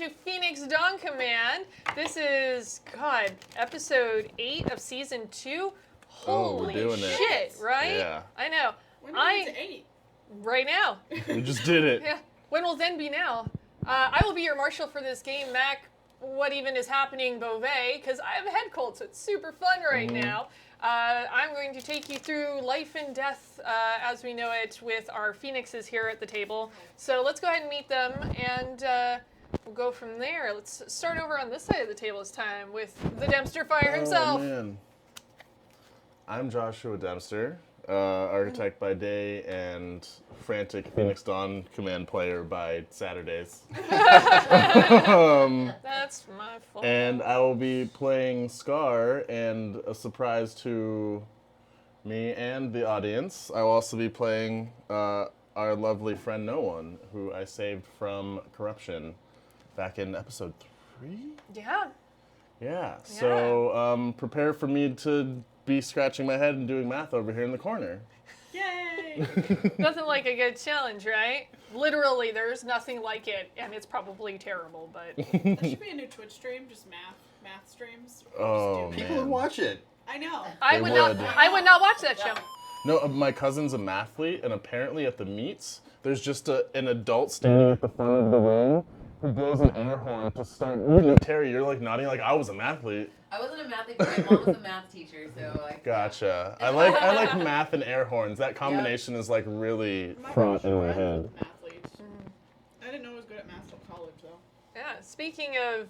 to Phoenix Dawn Command. This is, God, episode 8 of season 2. Holy we're doing shit, it. right? Yeah. I know. When did we get to 8? Right now. We just did it. Yeah. When will then be now? I will be your marshal for this game, Mac. What even is happening, Beauvais? Because I have a head cold, so it's super fun right now. I'm going to take you through life and death as we know it with our phoenixes here at the table. So let's go ahead and meet them, and we'll go from there. Let's start over on this side of the table this time with the Dempster Fire himself. Oh, man. I'm Joshua Dempster, architect by day and frantic Phoenix Dawn Command player by Saturdays. That's my fault. And I will be playing Scar, and a surprise to me and the audience, I will also be playing our lovely friend No One, who I saved from corruption back in episode 3? Yeah. Yeah, so prepare for me to be scratching my head and doing math over here in the corner. Yay! Nothing like a good challenge, right? Literally, there's nothing like it, and it's probably terrible, but... That should be a new Twitch stream, just math streams. Oh, Just do People would watch it. I know. I They would would. not. I would not watch that show. No, my cousin's a mathlete, and apparently at the meets, there's just an adult standing at the front of the room who blows an air horn to start. Terry, you're like nodding like I was a mathlete. I wasn't a math teacher. My mom was a math teacher, so I. Gotcha. I like math and air horns. That combination is like really My front gosh, in my I was head. with athletes. I didn't know I was good at math till college, though. Yeah. Speaking of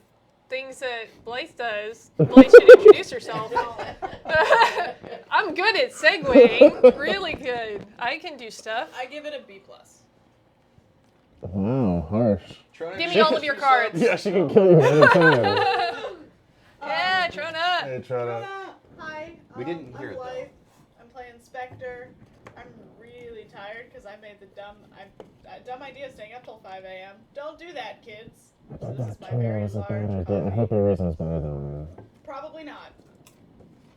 things that Blythe does, Blythe should introduce herself. I'm good at segueing. Really good. I can do stuff. I give it a B+. Wow, harsh. Give me all of your cards. Yeah, she can kill you anytime. Yeah, Trona. Hey, Trona. Hi. We didn't hear it, I'm though. Blythe. I'm playing Spectre. I'm really tired because I made the dumb idea of staying up till 5 a.m. Don't do that, kids. So this is my very large coffee. your reason's better than Probably not.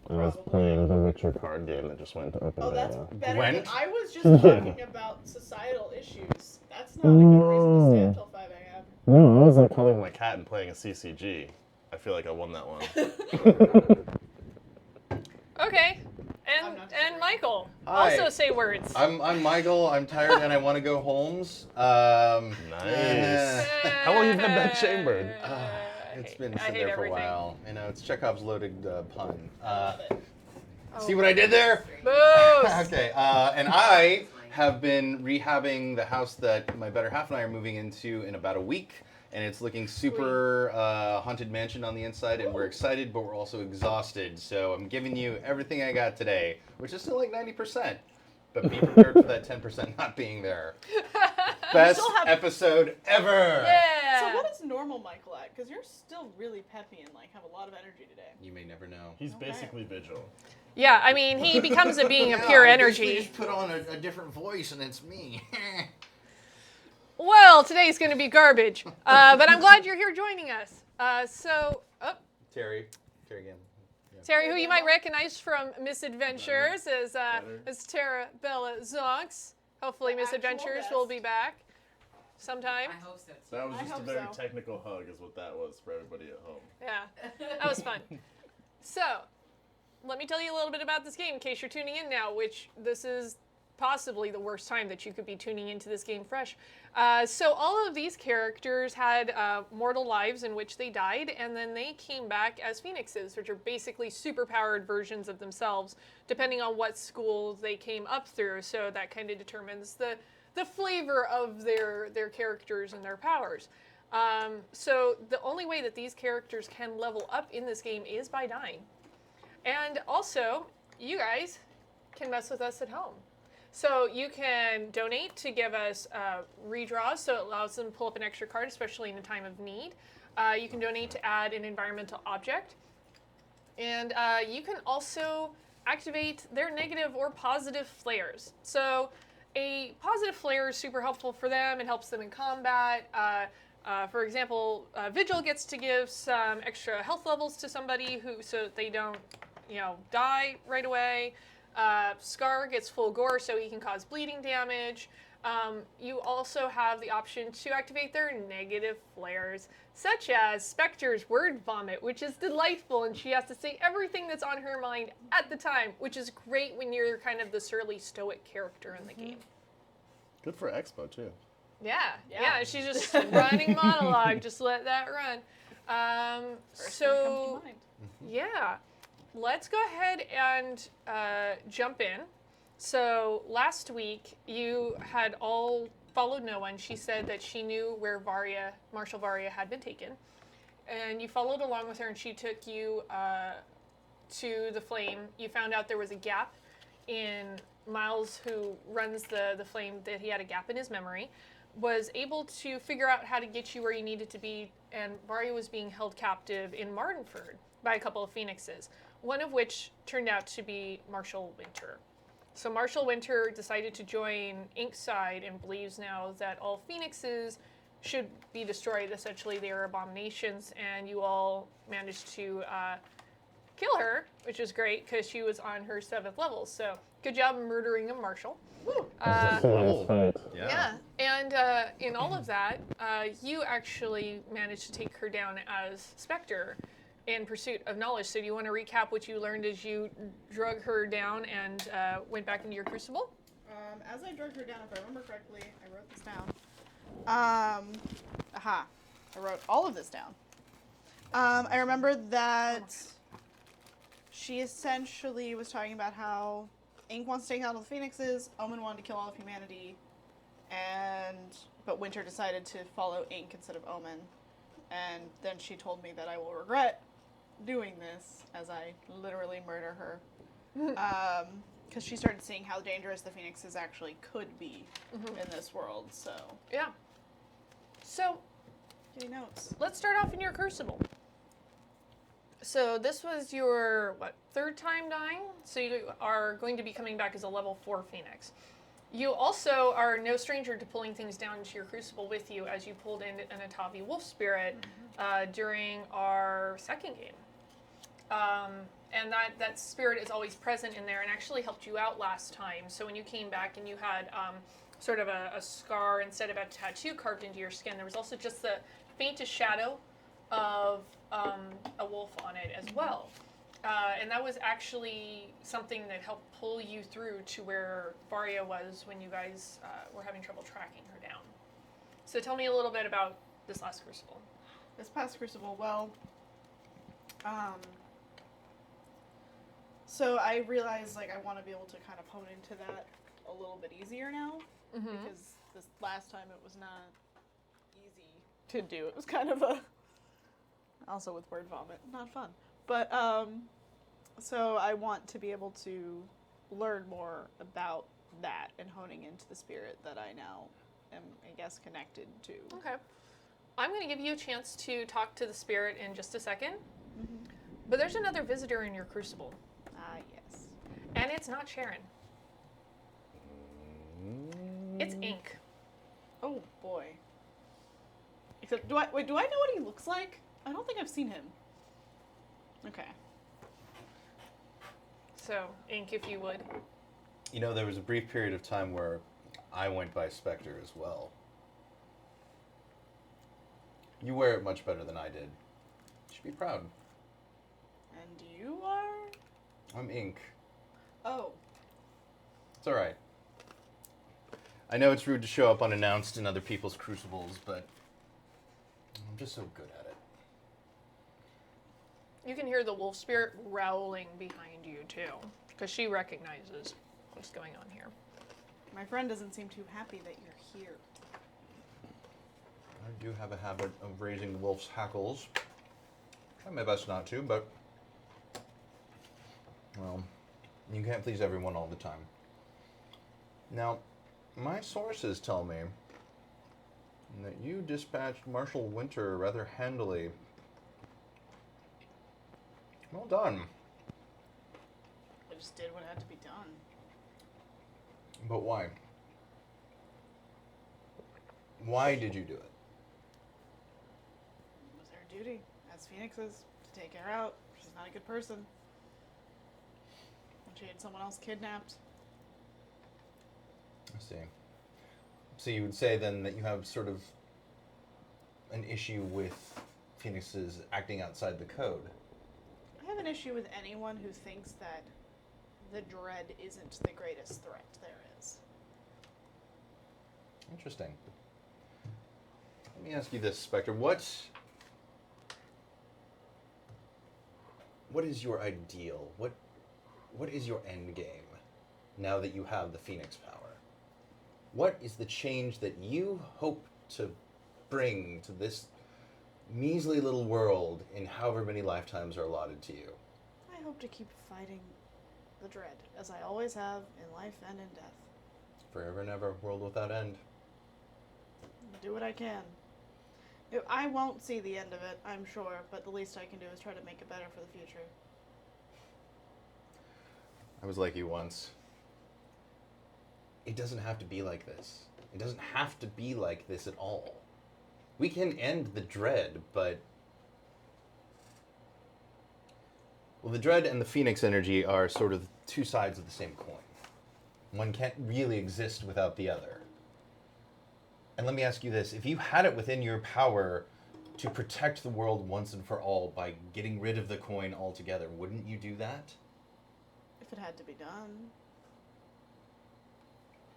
I was playing the Witcher card game that just went to open Oh, that's beta. better. Gwent? Than, I was just talking about societal issues. That's not a good reason to stay up till 5 a.m. No, I was like calling my cat and playing a CCG. I feel like I won that one. Okay. I'm And not and Michael. Hi. Also say words. I'm Michael. I'm tired and I want to go homes. Nice. How long you been that chambered? It's been I sitting hate there for everything. a while. You know, it's Chekhov's loaded pun. Love it. See what I did there? Boost. Okay, and I have been rehabbing the house that my better half and I are moving into in about a week. And it's looking super haunted mansion on the inside, and we're excited, but we're also exhausted. So I'm giving you everything I got today, which is still like 90%. But be prepared for that 10% not being there. Best still have- episode ever! Yeah. So what is normal Michael at? Because you're still really peppy and like have a lot of energy today. You may never know. He's Okay. basically Vigil. Yeah, I mean, he becomes a being of Yeah, pure I basically energy. just put on a different voice, and it's me. Well, today's going to be garbage. But I'm glad you're here joining us. Terry again. Terry, who you might recognize from Misadventures as Tara Bella Zonks. Hopefully The Misadventures actual will be back sometime. I hope so. Too. That was I just a hope very so. technical hug is what that was for everybody at home. Yeah, that was fun. So, let me tell you a little bit about this game in case you're tuning in now, which this is possibly the worst time that you could be tuning into this game fresh. So all of these characters had mortal lives in which they died, and then they came back as phoenixes, which are basically superpowered versions of themselves, depending on what school they came up through. So that kind of determines the flavor of their characters and their powers. So the only way that these characters can level up in this game is by dying. And also, you guys can mess with us at home. So you can donate to give us redraws, so it allows them to pull up an extra card, especially in a time of need. You can donate to add an environmental object. And you can also activate their negative or positive flares. So a positive flare is super helpful for them. It helps them in combat. For example, Vigil gets to give some extra health levels to somebody so that they don't, die right away. Scar gets full gore, so he can cause bleeding damage. You also have the option to activate their negative flares, such as Spectre's word vomit, which is delightful, and she has to say everything that's on her mind at the time, which is great when you're kind of the surly, stoic character in the game. Good for Expo, too. Yeah, she's just running monologue. Just let that run. First thing that comes to mind. Yeah, let's go ahead and jump in. So last week you had all followed no one. She said that she knew where Marshal Varia had been taken, and you followed along with her, and she took you to the flame. You found out there was a gap in Miles, who runs the flame, that he had a gap in his memory, was able to figure out how to get you where you needed to be, and Varia was being held captive in Mardenford by a couple of phoenixes, one of which turned out to be Marshal Winter. So Marshal Winter decided to join Ink's side and believes now that all phoenixes should be destroyed. Essentially, they are abominations, and you all managed to kill her, which is great because she was on her 7th level. So good job murdering a Marshal. Cool. Yeah, and in all of that, you actually managed to take her down as Spectre in pursuit of knowledge. So do you want to recap what you learned as you drug her down and went back into your crucible? As I drug her down, if I remember correctly, I wrote this down. I wrote all of this down. I remember that she essentially was talking about how Ink wants to take out all the phoenixes, Omen wanted to kill all of humanity, but Winter decided to follow Ink instead of Omen. And then she told me that I will regret doing this as I literally murder her. Because she started seeing how dangerous the phoenixes actually could be in this world, so. Yeah. So Getting notes. let's start off in your crucible. So this was your, 3rd time dying? So you are going to be coming back as a level 4 Phoenix. You also are no stranger to pulling things down into your crucible with you, as you pulled in an Atavi Wolf Spirit during our 2nd game. And that spirit is always present in there and actually helped you out last time. So when you came back and you had sort of a scar instead of a tattoo carved into your skin, there was also just the faintest shadow of a wolf on it as well. And that was actually something that helped pull you through to where Varia was when you guys were having trouble tracking her down. So tell me a little bit about this last crucible. This past crucible, well, so I realized, like, I want to be able to kind of hone into that a little bit easier now, because this last time it was not easy to do. It was kind of also with word vomit, not fun. But, so I want to be able to learn more about that and honing into the spirit that I now am, I guess, connected to. Okay. I'm going to give you a chance to talk to the spirit in just a second. But there's another visitor in your crucible. Ah, yes. And it's not Sharon. It's Ink. Oh, boy. Except, do I know what he looks like? I don't think I've seen him. Okay. So, Ink, if you would. You know, there was a brief period of time where I went by Spectre as well. You wear it much better than I did. You should be proud. And you are? I'm Ink. Oh. It's alright. I know it's rude to show up unannounced in other people's crucibles, but I'm just so good at it. You can hear the wolf spirit growling behind you, too. Because she recognizes what's going on here. My friend doesn't seem too happy that you're here. I do have a habit of raising the wolf's hackles. Try my best not to, but... well, you can't please everyone all the time. Now, my sources tell me that you dispatched Marshal Winter rather handily. Well done. I just did what had to be done. But why? Why did you do it? It was our duty as phoenixes to take her out. She's not a good person. And she had someone else kidnapped. I see. So you would say then that you have sort of an issue with phoenixes acting outside the code. I have an issue with anyone who thinks that the dread isn't the greatest threat there is. Interesting. Let me ask you this, Spectre. What is your ideal? What is your end game now that you have the Phoenix power? What is the change that you hope to bring to this measly little world in however many lifetimes are allotted to you? I hope to keep fighting the dread, as I always have in life and in death. Forever and ever, world without end. Do what I can. I won't see the end of it, I'm sure, but the least I can do is try to make it better for the future. I was like you once. It doesn't have to be like this. It doesn't have to be like this at all. We can end the dread, but... Well, the dread and the Phoenix energy are sort of two sides of the same coin. One can't really exist without the other. And let me ask you this. If you had it within your power to protect the world once and for all by getting rid of the coin altogether, wouldn't you do that? If it had to be done.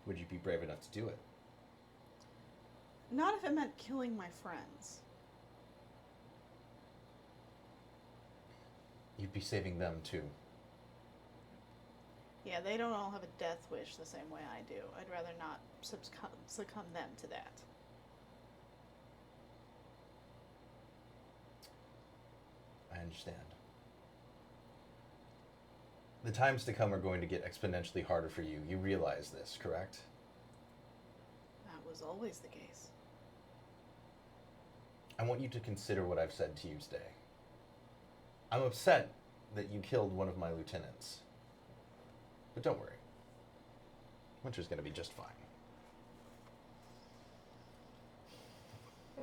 Would you be brave enough to do it? Not if it meant killing my friends. You'd be saving them too. Yeah, they don't all have a death wish the same way I do. I'd rather not succumb them to that. I understand. The times to come are going to get exponentially harder for you. You realize this, correct? That was always the case. I want you to consider what I've said to you today. I'm upset that you killed one of my lieutenants. But don't worry. Winter's going to be just fine.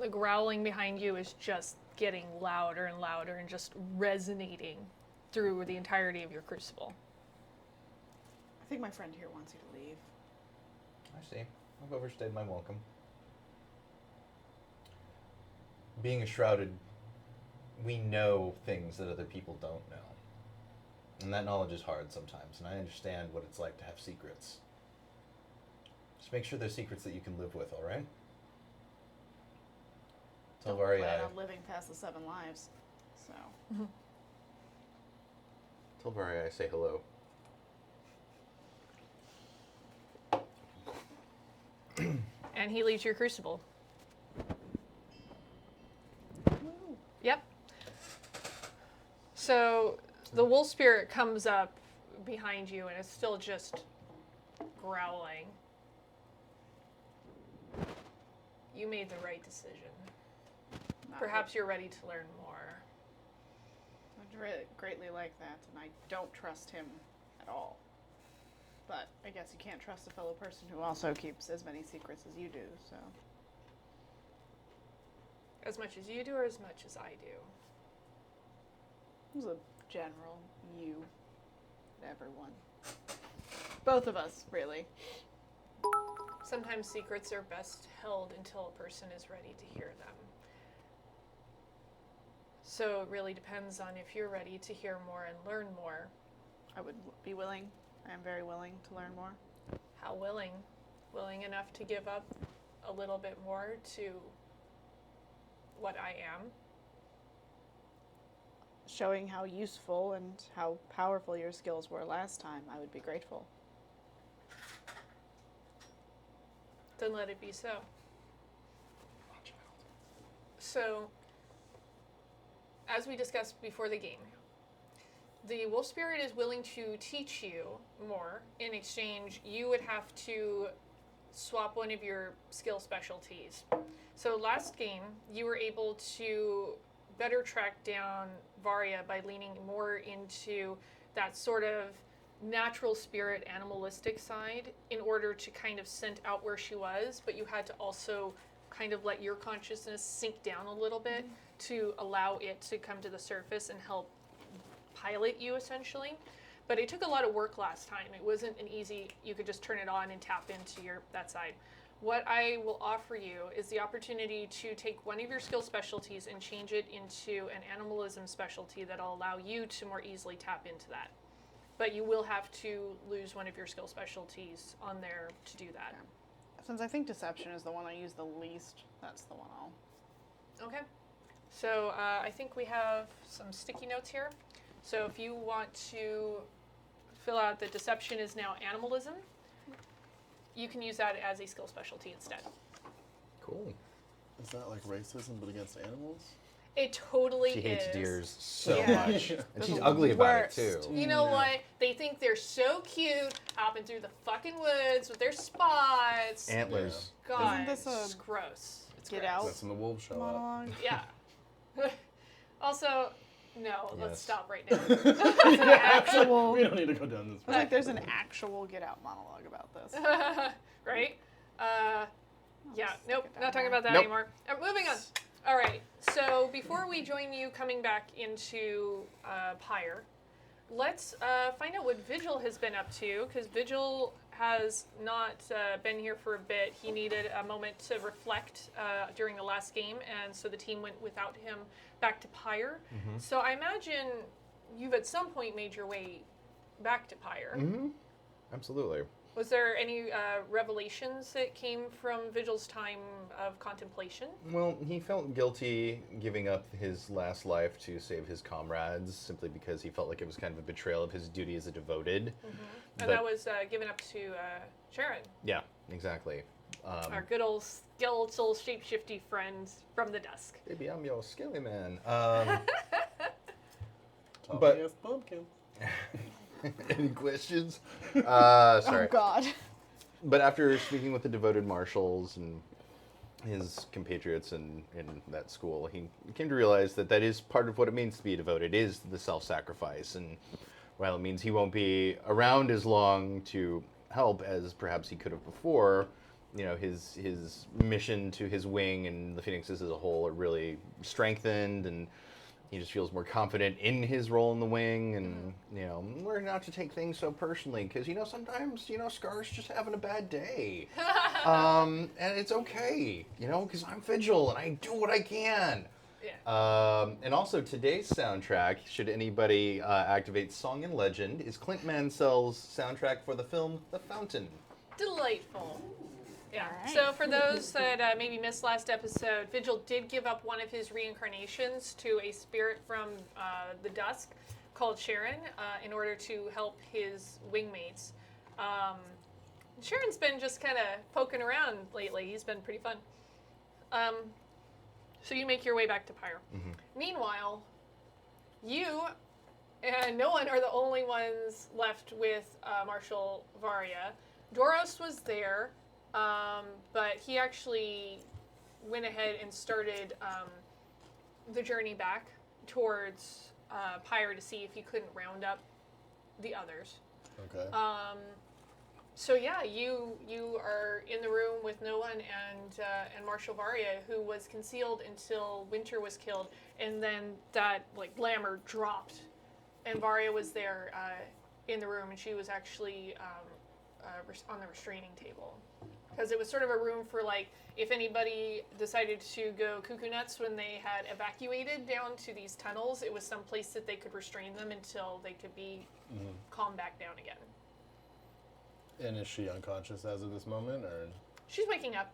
The growling behind you is just getting louder and louder and just resonating through the entirety of your crucible. I think my friend here wants you to leave. I see. I've overstayed my welcome. Being a shrouded, we know things that other people don't know. And that knowledge is hard sometimes, and I understand what it's like to have secrets. Just make sure they're secrets that you can live with, alright? Tell Don't Vari plan on living past the 7 lives, so. Tell Vari I say hello. And he leaves your crucible. Yep. So the wolf spirit comes up behind you and is still just growling. You made the right decision. Perhaps you're ready to learn more. I greatly like that, and I don't trust him at all. But I guess you can't trust a fellow person who also keeps as many secrets as you do, so. As much as you do or as much as I do? It was a general you and everyone. Both of us, really. Sometimes secrets are best held until a person is ready to hear them. So it really depends on if you're ready to hear more and learn more. I would be willing. I am very willing to learn more. How willing? Willing enough to give up a little bit more to what I am? Showing how useful and how powerful your skills were last time, I would be grateful. Then let it be so. So, as we discussed before the game, the wolf spirit is willing to teach you more. In exchange, you would have to swap one of your skill specialties. So last game, you were able to better track down Varia by leaning more into that sort of natural spirit, animalistic side in order to kind of scent out where she was, but you had to also kind of let your consciousness sink down a little bit to allow it to come to the surface and help pilot you, essentially. But it took a lot of work last time. It wasn't an easy, you could just turn it on and tap into that side. what I will offer you is the opportunity to take one of your skill specialties and change it into an animalism specialty that'll allow you to more easily tap into that. But you will have to lose one of your skill specialties on there to do that. Since I think deception is the one I use the least, that's the one I'll. Okay. So I think we have some sticky notes here. So if you want to fill out that deception is now animalism, you can use that as a skill specialty instead. Cool. Is that like racism but against animals? It totally She hates is. deers so Yeah. much. And They're she's the ugly about it, worst. too. You know what? They think they're so cute, hopping through the fucking woods with their spots. Antlers. God, Isn't this a it's gross. It's Get gross. Out That's when the wolves show up. monologue? Yeah. Also, no, let's Yes. stop right now. Actual. We don't need to go down this I was path. like, there's an actual Get Out monologue about this. Right? Yeah, nope, it down not talking there. about that Nope. anymore. Moving on. All right, so before we join you coming back into Pyre, let's find out what Vigil has been up to, because Vigil has not been here for a bit. He needed a moment to reflect during the last game, and so the team went without him back to Pyre. So I imagine you've at some point made your way back to Pyre. Mm-hmm. Absolutely. Was there any revelations that came from Vigil's time of contemplation? Well, he felt guilty giving up his last life to save his comrades simply because he felt like it was kind of a betrayal of his duty as a devoted. And But- that was given up to Sharon, Yeah, exactly. our good old skeletal shapeshifty friend from the dusk. Baby, I'm your skelly man. Talking But- as pumpkin. Any questions? Oh Sorry. God. But after speaking with the devoted marshals and his compatriots in that school, he came to realize that that is part of what it means to be devoted, is the self-sacrifice. And while it means he won't be around as long to help as perhaps he could have before, you know, his mission to his wing and the Phoenixes as a whole are really strengthened, and he just feels more confident in his role in the wing, and, you know, learn not to take things so personally, because, you know, sometimes, you know, Scar's just having a bad day. And it's okay, you know, because I'm Vigil, and I do what I can. Yeah. And also, today's soundtrack, should anybody activate Song and Legend, is Clint Mansell's soundtrack for the film The Fountain. Delightful. Yeah. Alright. So for those that maybe missed last episode, Vigil did give up one of his reincarnations to a spirit from the dusk called Sharon in order to help his wingmates. Sharon's been just kind of poking around lately. He's been pretty fun. So you make your way back to Pyre. Meanwhile, you and no one are the only ones left with Marshal Varia. Doros was there. But he actually went ahead and started the journey back towards Pyre to see if he couldn't round up the others. Okay. So yeah, you are in the room with no one and Marshal Varia, who was concealed until Winter was killed, and then that like glamour dropped, and Varia was there in the room, and she was actually on the restraining table. Because it was sort of a room for, like, if anybody decided to go cuckoo nuts when they had evacuated down to these tunnels, it was some place that they could restrain them until they could be calmed back down again. And is she unconscious as of this moment, or? She's waking up.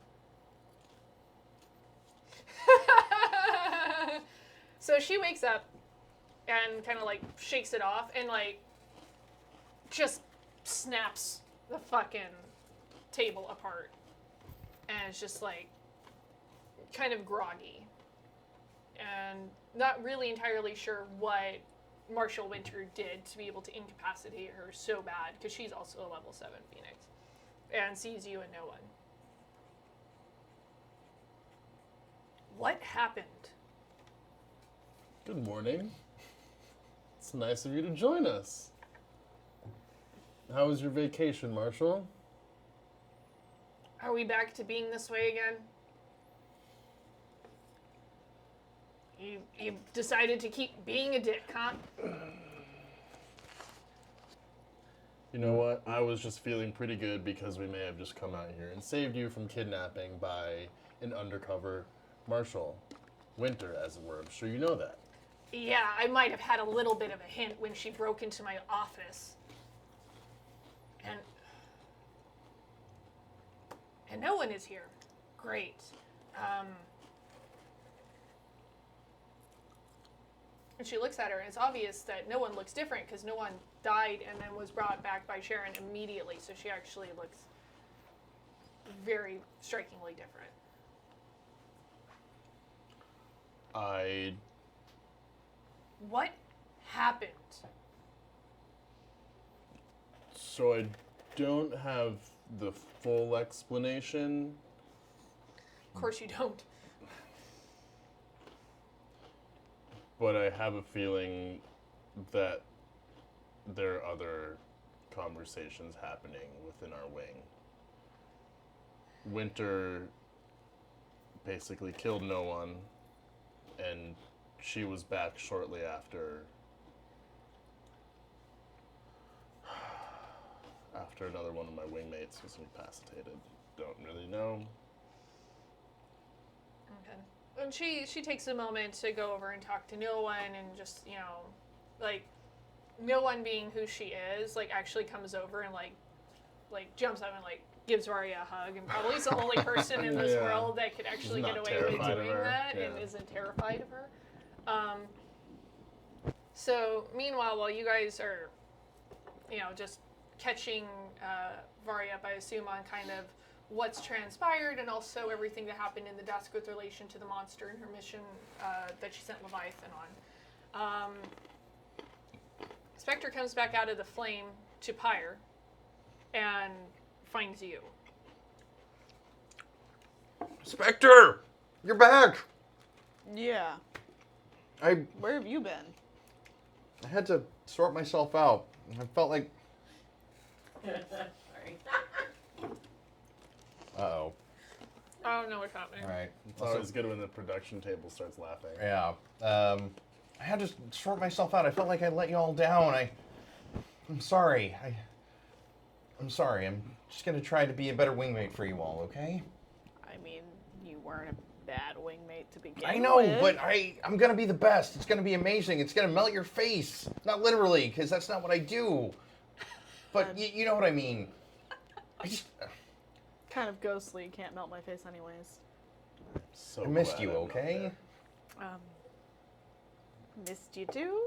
So she wakes up and kind of, like, shakes it off and, like, just snaps the fucking table apart, and it's just like kind of groggy and not really entirely sure what Marshal Winter did to be able to incapacitate her so bad, because she's also a level 7 Phoenix and sees you and no one. What happened? Good morning. It's nice of you to join us. How was your vacation, Marshall? Are we back to being this way again? You decided to keep being a dick, huh? You know what? I was just feeling pretty good because we may have just come out here and saved you from kidnapping by an undercover marshal. Winter, as it were. I'm sure you know that. Yeah, I might have had a little bit of a hint when she broke into my office. And no one is here. Great. And she looks at her, and it's obvious that no one looks different because no one died and then was brought back by Sharon immediately. So she actually looks very strikingly different. What happened? So I don't have the full explanation. Of course you don't. But I have a feeling that there are other conversations happening within our wing. Winter basically killed no one, and she was back shortly after another one of my wingmates was incapacitated. Don't really know. Okay. And she takes a moment to go over and talk to no one and just, like, no one being who she is, like, actually comes over and, like jumps up and, like, gives Varia a hug, and probably is the only person in this Yeah. world that could actually Not get away with terrified of doing her. that and Yeah. isn't terrified of her. So, meanwhile, while you guys are, just catching Varia up, I assume, on kind of what's transpired and also everything that happened in the desk with relation to the monster and her mission that she sent Leviathan on. Spectre comes back out of the flame to Pyre and finds you. Spectre! You're back! Yeah. I Where have you been? had to sort myself out. I felt like... Sorry. Uh-oh. I don't know what's happening. All right. It's always good when the production table starts laughing. Yeah. I had to sort myself out. I felt like I let you all down. I'm sorry. I'm sorry. I'm just going to try to be a better wingmate for you all, okay? I mean, you weren't a bad wingmate to begin I know, with. but I'm going to be the best. It's going to be amazing. It's going to melt your face. Not literally, because that's not what I do. But you know what I mean. I just... Kind of ghostly, can't melt my face anyways. So I missed glad you, I'm not okay? there. Missed you too?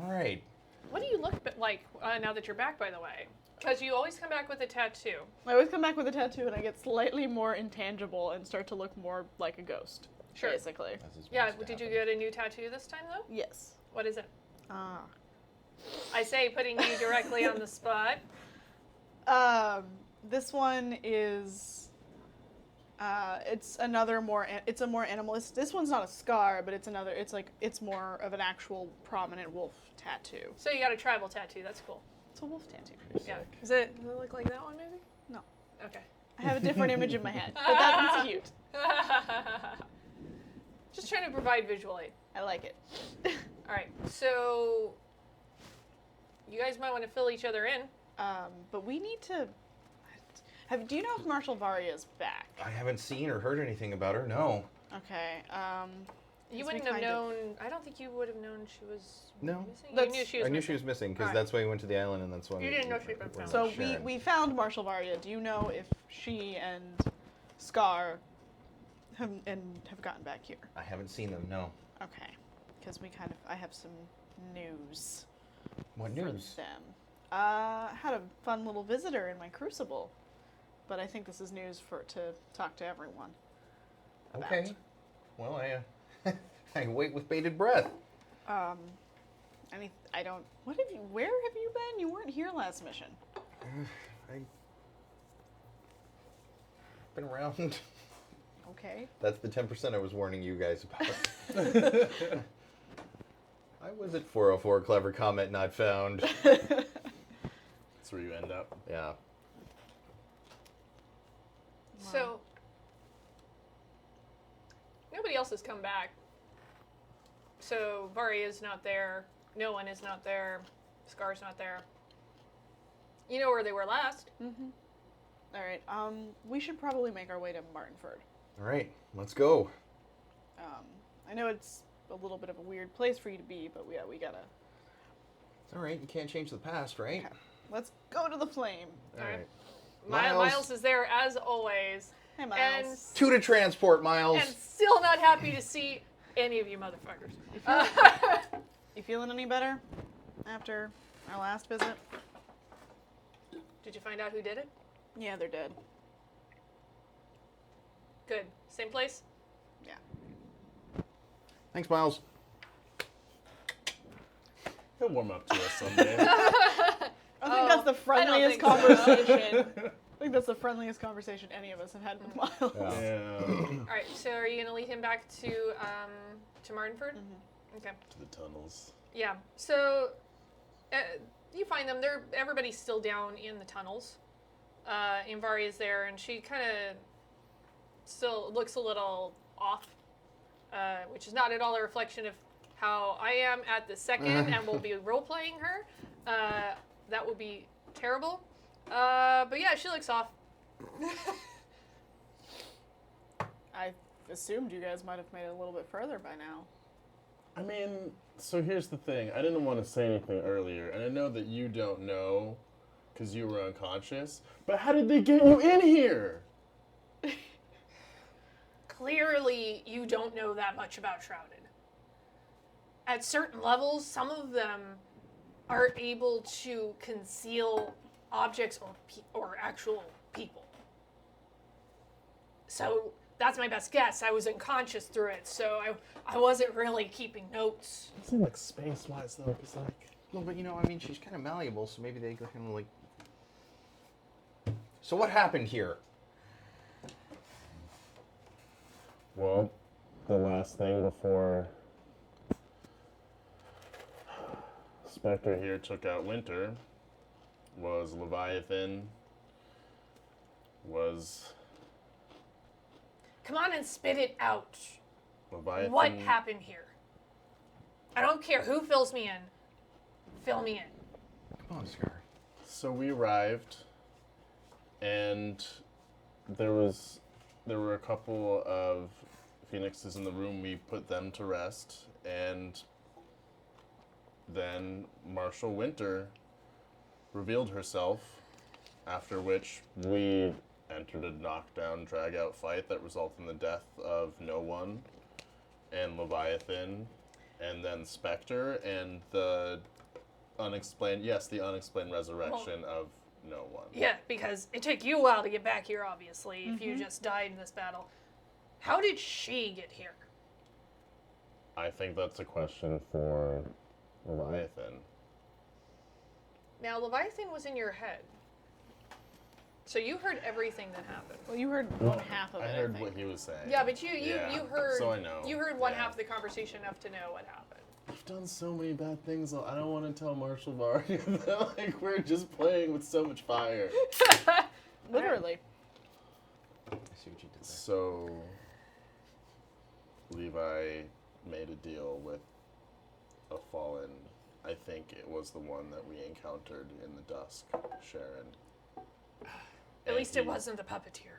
All right. What do you look like now that you're back, by the way? Because you always come back with a tattoo. I always come back with a tattoo and I get slightly more intangible and start to look more like a ghost. Sure. Basically. That's just Yeah, supposed to did you happen. get a new tattoo this time, though? Yes. What is it? Ah. I say putting you directly on the spot. This one is, it's another it's a more animalist. This one's not a scar, but it's more of an actual prominent wolf tattoo. So you got a tribal tattoo. That's cool. It's a wolf tattoo. Yeah. Does it look like that one, maybe? No. Okay. I have a different image in my head, but that one's cute. Just trying to provide visual aid. I like it. All right. So you guys might want to fill each other in. But we need to. Do you know if Marshal Varia is back? I haven't seen or heard anything about her, no. Okay. You Guess wouldn't we have kind of- known. I don't think you would have known she was No. missing. You That's- knew she was I knew missing. she was missing because Alright. that's why we went to the island and that's why You didn't know she'd been we were found. So with Sharon. we found Marshal Varia. Do you know if she and Scar have gotten back here? I haven't seen them, no. Okay. Because I have some news What for news? them. Had a fun little visitor in my crucible, but I think this is news to talk to everyone about. Okay. Well, I wait with bated breath. I don't. Where have you been? You weren't here last mission. I've been around. Okay. That's the 10% I was warning you guys about. I was at 404, clever comment not found. That's where you end up. Yeah. So nobody else has come back. So Varia is not there. No one is not there. Scar's not there. You know where they were last. All right. We should probably make our way to Martinford. All right, let's go. I know it's a little bit of a weird place for you to be, but we gotta. It's all right. You can't change the past, right? Okay. Let's go to the flame. All right. Miles is there as always. Hey, Miles. And, Two to transport, Miles. and still not happy to see any of you motherfuckers. You feeling any better after our last visit? Did you find out who did it? Yeah, they're dead. Good. Same place? Yeah. Thanks, Miles. He'll warm up to us someday. I think that's the friendliest think so. conversation. I think that's the friendliest conversation any of us have had with Miles. Yeah. All right. So are you gonna lead him back to Martinford? Okay. To the tunnels. Yeah. So you find them. Everybody's still down in the tunnels. Invari is there, and she kind of still looks a little off, which is not at all a reflection of how I am at the second, and we'll be role playing her. That would be terrible. But yeah, she looks off. I assumed you guys might have made it a little bit further by now. I mean, so here's the thing. I didn't want to say anything earlier, and I know that you don't know because you were unconscious, but how did they get you in here? Clearly, you don't know that much about Shrouded. At certain levels, some of them are able to conceal objects or actual people. So that's my best guess. I was unconscious through it, so I wasn't really keeping notes. It seemed like space-wise, though. It's like... No, but I mean, she's kind of malleable, so maybe they kind of like. So what happened here? Well, the last thing before Spectre here took out Winter was Leviathan, was Come on and spit it out. Leviathan. What happened here? I don't care who fills me in. Fill me in. Come on, Scar. So we arrived, and there were a couple of phoenixes in the room. We put them to rest, and then Marshall Winter revealed herself, after which we entered a knockdown, drag-out fight that resulted in the death of No One and Leviathan, and then Spectre, and the unexplained resurrection of No One. Yeah, because it took you a while to get back here, obviously, if you just died in this battle. How did she get here? I think that's a question for Leviathan. Now, Leviathan was in your head. So you heard everything that happened. Well, you heard one half of it. I heard think. what he was saying. Yeah, but you Yeah, heard so I know. you heard one Yeah. half of the conversation enough to know what happened. I've done so many bad things. I don't want to tell Marshall Varga that like we're just playing with so much fire. Literally. I see what you did there. So Levi made a deal with a fallen. I think it was the one that we encountered in the dusk, Sharon. At And least it he- wasn't the puppeteer.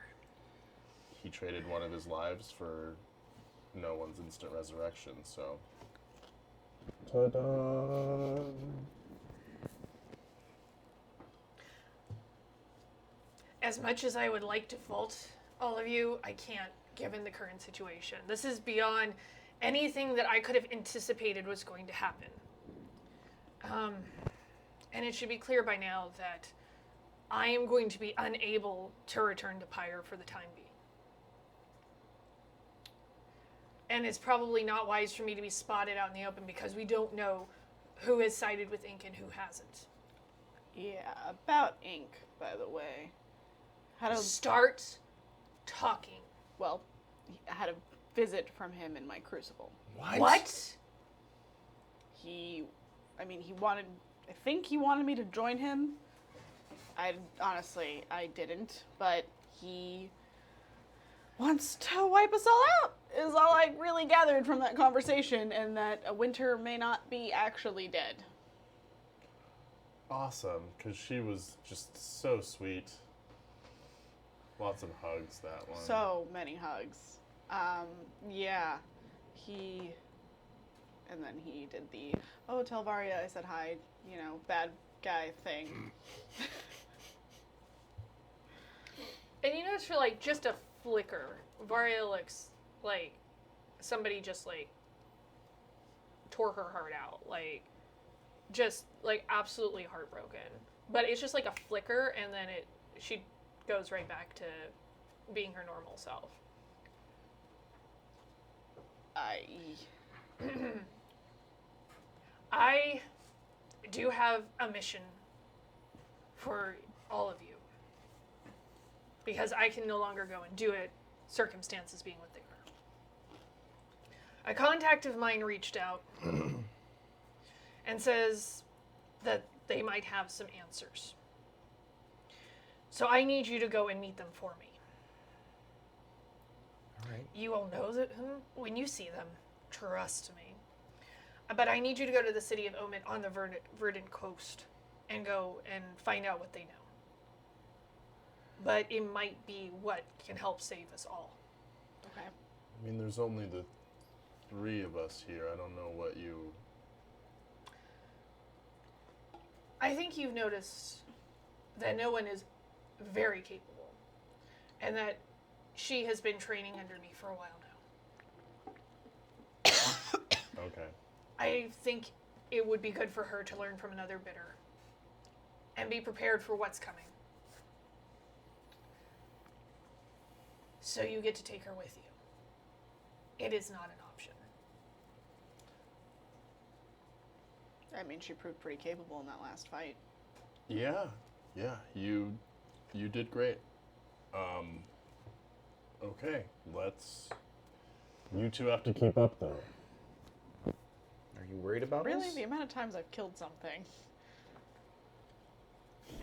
He traded one of his lives for No One's instant resurrection, so. Ta-da! As much as I would like to fault all of you, I can't, given the current situation. This is beyond anything that I could have anticipated was going to happen. And it should be clear by now that I am going to be unable to return to Pyre for the time being. And it's probably not wise for me to be spotted out in the open because we don't know who has sided with Ink and who hasn't. Yeah, about ink, by the way. Had a Start talking. well, I had a visit from him in my crucible. What? He wanted. I think he wanted me to join him. I didn't, but he wants to wipe us all out. Is all I really gathered from that conversation, and that a Winter may not be actually dead. awesome because she was just so sweet. Lots of hugs, that one. So many hugs. Yeah. And then he did the, oh, tell Varia I said hi, bad guy thing. And you notice for like just a flicker, Varia looks like somebody just like tore her heart out, like just like absolutely heartbroken. But it's just like a flicker, and then she goes right back to being her normal self. I do have a mission for all of you. Because I can no longer go and do it, circumstances being what they are. A contact of mine reached out and says that they might have some answers. So I need you to go and meet them for me. All right. You will know them when you see them. Trust me. But I need you to go to the city of Omid on the Verdant coast and go and find out what they know. But it might be what can help save us all. Okay. I mean, there's only the 3 of us here. I don't know what you... I think you've noticed that no one is very capable. And that she has been training under me for a while now. Okay. I think it would be good for her to learn from another bidder. And be prepared for what's coming. So you get to take her with you. It is not an option. I mean, she proved pretty capable in that last fight. Yeah. You did great. Okay, you 2 have to keep up, though. Are you worried about Really? us? The amount of times I've killed something.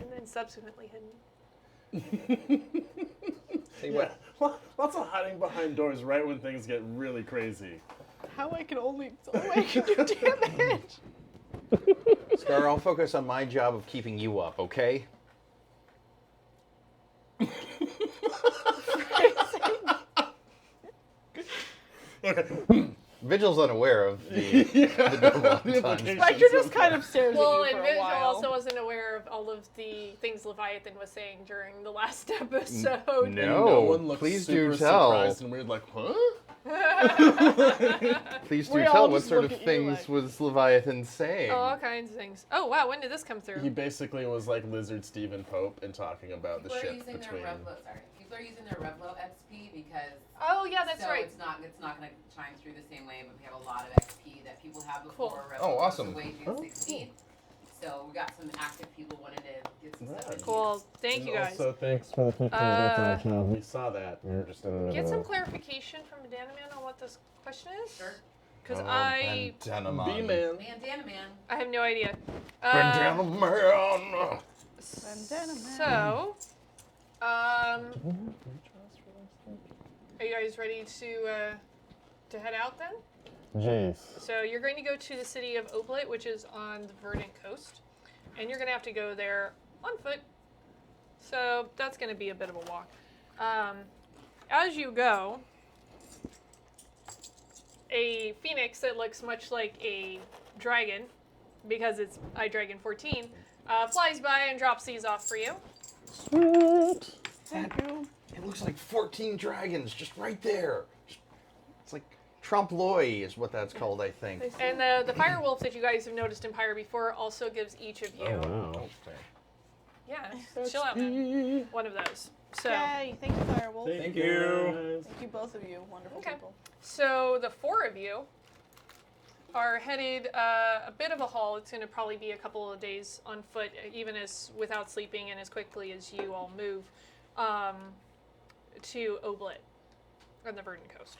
And then subsequently hidden. Say what? Lots of hiding behind doors right when things get really crazy. How I can only do damage. Scar, I'll focus on my job of keeping you up, okay? Vigil's unaware of the double entendre. Spectre just kind of stares Well, at you and for a Vigil while. also wasn't aware of all of the things Leviathan was saying during the last episode. No. And no one looks please super do tell. surprised and weird, like, huh? Please do We all tell what just sort look of at you things like- was Leviathan saying. Oh, all kinds of things. Oh, wow, when did this come through? He basically was like Lizard Stephen Pope and talking about the People are ship using between... their Revlo. Sorry, people are using their Revlo XP because. Oh, yeah, that's so right. It's not going to chime through the same way, but we have a lot of XP that people have before Cool. Revlo Oh, awesome. goes away June 16th. So we got some active people wanting to get some stuff. in Cool. Thank you guys. Also, thanks for the 15 bits on We saw that. We were just in the middle Get some of it. clarification from Danaman on what this question is. Sure. Because Bandana Man. B-Man. Bandana Man. I have no idea. Bandana Man. Bandana Man. So, are you guys ready to head out then? Jeez. So you're going to go to the city of Oblit, which is on the Verdant coast, and you're going to have to go there on foot. So that's going to be a bit of a walk. As you go, a phoenix that looks much like a dragon, because it's iDragon 14, flies by and drops these off for you. Sweet. Thank you. It looks like 14 dragons just right there. It's like trompe l'oeil is what that's called, I think. And the fire wolf that you guys have noticed in Pyre before also gives each of you, wow. yeah, chill out, man, one of those. So, Yay, thank you, Firewolf. Thank you. Thank you, both of you. Wonderful Okay. people. so the 4 of you are headed a bit of a haul. It's going to probably be a couple of days on foot, even as without sleeping and as quickly as you all move to Oblit on the Verdant coast.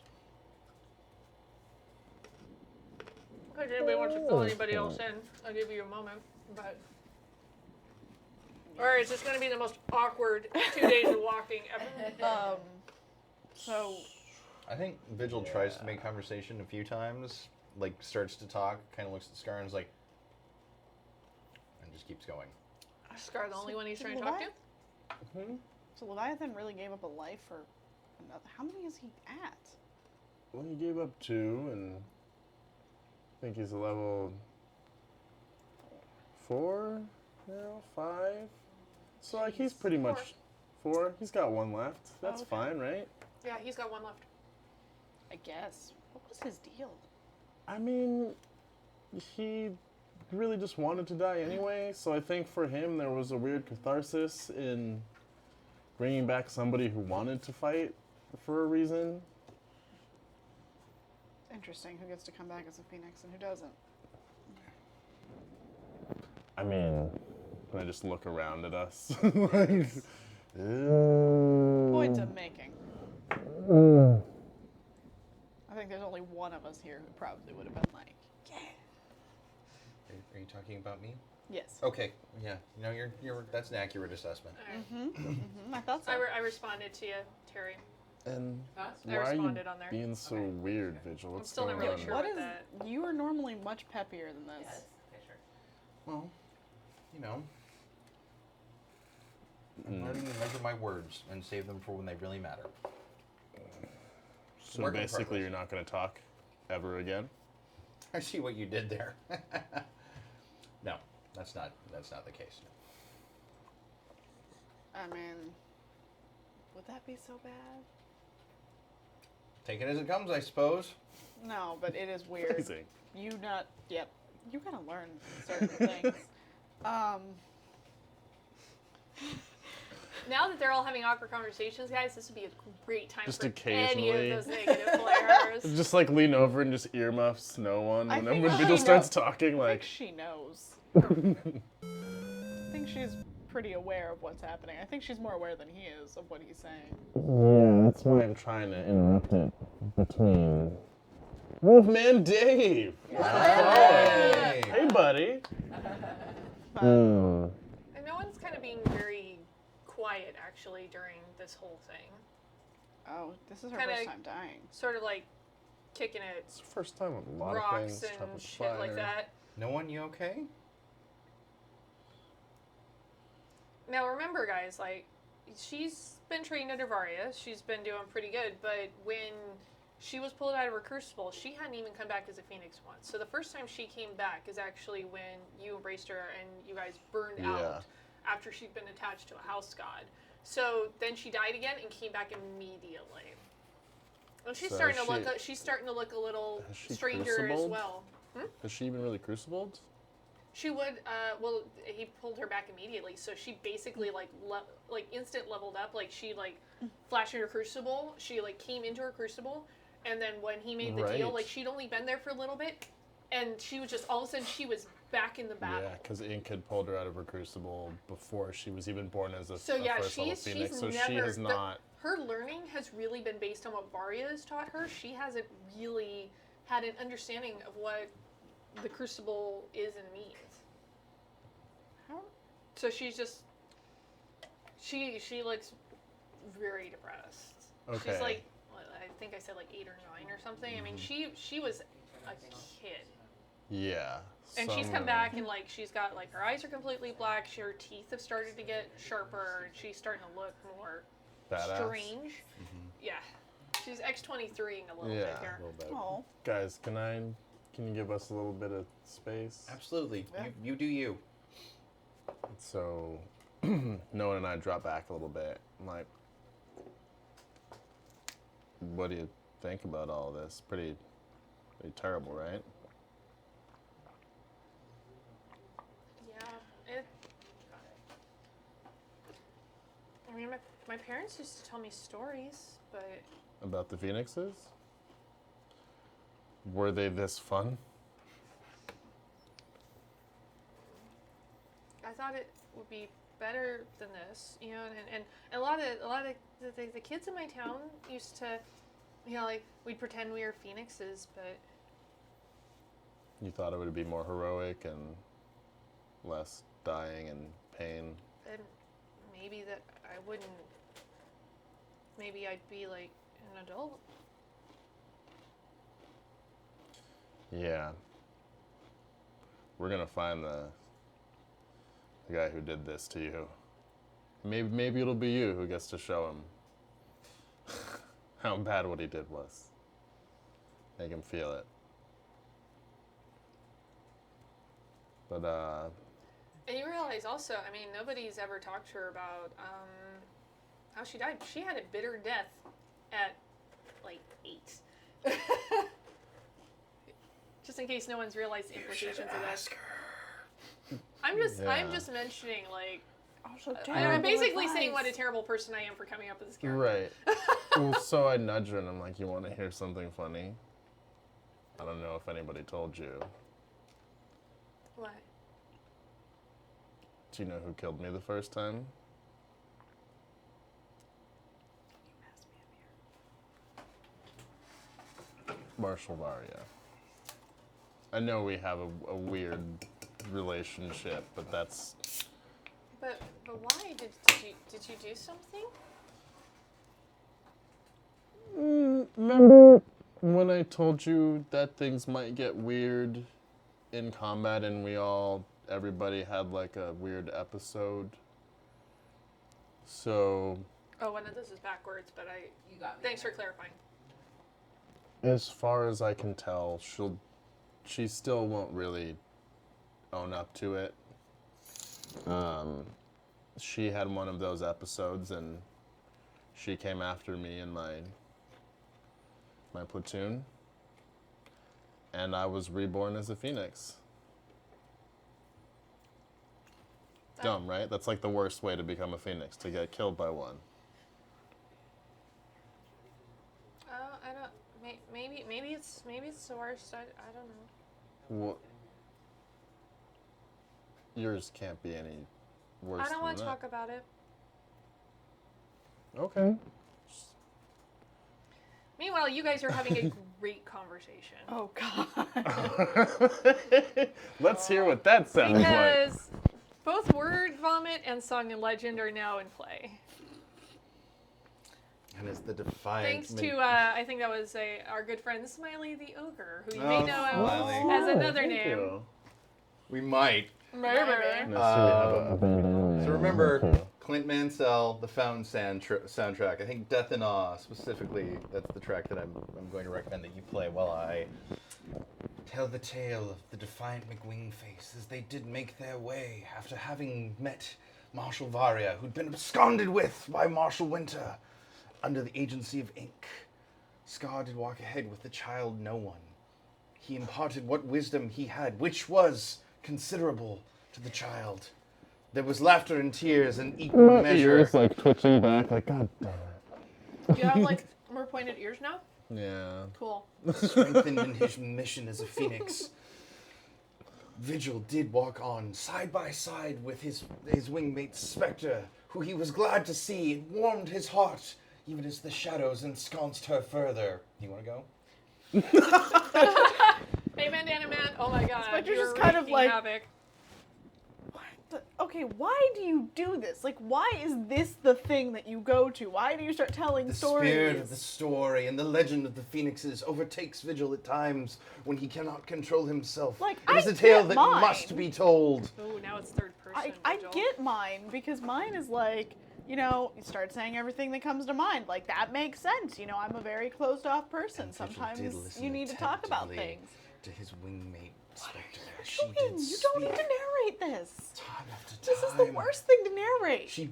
If anybody wants to fill anybody else in, I'll give you a moment. But or is this going to be the most awkward 2 days of walking ever? So, I think Vigil tries to make conversation a few times, like starts to talk, kind of looks at Scar and is like, and just keeps going. Scar, the only one he's So trying to talk to? So Leviathan really gave up a life for another. How many is he at? Well, he gave up 2, and I think he's a level 4 now, 5. So like he's pretty much 4. He's got 1 left. That's okay. fine, right? Yeah, he's got 1 left. I guess. What was his deal? I mean, he really just wanted to die anyway, so I think for him there was a weird catharsis in bringing back somebody who wanted to fight for a reason. Interesting. Who gets to come back as a phoenix and who doesn't? I mean, can I just look around at us? Point of making. I think there's only one of us here who probably would have been like, yeah. Are you talking about me? Yes. Okay. Yeah. No, you're. That's an accurate assessment. I thought so. I responded to you, Terry. And Huh? I why are you responded on there. being so Okay. weird, Vigil? What's still not going really on? sure. What with is? that. You are normally much peppier than this. Yes. Okay, sure. Well, I'm learning to measure my words and save them for when they really matter. So Work in basically, progress. you're not going to talk ever again? I see what you did there. No, that's not the case. I mean, would that be so bad? Take it as it comes, I suppose. No, but it is weird. Phrasing. You gotta learn certain things. Now that they're all having awkward conversations, guys, this would be a great time Just for any occasionally. of those negative players. Just like lean over and just earmuffs no one I whenever think Vigil she starts knows. talking. I Like, think she knows. I think she's pretty aware of what's happening. I think she's more aware than he is of what he's saying. yeah, that's why I'm trying to interrupt it between Wolfman Dave. Hey. Hey, buddy. But And no one's kind of being very quiet, actually, during this whole thing. oh, this is her Kinda- first time dying. Sort of like kicking at It's the first time with a lot of rocks things. and Trump shit like fire. that. No one, you okay? Now remember, guys, like, she's been trained under Varia. She's been doing pretty good, but when she was pulled out of her crucible, she hadn't even come back as a phoenix once. So the first time she came back is actually when you embraced her and you guys burned out after she'd been attached to a house god. So then she died again and came back immediately. And she's So starting to she- look. She's starting to look a little Has she stranger as crucibled? well. Has she even really crucibled? She would. Well, he pulled her back immediately, so she basically like instant leveled up. Like she flashed in her crucible. She like came into her crucible, and then when he made the deal, Right. like she'd only been there for a little bit, and she was just all of a sudden she was back in the battle. Yeah, because Ink had pulled her out of her crucible before she was even born as a, So a yeah, first level she's phoenix. So never. she has not. Her learning has really been based on what Varia has taught her. She hasn't really had an understanding of what the crucible is and means. How? So she's just she looks very depressed. Okay. She's like, I think I said like 8 or 9 or something. I mean, she was a kid, Yeah. and so she's I'm come gonna- back and like she's got like her eyes are completely black. Her teeth have started to get sharper, and she's starting to look more Badass. strange. Yeah, she's X-23ing a little bit Yeah, a here. little bit. Oh, Guys, can you give us a little bit of space? Absolutely. Yeah. You do you. So, Noah and I drop back a little bit. I'm like, what do you think about all this? Pretty terrible, right? Yeah, it. I mean, my parents used to tell me stories, but About the phoenixes? Were they this fun? I thought it would be better than this, you know. And a lot of the kids in my town used to, you know, like we'd pretend we were phoenixes, but You thought it would be more heroic and less dying and pain? then maybe that I wouldn't. Maybe I'd be like an adult. Yeah. We're gonna find the the guy who did this to you. Maybe it'll be you who gets to show him how bad what he did was. Make him feel it. But, And you realize also, I mean, nobody's ever talked to her about how she died. She had a bitter death at, like, 8. Just in case no one's realized the implications of that. I'm just mentioning, like, Also, I'm basically saying what a terrible person I am for coming up with this character. right. Well, so I nudge her and I'm like, you want to hear something funny? I don't know if anybody told you. What? Do you know who killed me the first time? Marshall Varia. I know we have a weird relationship, but that's... But why? Did you do something? Remember when I told you that things might get weird in combat and everybody had like a weird episode? So... Oh, one of this is backwards, but You got me. thanks for clarifying. As far as I can tell, she still won't really own up to it. She had one of those episodes and she came after me and my platoon, and I was reborn as a phoenix. Dumb, right? That's like the worst way to become a phoenix, to get killed by one. I don't. Maybe it's the worst. I don't know. Well, yours can't be any worse. I don't want to than talk about it. that. Okay. Meanwhile, you guys are having a great conversation. Oh God. Let's hear what that sounds like. Because both Word Vomit and Song and Legend are now in play. And it's the defiant. Thanks to, I think that was our good friend Smiley the Ogre, who you may know Smiley. as another Thank name. you. We might. Maybe. So remember Clint Mansell, the Fountain soundtrack. I think Death and Awe specifically. That's the track that I'm going to recommend that you play while I tell the tale of the defiant McWingface as they did make their way after having met Marshal Varia, who'd been absconded with by Marshal Winter under the agency of ink. Scar did walk ahead with the child no one. He imparted what wisdom he had, which was considerable to the child. There was laughter and tears in equal measure. Ears like twitching back, like God damn it. Do you have like more pointed ears now? Yeah. Cool. Strengthened in his mission as a phoenix. Vigil did walk on side by side with his wingmate Spectre, who he was glad to see. It warmed his heart, even as the shadows ensconced her further. You want to go? Hey, Bandana Man. Oh my God. Spectre's you're just kind of wreaking like- havoc. Okay, why do you do this? Like, why is this the thing that you go to? Why do you start telling The stories? spirit of the story and the legend of the phoenixes overtakes Vigil at times when he cannot control himself. Like, it is I a tale get that mine. must be told. Oh, now it's third person. I Vigil. get mine because mine is like, you know, you start saying everything that comes to mind. Like, that makes sense. You know, I'm a very closed off person. And Vigil did Sometimes listen you need to talk about attentively things. to his wingmate Spectre. Doing? You don't need to narrate this. Time after time. This is the worst thing to narrate. She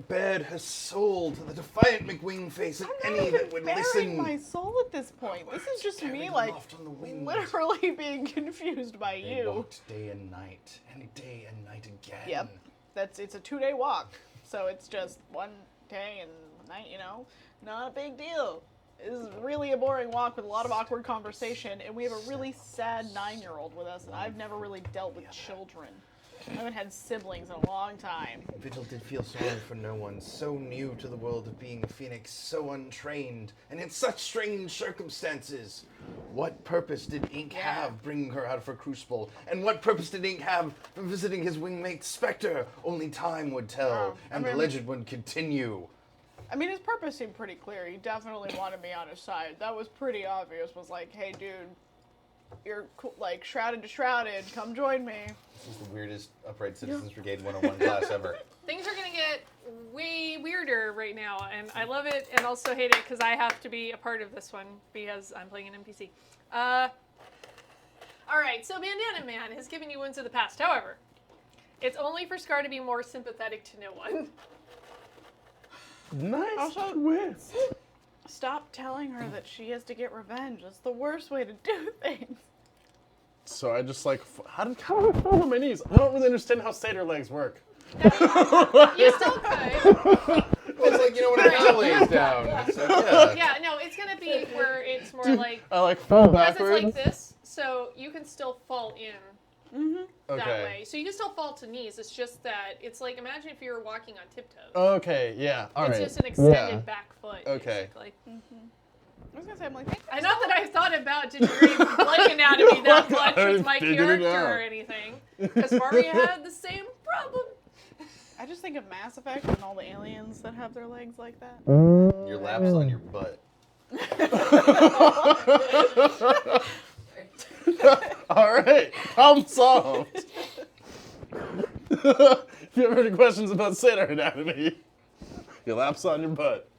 bared her soul to the defiant McWingface and I'm not any even that would bearing listen. my soul at this point. This is just Carried me, like, aloft on the wind. literally being confused by They you. walked day and night, and day and night again. Yep. It's a 2-day walk. So it's just one day and night, you know? Not a big deal. This is really a boring walk with a lot of awkward conversation, and we have a really sad 9-year-old with us, and I've never really dealt with children. I haven't had siblings in a long time. Vigil did feel sorry for no one, so new to the world of being a phoenix, so untrained, and in such strange circumstances. What purpose did Ink have bringing her out of her crucible? And what purpose did Ink have for visiting his wingmate Spectre? Only time would tell, and the legend would continue. I mean, his purpose seemed pretty clear. He definitely wanted me on his side. That was pretty obvious. Was like, hey, dude, you're like shrouded to shrouded. Come join me. This is the weirdest Upright Citizens Brigade 101 class ever. Things are going to get way weirder right now, and I love it and also hate it because I have to be a part of this one because I'm playing an NPC. All right, so Bandana Man has given you wounds of the past. However, it's only for Scar to be more sympathetic to no one. Nice Also- twist. Stop telling her that she has to get revenge. That's the worst way to do things. So I just like, how do I fall on my knees? I don't really understand how satyr legs work. You still could. It's like, when a cow lays down. It's like, yeah. Yeah, no, it's going to be where it's more like, I like fall because backwards. it's like this, so you can still fall in that Okay. way. So you can still fall to knees. It's just that it's like, imagine if you were walking on tiptoes. Okay, yeah, all right. It's just an extended back foot. Okay. Basically. I was gonna say, I'm like, And not that I've thought about deteriorating blood anatomy that much I with my figured it character out. or anything. Because Mario had the same problem. I just think of Mass Effect and all the aliens that have their legs like that. Your lap's on your butt. All right, problem solved. If you have any questions about satyr anatomy, your lap's on your butt.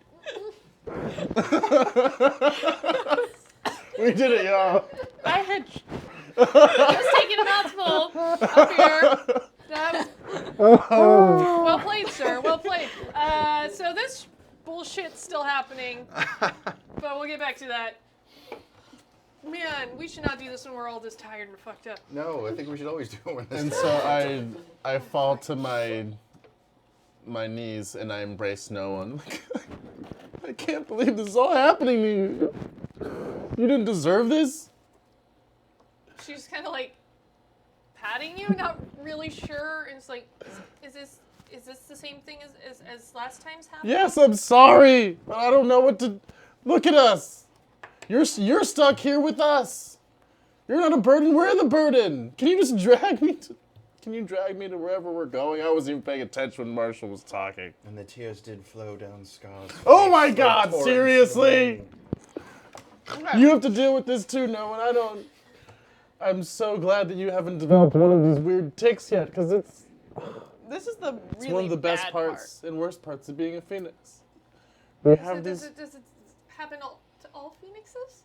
We did it, y'all. I had. Just taking a mouthful up here. That was... Well played, sir. Well played. So this bullshit's still happening, but we'll get back to that. Man, we should not do this when we're all this tired and fucked up. No, I think we should always do it when this And is. so I fall to my knees and I embrace no one. I can't believe this is all happening to you. You didn't deserve this? She's kind of like patting you, not really sure, and it's like, is this the same thing as last time's happened? Yes, I'm sorry, but I don't know what to. Look at us. You're stuck here with us. You're not a burden. We're the burden. Can you just drag me to? Can you drag me to wherever we're going? I wasn't even paying attention when Marshall was talking. And the tears did flow down Scar's face. Oh my like God! torrents of Seriously, rain. you have to deal with this too, Noah. I don't. I'm so glad that you haven't developed one of these weird tics yet, because it's This is the really it's one of the best bad parts and worst parts of being a phoenix. We have Does these. it happen to all phoenixes?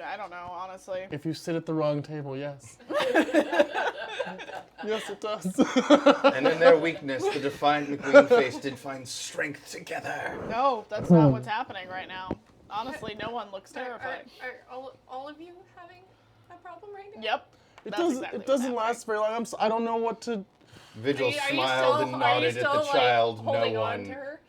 I don't know, honestly. If you sit at the wrong table, yes. Yes, it does. And in their weakness, the defiant McQueen face did find strength together. No, that's not what's happening right now. Honestly, no one looks Are terrified. all of you having a problem right now? Yep. It That's doesn't. exactly It doesn't what's last very long. I don't know what to. Vigil Are you smiled still- and are you nodded at still, the like, child. No holding on one. to her?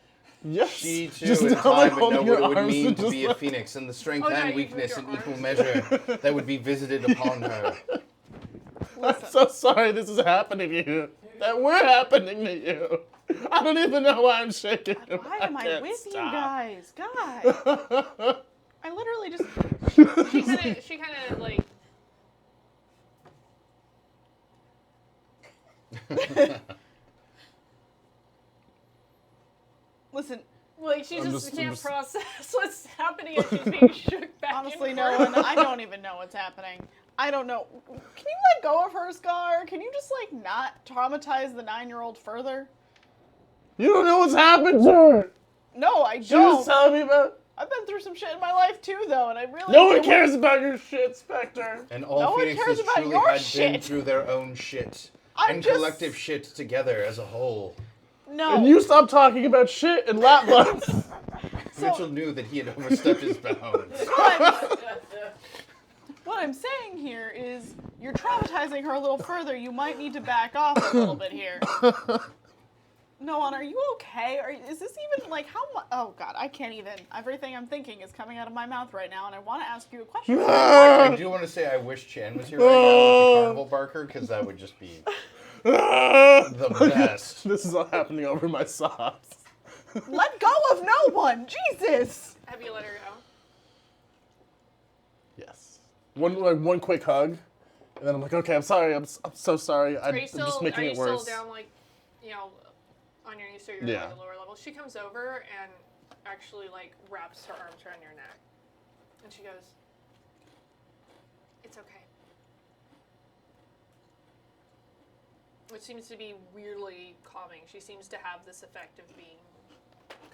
Yes. She too, Just in not, time, like, would know holding what your it would arms mean and to just, be a like- phoenix, and the strength Oh, no, and you weakness moved in your equal arms. measure that would be visited upon her. I'm so sorry this is happening to you. That we're happening to you. I don't even know why I'm shaking. Why am I can't with stop. you guys? God. I literally just. She kind of like. Listen, Like she I'm just just- can't I'm just- process what's happening and she's being shook back. honestly, and no forth. one. I don't even know what's happening. I don't know. Can you let go of her, Scar? Can you just, like, not traumatize the 9-year-old further? You don't know what's happened to her. No, I She was don't. telling me about. I've been through some shit in my life, too, though, and I really. No one cares about your shit, Spectre. And all No one cares phoenixes about truly your had been shit. through their own shit. I'm and just- collective shit together as a whole. No. And you stop talking about shit and lap butts. So- Mitchell knew that he had overstepped his bounds. What I'm saying here is, you're traumatizing her a little further. You might need to back off a little bit here. Noan, are you okay? Is this even, like, how much? Oh, God, I can't even. Everything I'm thinking is coming out of my mouth right now, and I want to ask you a question. I do want to say I wish Chan was here right now with the carnival barker, because that would just be the best. This is all happening over my socks. Let go of no one! Jesus! Have you let her go? Yes. One quick hug, and then I'm like, okay, I'm sorry. I'm so sorry. Are you I'm still? just making Are you it worse. still down like, you know, on your knees so you're Yeah. at the lower level? She comes over and actually like wraps her arms around your neck, and she goes, It's okay. Which seems to be weirdly calming. She seems to have this effect of being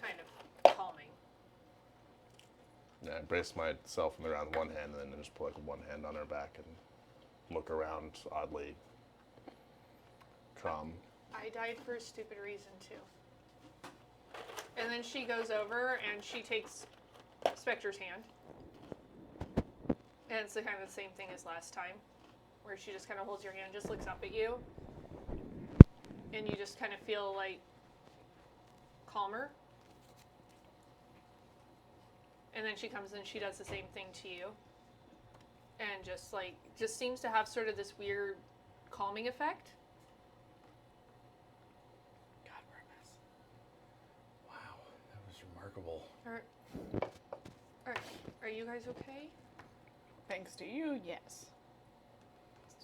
kind of calming. Yeah, I brace myself around one hand and then just put like one hand on her back and look around oddly calm. I died for a stupid reason too. And then she goes over and she takes Spectre's hand. And it's the kind of the same thing as last time, where she just kind of holds your hand, just looks up at you, and you just kind of feel like calmer. And then she comes and she does the same thing to you, and just seems to have sort of this weird calming effect. God, we're a mess. Wow, that was remarkable. Are you guys okay? Thanks to you, yes.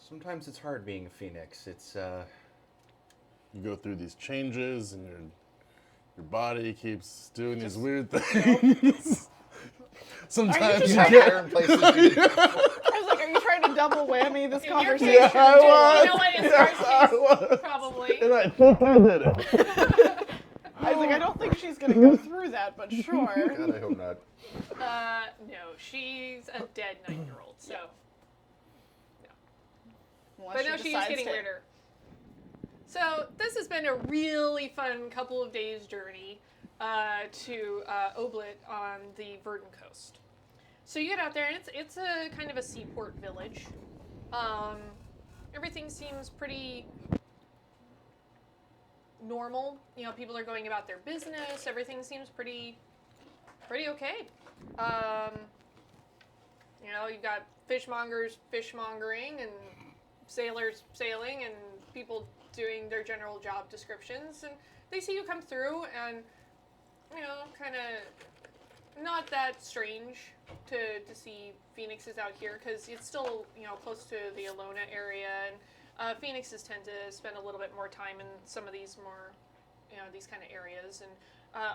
Sometimes it's hard being a phoenix. It's You go through these changes and your body keeps doing these weird things. Sometimes you trying get certain places. I was like, are you trying to double whammy this In your conversation? case, Yeah, I was. you know what? In Scar's I case, was. probably. and I think I did it. I was like, I don't think she's gonna go through that, but sure. God, I hope not. No, she's a dead 9-year-old, so. Unless But she no, she's decides getting to- weirder. So this has been a really fun couple of days journey to Oblit on the Verdant Coast. So you get out there, and it's a kind of a seaport village. Everything seems pretty normal. You know, people are going about their business. Everything seems pretty okay. You know, you've got fishmongers fishmongering and sailors sailing and people doing their general job descriptions, and they see you come through, and you know, kind of not that strange to see phoenixes out here, because it's still, you know, close to the Alona area, and phoenixes tend to spend a little bit more time in some of these more, you know, these kind of areas, and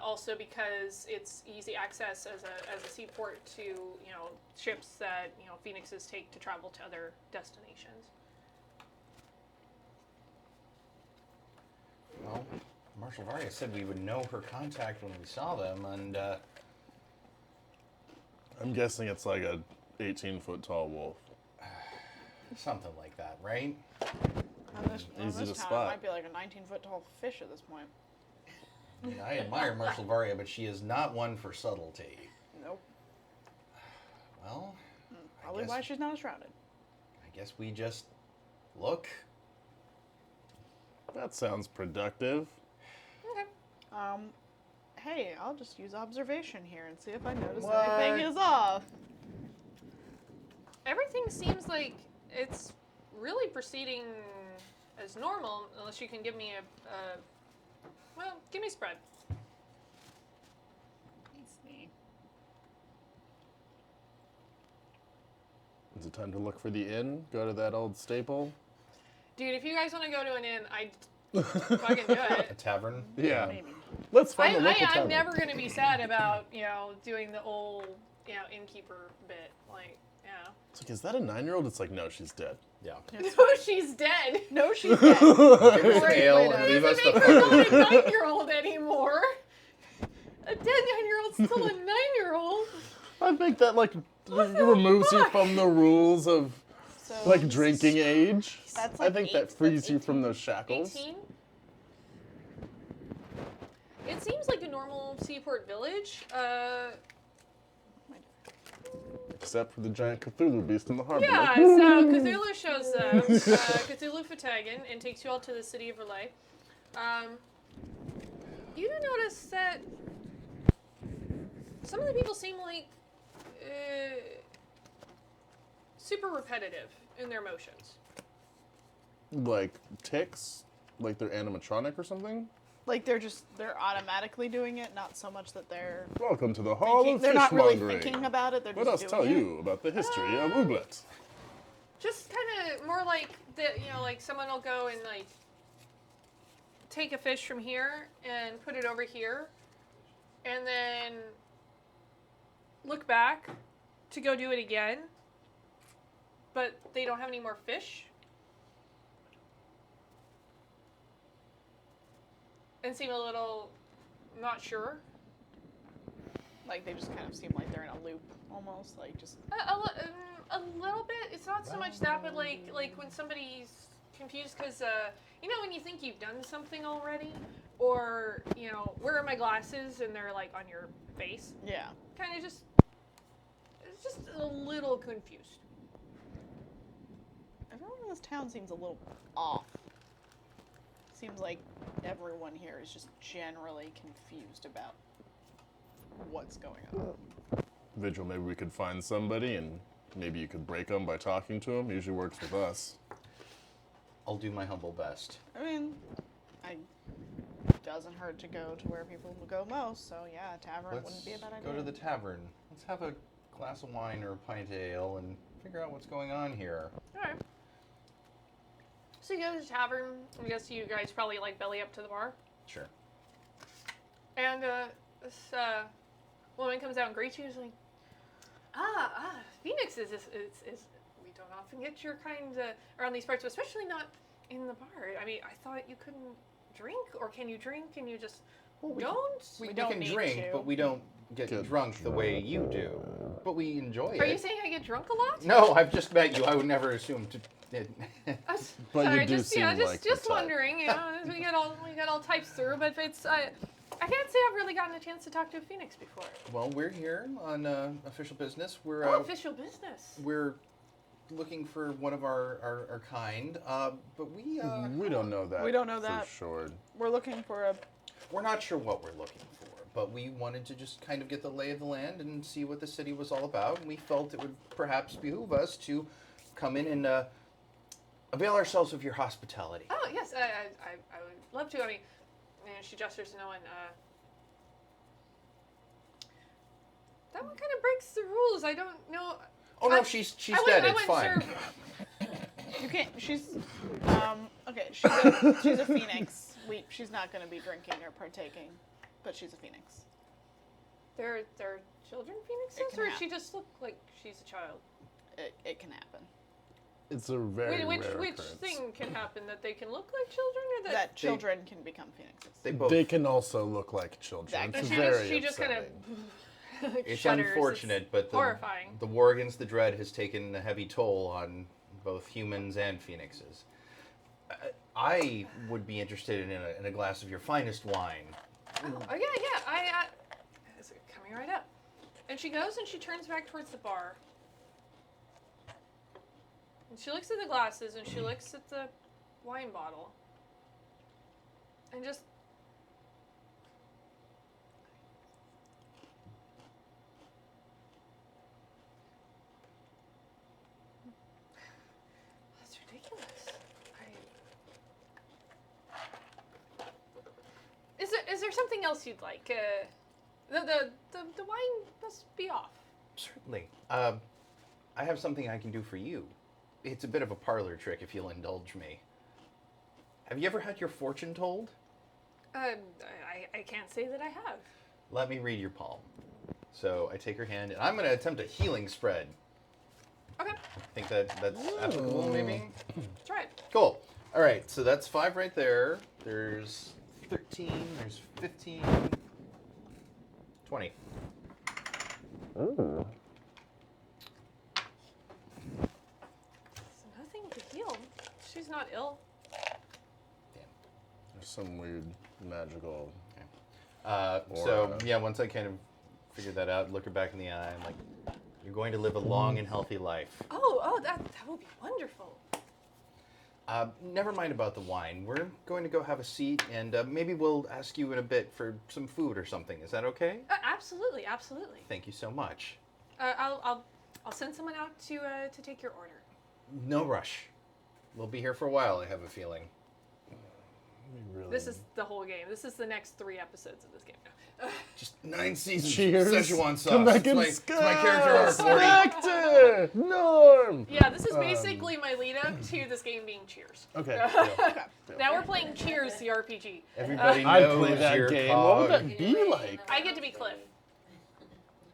also because it's easy access as a seaport to, you know, ships that, you know, phoenixes take to travel to other destinations. Well, Marshal Varia said we would know her contact when we saw them, and I'm guessing it's like a 18-foot tall wolf. something like that, right? On Easy this to town, spot. It might be like a 19-foot tall fish at this point. I mean, I admire Marshal Varia, but she is not one for subtlety. Nope. Well, Probably guess- why she's not shrouded. I guess we just look. That sounds productive. Okay. Hey, I'll just use observation here and see if I notice What? anything is off. Everything seems like it's really proceeding as normal, unless you can give me well, give me spread. Let's see. Is it time to look for the inn? Go to that old staple? Dude, if you guys want to go to an inn, I'd fucking do A it. tavern. Yeah. Maybe. Let's find a local I'm tavern. never going to be sad about, you know, doing the old, you know, innkeeper bit. Like, yeah. It's like, is that a 9-year-old? It's like, no, she's dead. Yeah. It's No, fine. she's dead. No, she's dead. Give us Great ale way to- and leave us Doesn't the make her not food. a 9-year-old anymore. A dead 9-year-old's still a 9-year-old. I think that, like, removes you from the rules of, So, like, drinking age. That's I like think eight- that frees that's you from those shackles. 18? It seems like a normal seaport village. Except for the giant Cthulhu beast in the harbor. Yeah, Like, so Cthulhu shows up, Cthulhu Fatagan, and takes you all to the city of Relay. You do notice that some of the people seem like super repetitive in their motions. like ticks? Like they're animatronic or something? like they're automatically doing it, not so much that they're Welcome to the Hall thinking, of they're not really Fishmongering. thinking about it. They're Let just us doing tell it. you about the history of Ooblet. Just kind of more like that, you know, like someone will go and like take a fish from here and put it over here, and then look back to go do it again, but they don't have any more fish. And seem a little not sure. Like they just kind of seem like they're in a loop, almost like just. A little bit. It's not so much that, but like when somebody's confused because when you think you've done something already, or where are my glasses and they're like on your face. Yeah. Kind of just a little confused. Everyone in this town seems a little off. Seems like everyone here is just generally confused about what's going on. Vigil, maybe we could find somebody and maybe you could break them by talking to them. Usually works with us. I'll do my humble best. I mean, doesn't hurt to go to where people go most, so yeah, a tavern wouldn't be a bad idea. Go to the tavern. Let's have a glass of wine or a pint of ale and figure out what's going on here. All right. So you go to the tavern. I guess you guys probably like belly up to the bar. Sure. And this woman comes out and greets you. She's like, Phoenix is we don't often get your kind around these parts, especially not in the bar. I mean, I thought you couldn't drink, or can you drink? Can you just don't? We don't can need drink, to. but we don't get drunk the way you do. But we enjoy it. Are you saying I get drunk a lot? No, I've just met you. I would never assume to. But Sorry, you do just seem like the just type. wondering. We get all types through, but it's I can't say I've really gotten a chance to talk to a Phoenix before. Well, we're here on official business. We're Official business. we're looking for one of our kind, but we We don't know that. We don't know for that. sure. We're looking for we're not sure what we're looking for, but we wanted to just kind of get the lay of the land and see what the city was all about. And we felt it would perhaps behoove us to come in and avail ourselves of your hospitality. Oh yes, I would love to. I mean, she gestures no one. That one kind of breaks the rules. I don't know. Oh no, she's dead. It's fine. You can't. She's okay. She's a phoenix. She's not going to be drinking or partaking, but she's a phoenix. They're children It phoenixes, can or she just look like she's a child? It can happen. It's a very Which rare which occurrence. thing can happen? That they can look like children, or That children can become phoenixes. They both. They can also look like children. Exactly. It's she very she just kind of. upsetting. It's shudders. unfortunate, but horrifying. The war against the dread has taken a heavy toll on both humans and phoenixes. I would be interested in a glass of your finest wine. Oh yeah. I it's coming right up. And she goes and she turns back towards the bar. And she looks at the glasses and she looks at the wine bottle. And just that's ridiculous. Is there something else you'd like? The wine must be off. Certainly. I have something I can do for you. It's a bit of a parlor trick, if you'll indulge me. Have you ever had your fortune told? I can't say that I have. Let me read your palm. So I take her hand, and I'm going to attempt a healing spread. Okay, I think that's applicable, maybe? try it. Cool. All right, so that's 5 right there. There's 13, there's 15, 20. Ooh. It's nothing to heal. She's not ill. There's some weird magical. So, Or, yeah, once I kind of figured that out, look her back in the eye, I'm like, you're going to live a long and healthy life. Oh, that will be wonderful. Never mind about the wine. We're going to go have a seat, and maybe we'll ask you in a bit for some food or something. Is that okay? Absolutely. Thank you so much. I'll send someone out to take your order. No rush. We'll be here for a while, I have a feeling. Really This is the whole game. This is the next 3 episodes of this game. Just 9 seasons. Cheers. Szechuan sauce. Come back It's and my character arc, discuss. Morty. Actor Norm. Yeah, this is basically my lead up to this game being Cheers. Okay. Now we're playing Cheers, the RPG. Everybody I'd knows play that your game. What would cog. that be like? I get to be Cliff.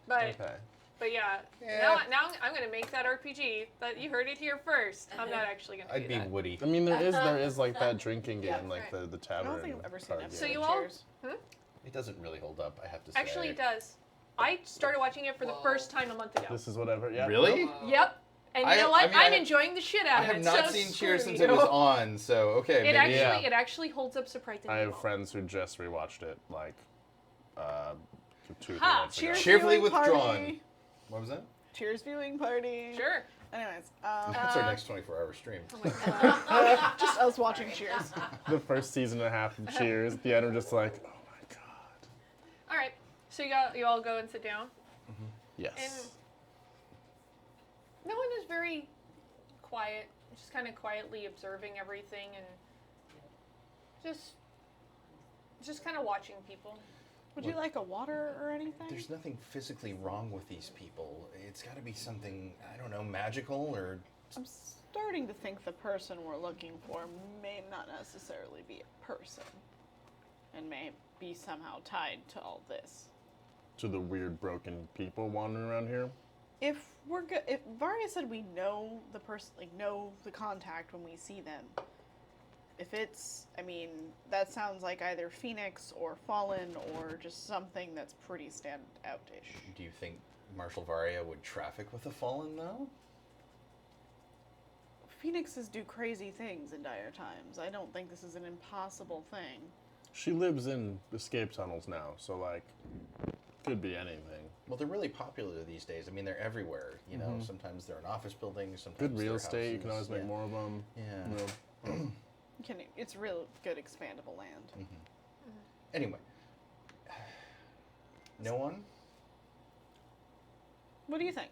But Okay. But yeah, Yeah. now I'm gonna make that RPG. That you heard it here first. I'm not actually gonna I'd do be that. Woody. I mean, there is like that drinking game, Yeah, like right. the I tavern. don't think I've ever seen card an So episode game. you of all- Cheers. It doesn't really hold up, I have to say. Actually, it does. I started watching it for the Whoa. first time a month ago. This is whatever. Yeah. Really? Whoa. Yep. And you I- know what? I mean, I I'm have- enjoying the shit I out of have it. not so seen screw Cheers since you. it was on, so okay. It Maybe. actually, Yeah. it actually holds up surprisingly I have well. friends who just rewatched it, like, 2 or 3 Ha, months ago. Cheers Cheerfully viewing withdrawn. party. What was that? Cheers viewing party. Sure. Anyways, That's our next 24-hour stream. just us watching Cheers. The first season and a half of Cheers, at the end, we're just like, oh my god. All right. So you all go and sit down, Yes. and no one is very quiet. Just kind of quietly observing everything and just kind of watching people. Would you like a water or anything? There's nothing physically wrong with these people. It's got to be something, I don't know, magical or. I'm starting to think the person we're looking for may not necessarily be a person, and may be somehow tied to all this. To the weird broken people wandering around here. If we're if Varya said we know the person, like know the contact when we see them. If it's, I mean, that sounds like either Phoenix or Fallen or just something that's pretty stand-out-ish. Do you think Marshal Varia would traffic with the Fallen, though? Phoenixes do crazy things in dire times. I don't think this is an impossible thing. She lives in escape tunnels now, so, like, could be anything. Well, they're really popular these days. I mean, they're everywhere. You know, sometimes they're in office buildings. Sometimes Good real they're estate, you can always houses. make Yeah. more of them. Yeah. It's real good expandable land. Anyway, no one. What do you think?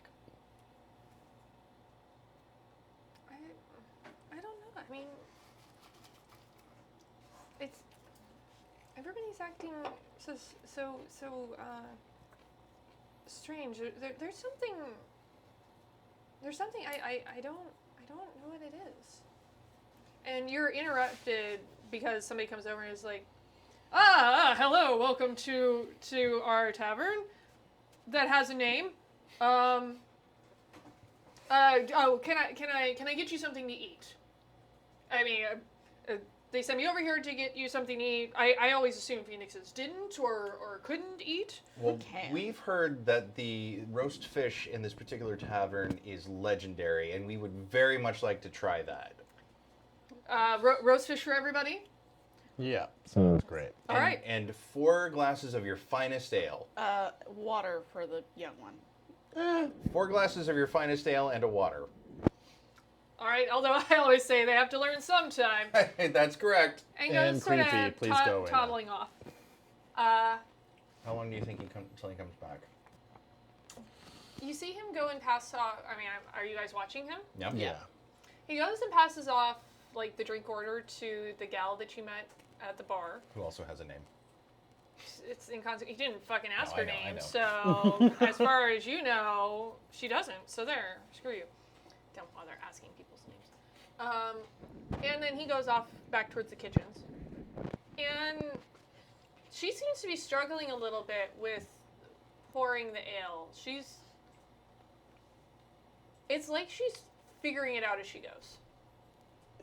I don't know. I mean, it's everybody's acting so strange. There's something. There's something I don't know what it is. And you're interrupted because somebody comes over and is like, hello, welcome to our tavern that has a name. Oh, can I get you something to eat? I mean, they sent me over here to get you something to eat. I always assumed Phoenixes didn't or couldn't eat. Well, can. we've heard that the roast fish in this particular tavern is legendary, and we would very much like to try that. Roast fish for everybody. Yeah, sounds great. All right. And 4 glasses of your finest ale. Water for the young one. 4 glasses of your finest ale and a water. All right. Although I always say they have to learn sometime. That's correct. And goes And sort creepy, of please go in. toddling off. How long do you think until he comes back? You see him go and pass off. I mean, are you guys watching him? Yeah. Yeah. He goes and passes off like the drink order to the gal that you met at the bar. Who also has a name. It's in context. He didn't fucking ask No, her I name, know. so as far as you know, she doesn't. So there, screw you. Don't bother asking people's names. And then he goes off back towards the kitchens, and she seems to be struggling a little bit with pouring the ale. It's like she's figuring it out as she goes.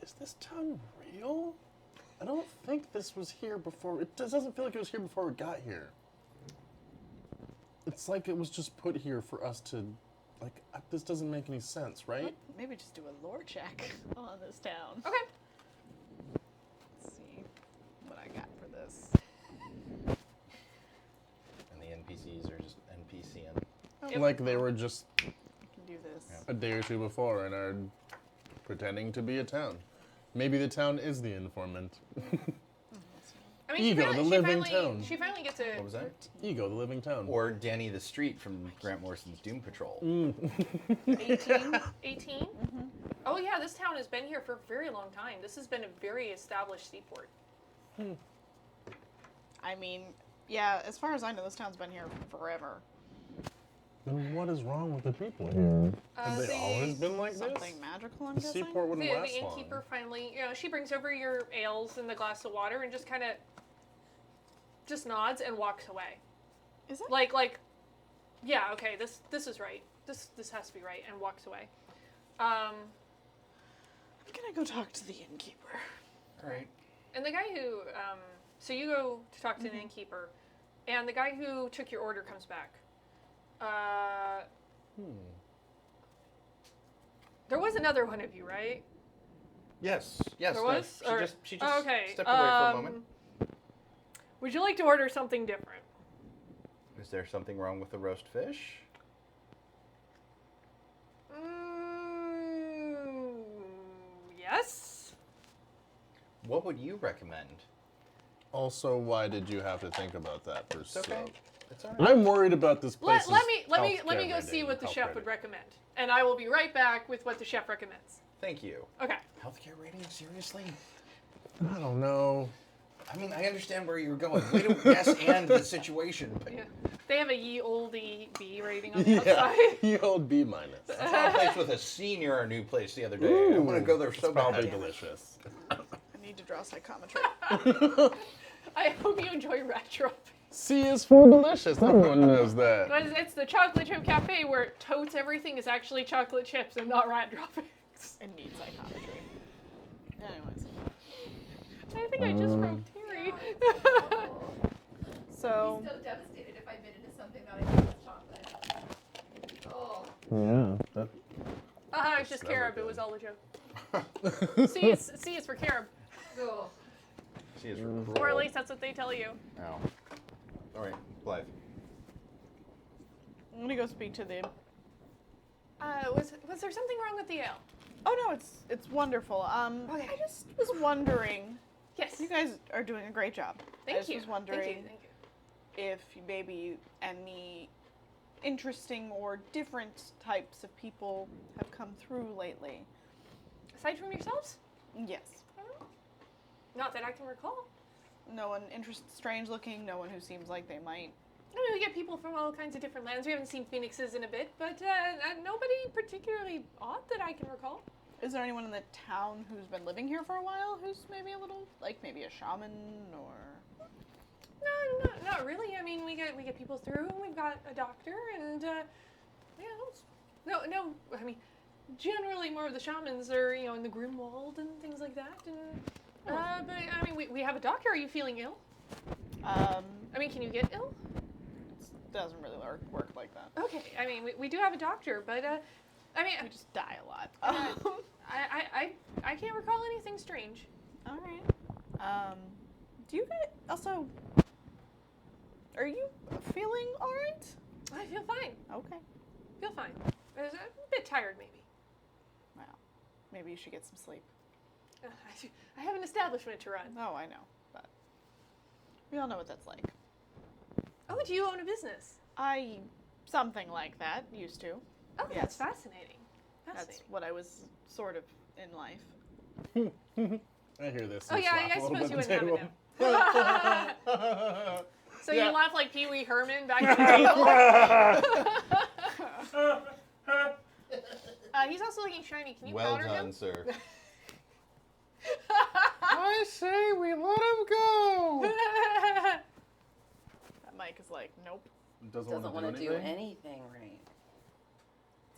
Is this town real? I don't think this was here before. It doesn't feel like it was here before we got here. It's like it was just put here for us to, like, this doesn't make any sense, right? Maybe just do a lore check on this town. Okay. Let's see what I got for this. And the NPCs are just NPCing. Like they were just I can do this. a day or two before and are pretending to be a town. Maybe the town is the informant. I mean, Ego, the living town. She finally gets a. What was that? Ego, the living town. Or Danny the Street from Grant Morrison's Doom Patrol. 18. 18? Oh, yeah, this town has been here for a very long time. This has been a very established seaport. I mean, yeah, as far as I know, this town's been here forever. Then what is wrong with the people here? Have they the- always been like this? Something magical, I'm The guessing? seaport wouldn't The last innkeeper long. finally, she brings over your ales and the glass of water and just kind of just nods and walks away. Is it? Like Yeah, okay, this is right. This has to be right, and walks away. I'm gonna go talk to the innkeeper. All right. And the guy who, so you go to talk to an innkeeper, and the guy who took your order comes back. There was another one of you, right? Yes. There no, was? She just okay. stepped away for a moment. Would you like to order something different? Is there something wrong with the roast fish? Yes. What would you recommend? Also, why did you have to think about that for It's okay. so? It's all right. I'm worried about this place. Let me go see what the chef would recommend, and I will be right back with what the chef recommends. Thank you. Okay. Healthcare rating? Seriously? I don't know. I mean, I understand where you're going. Way to yes and the situation. But Yeah. They have a ye olde B rating on the Yeah, outside. you hold B minus. I saw a place with a C near our new place the other day. I want to go there so It's probably bad. delicious. I need to draw psychometry. I hope you enjoy rat dropping. C is for delicious. Everyone knows that. But it's the chocolate chip cafe where it totes everything is actually chocolate chips and not rat droppings. It needs psychometry. Anyways. I think I just broke Terry. So, I'd be so devastated if I bit into something that I thought was chocolate. Oh. Yeah. It's just Never carob. It good. was all a joke. C is for carob. Oh. C is Or at least that's what they tell you. Ow. All right, Blythe. I'm gonna go speak to the. Was there something wrong with the ale? Oh no, it's wonderful. Okay. I just was wondering. Yes. You guys are doing a great job. I Thank just you. was wondering Thank you. if maybe any interesting or different types of people have come through lately. Aside from yourselves? Yes. Not that I can recall. No one strange looking, no one who seems like they might. I mean, we get people from all kinds of different lands. We haven't seen phoenixes in a bit, but nobody particularly odd that I can recall. Is there anyone in the town who's been living here for a while who's maybe a little, like maybe a shaman or? No, not really. I mean, we get people through, and we've got a doctor, and no. I mean, generally more of the shamans are in the Grimwald and things like that. And but I mean, we have a doctor. Are you feeling ill? I mean, can you get ill? It doesn't really work like that. Okay. I mean, we do have a doctor, but I mean, We just die a lot. I can't recall anything strange. All right. Do you guys also? Are you feeling all right? I feel fine. Okay. Feel fine. I was a bit tired, maybe. Well, maybe you should get some sleep. I have an establishment to run. Oh, I know, but we all know what that's like. Oh, do you own a business? Something like that used to. Oh, that's Yes. fascinating. That's what I was sort of in life. I hear this. Oh and yeah, slap I a little suppose you bit wouldn't on have the it table. now. So Yeah. you laugh like Pee Wee Herman back at the table. He's also looking shiny. Can you Well powder done, him? sir. I say we let him go. That Mike is like, nope. Doesn't want want to to do do anything. anything right.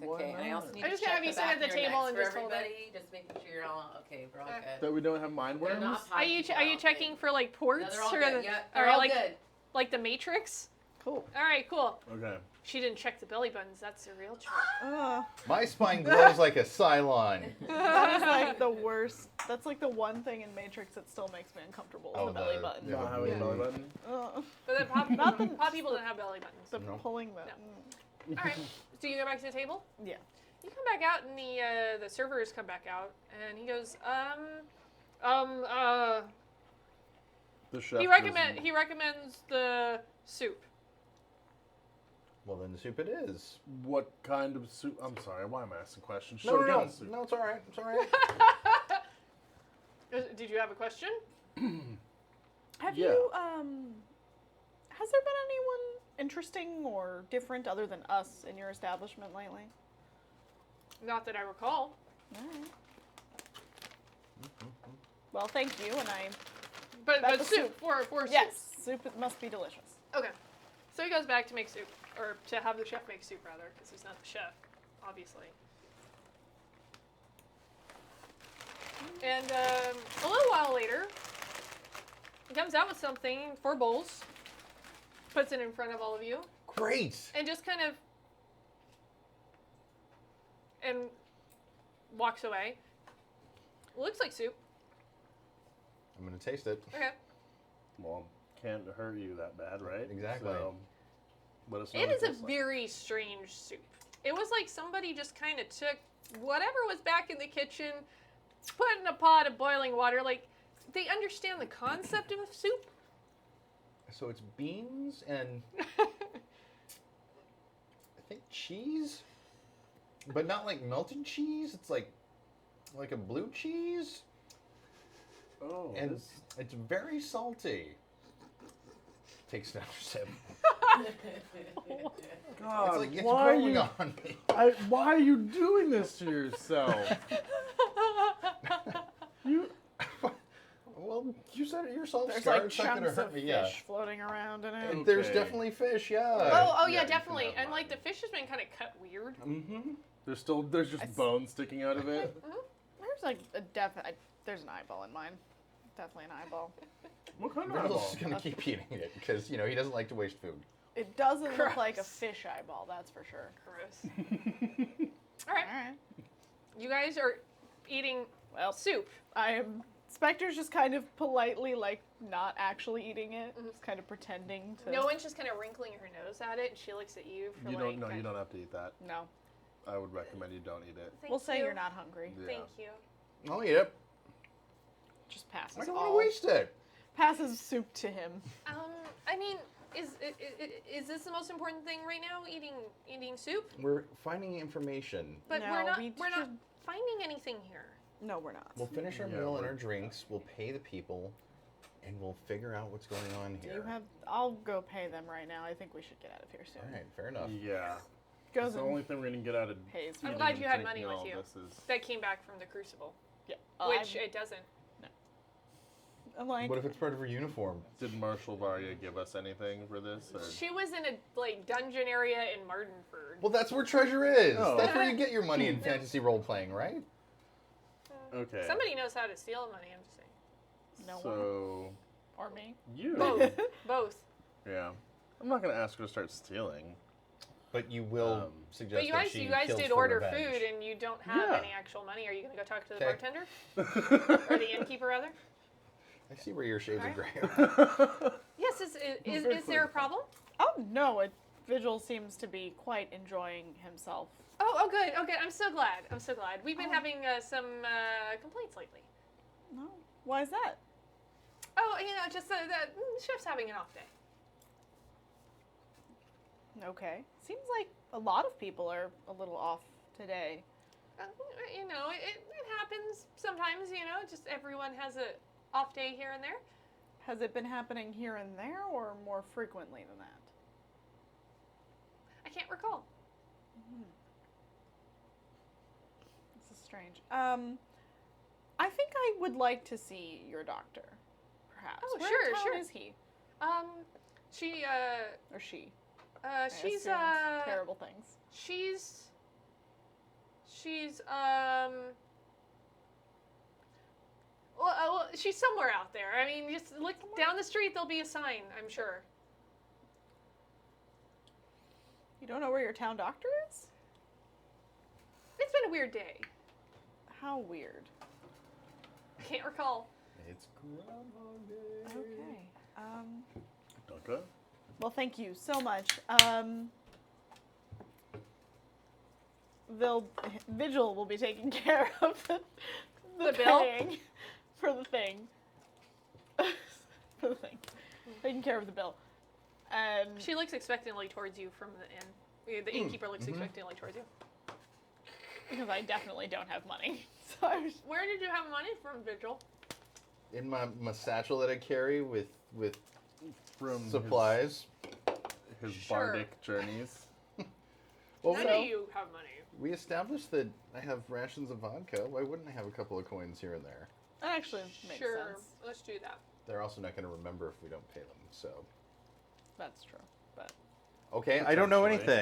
It's Why okay. And I also not? need I'm to just gonna check have you the sit back at the of your table necks and for just hold it. everybody, just making sure you're all okay. We're all good. That we don't have mind They're worms. not Are you potty checking trained. for like No, ports they're all or good. the, Yeah, or they're all like good. the Matrix? Cool. All right, cool. Okay. She didn't check the belly buttons. That's a real check. My spine glows like a Cylon. That is like the worst. That's like the one thing in Matrix that still makes me uncomfortable is Oh, the belly the- button. yeah. Not having a belly button. But then pop, Not the- pop people don't have belly buttons. The No. pulling the. All right. So you go back to the table. Yeah. You come back out, and the servers come back out, and he goes, The chef. he recommends the soup. Well, then the soup it is. What kind of soup? I'm sorry. Why am I asking questions? No, Show no, down no. soup. No, it's all right. It's all right. Did you have a question? Have Yeah. you has there been anyone interesting or different other than us in your establishment lately? Not that I recall. Alright. Well, thank you, and I. But That's the soup for Yes, soup must be delicious. soup. Okay. So he goes back to make soup. Or to have the chef make soup, rather, because he's not the chef, obviously. And a little while later, he comes out with something, 4 bowls, puts it in front of all of you, Great. and just kind of and walks away. Looks like soup. I'm gonna taste it. Okay. Well, can't hurt you that bad, right? Exactly. So, let us know It what is a tastes like. very strange soup. It was like somebody just kind of took whatever was back in the kitchen, put it in a pot of boiling water. Like, they understand the concept of soup. So it's beans and I think cheese, but not like melted cheese. It's like a blue cheese, Oh, and this- it's very salty. Takes another sip. God, It's like it's why are growing you? on me. Why are you doing this to yourself? You. Well, you said it yourself. There's Scar. like It's not gonna chunks hurt of me. fish Yeah. floating around in it. And there's Okay. definitely fish. Yeah. Oh, Yeah, yeah, you can definitely. have And like the mine. fish has been kind of cut weird. Mm-hmm. There's just bones sticking out of it. There's like there's an eyeball in mine. Definitely an eyeball. What kind of Riddle's eyeball? just gonna keep eating it because he doesn't like to waste food. It doesn't look like a Gross. fish eyeball, that's for sure. Gross. All right. Alright. You guys are eating Well, soup. I am. Spectre's just kind of politely, like, not actually eating it. Just kind of pretending to. No one's just kind of wrinkling her nose at it, and she looks at you for You like. don't. No, you don't have to eat that. No. I would recommend you don't eat it. Thank We'll say you. you're not hungry. Yeah. Thank you. I'll eat it. Just passes I don't want to all. waste it. Passes soup to him. I mean, is this the most important thing right now? Eating soup? We're finding information. But No, we're not. we We're not should- finding anything here. No, we're not. We'll finish our Yeah, meal and we're- our drinks. We'll pay the people, and we'll figure out what's going on Do here. you have? I'll go pay them right now. I think we should get out of here soon. All right, fair enough. Yeah. Goes It's the and only thing we're gonna get out of. pays. I'm eating glad and you had drinking money with all you. This is. That came back from the Crucible, Yeah. which it doesn't. I'm like, What if it's part of her uniform? Did Marshall Varya give us anything for this? Or? She was in a like dungeon area in Mardenford. Well, that's where treasure is. Oh. That's where you get your money in fantasy role playing, right? Okay. Somebody knows how to steal money. I'm just saying. no one So or me. you. Both. Both. Yeah. I'm not gonna ask her to start stealing. But you will suggest But you that guys, she you guys kills did for order revenge. food and you don't have Yeah. any actual money. Are you gonna go talk to the Okay. bartender or the innkeeper rather? I see where your shades of gray Alright. are. Yes. Is there a problem? Oh no! Vigil seems to be quite enjoying himself. Oh, good. Oh, good. I'm so glad. I'm so glad. We've been having some complaints lately. No. Why is that? Oh, just that the chef's having an off day. Okay. Seems like a lot of people are a little off today. It happens sometimes. Just everyone has a off day here and there. Has it been happening here and there, or more frequently than that? I can't recall. This is strange. I think I would like to see your doctor, perhaps. Oh, Where sure, in town sure. is he She or she? she's I assumed terrible things. she's well, she's somewhere out there. I mean, just look down the street. There'll be a sign, I'm sure. You don't know where your town doctor is? It's been a weird day. How weird. I can't recall. It's Groundhog Day. Okay. Okay. Well, thank you so much. Vigil will be taking care of the bill? paying for the thing. For the thing. Taking care of the bill. And She looks expectantly towards you from the inn. The innkeeper looks expectantly towards you. because I definitely don't have money. So I was, Where did you have money from, Vigil? In my satchel that I carry with From supplies. his Sure. bardic journeys. Well, None so of you have money. we established that I have rations of vodka. Why wouldn't I have a couple of coins here and there? that actually makes Sure, sense. let's do that. They're also not going to remember if we don't pay them. So That's true. But Okay, I don't know Potentially.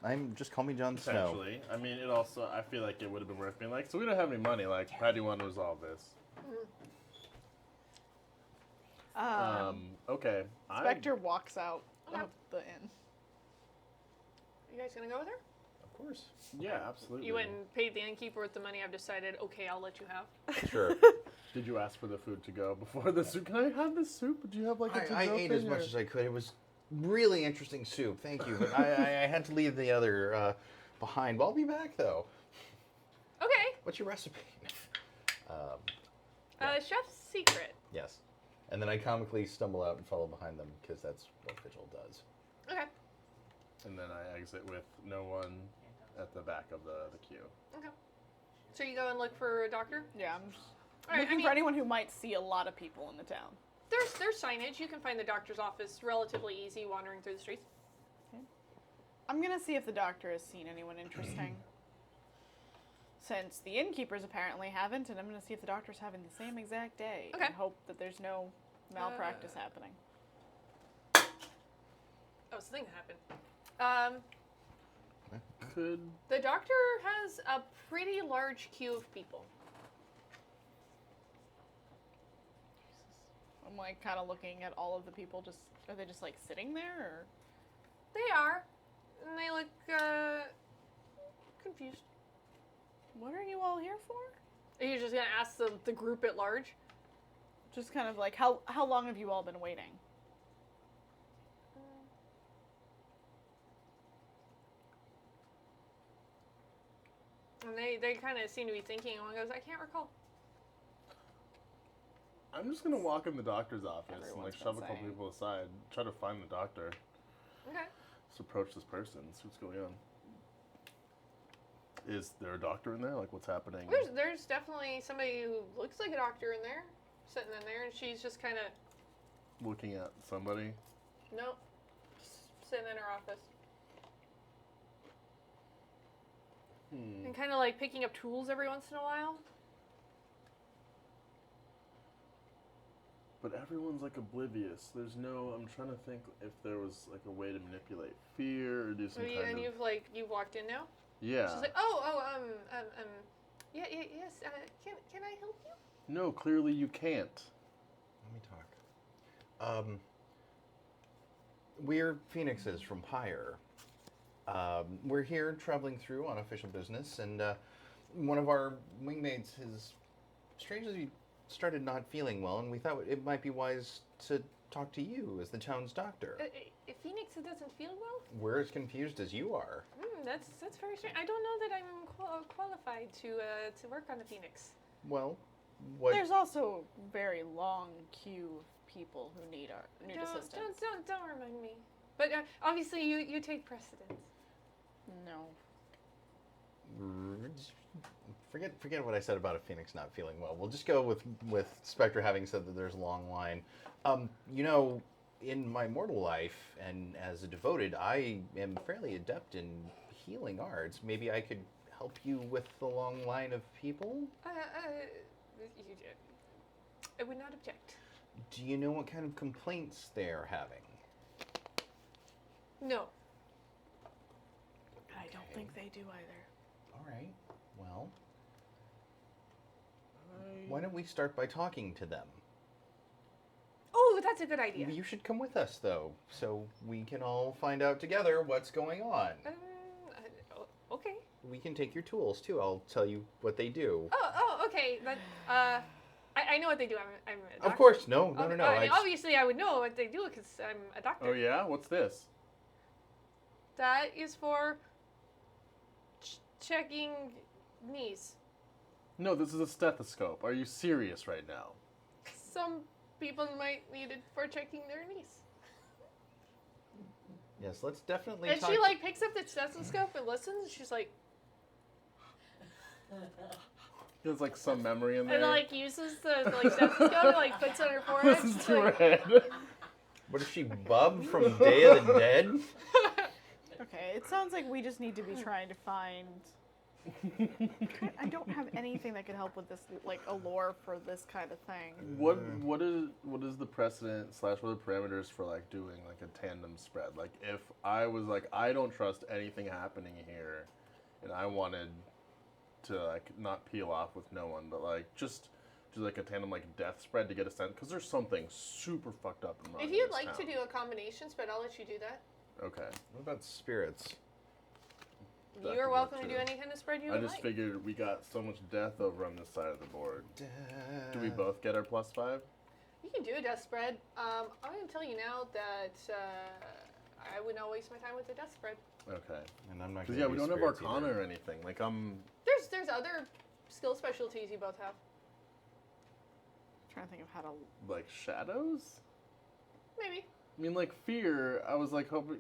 anything. Just call me Jon Snow. Potentially. I mean, it also, I feel like it would have been worth being like, so we don't have any money. Like, how do you want to resolve this? Okay. Spectre walks out Okay. of the inn. You guys gonna go with her? Of course. Yeah, absolutely. You went and paid the innkeeper with the money I've decided, okay, I'll let you have. Sure. Did you ask for the food to go before the soup? Can I have this soup? Do you have like a I to-go ate thing, as much or- as I could. It was really interesting soup. Thank you. But I had to leave the other behind. But I'll be back, though. Okay. What's your recipe? Chef's secret. Yes. And then I comically stumble out and follow behind them because that's what Vigil does. Okay. And then I exit with no one at the back of the queue. Okay. So you go and look for a doctor? Yeah, I'm just All right, looking for anyone who might see a lot of people in the town. There's signage. You can find the doctor's office relatively easy wandering through the streets. I'm gonna see if the doctor has seen anyone interesting. Since the innkeepers apparently haven't, and I'm gonna see if the doctor's having the same exact day. Okay. And hope that there's no malpractice happening. Oh, something happened. Could The doctor has a pretty large queue of people. I'm like kind of looking at all of the people. Are they just like sitting there, or? They are. And they look, confused. What are you all here for? Are you just gonna ask the group at large? Just kind of like how long have you all been waiting? And they kind of seem to be thinking, and one goes, I can't recall. I'm just gonna walk in the doctor's office and Everyone's like shove a been couple saying. people aside, try to find the doctor. Okay. Just approach this person, see what's going on. Is there a doctor in there? Like, what's happening? There's definitely somebody who looks like a doctor in there, sitting in there, and she's just kind of, Looking at somebody. nope, just sitting in her office. And kind of like picking up tools every once in a while. But everyone's like oblivious. There's no. I'm trying to think if there was like a way to manipulate fear or do some kind And of. you've walked in now? Yeah. She's like, yeah, yes, can I help you? No, clearly you can't. Let me talk. We're Phoenixes from Pyre. We're here traveling through on official business, and one of our wingmates has strangely started not feeling well, and we thought it might be wise to talk to you as the town's doctor. If Phoenix doesn't feel well? We're as confused as you are. That's very strange. I don't know that I'm qualified to work on the Phoenix. Well, what? There's also a very long queue of people who need assistance. Don't remind me. But obviously you take precedence. No. Forget what I said about a Phoenix not feeling well. We'll just go with Spectre having said that there's a long line. You know, in my mortal life and as a devoted, I am fairly adept in healing arts. Maybe I could help you with the long line of people? I would not object. Do you know what kind of complaints they're having? No. I don't think they do either. All right. Well, why don't we start by talking to them? Oh, that's a good idea. You should come with us, though, so we can all find out together what's going on. Okay. We can take your tools, too. I'll tell you what they do. Oh, okay. But I know what they do. I'm a doctor. Of course. No. I mean, I just- obviously, I would know what they do because I'm a doctor. Oh yeah, what's this? That is for checking knees. No, this is a stethoscope. Are you serious right now? Some people might need it for checking their knees. Yes, let's definitely And talk. she like picks up the stethoscope and listens. And she's like, There's like some memory in there. and like uses the like stethoscope and like puts it on her forehead. Listens She's to her like, head. What is she, Bub from Day of the Dead? Okay, it sounds like we just need to be trying to find I don't have anything that could help with this, like a lore for this kind of thing. What is the precedent / what are the parameters for like doing like a tandem spread? Like if I was like I don't trust anything happening here, and I wanted to like not peel off with no one, but like just do like a tandem like death spread to get a sense because there's something super fucked up and wrong. If in you'd this like to town. do a combination spread, I'll let you do that. Okay. What about spirits? That You are could welcome work, to too. do any kind of spread you I would just like. figured we got so much death over on this side of the board. Do we both get our +5? You can do a death spread. I'm going to tell you now that I would not waste my time with the death spread. Okay. And I'm not. Because gonna we do don't have spirits Arcana either. or anything. Like I'm There's other skill specialties you both have. I'm trying to think of how to. like shadows. Maybe. I mean, like fear. I was like hoping.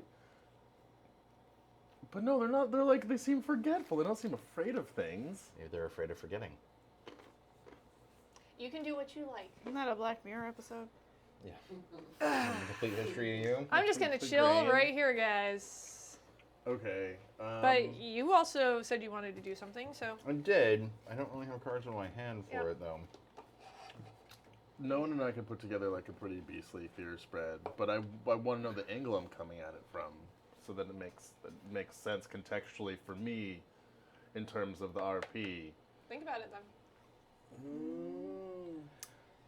But no, they're not. They're like they seem forgetful. They don't seem afraid of things. Maybe they're afraid of forgetting. You can do what you like. Isn't that a Black Mirror episode? Yeah. Complete history of you. I'm just going to The chill grain. right here, guys. Okay. But you also said you wanted to do something, so. I did. I don't really have cards in my hand for Yeah. it though. no one and I could put together like a pretty beastly fear spread. But I want to know the angle I'm coming at it from, so that it makes sense contextually for me, in terms of the RP. Think about it then.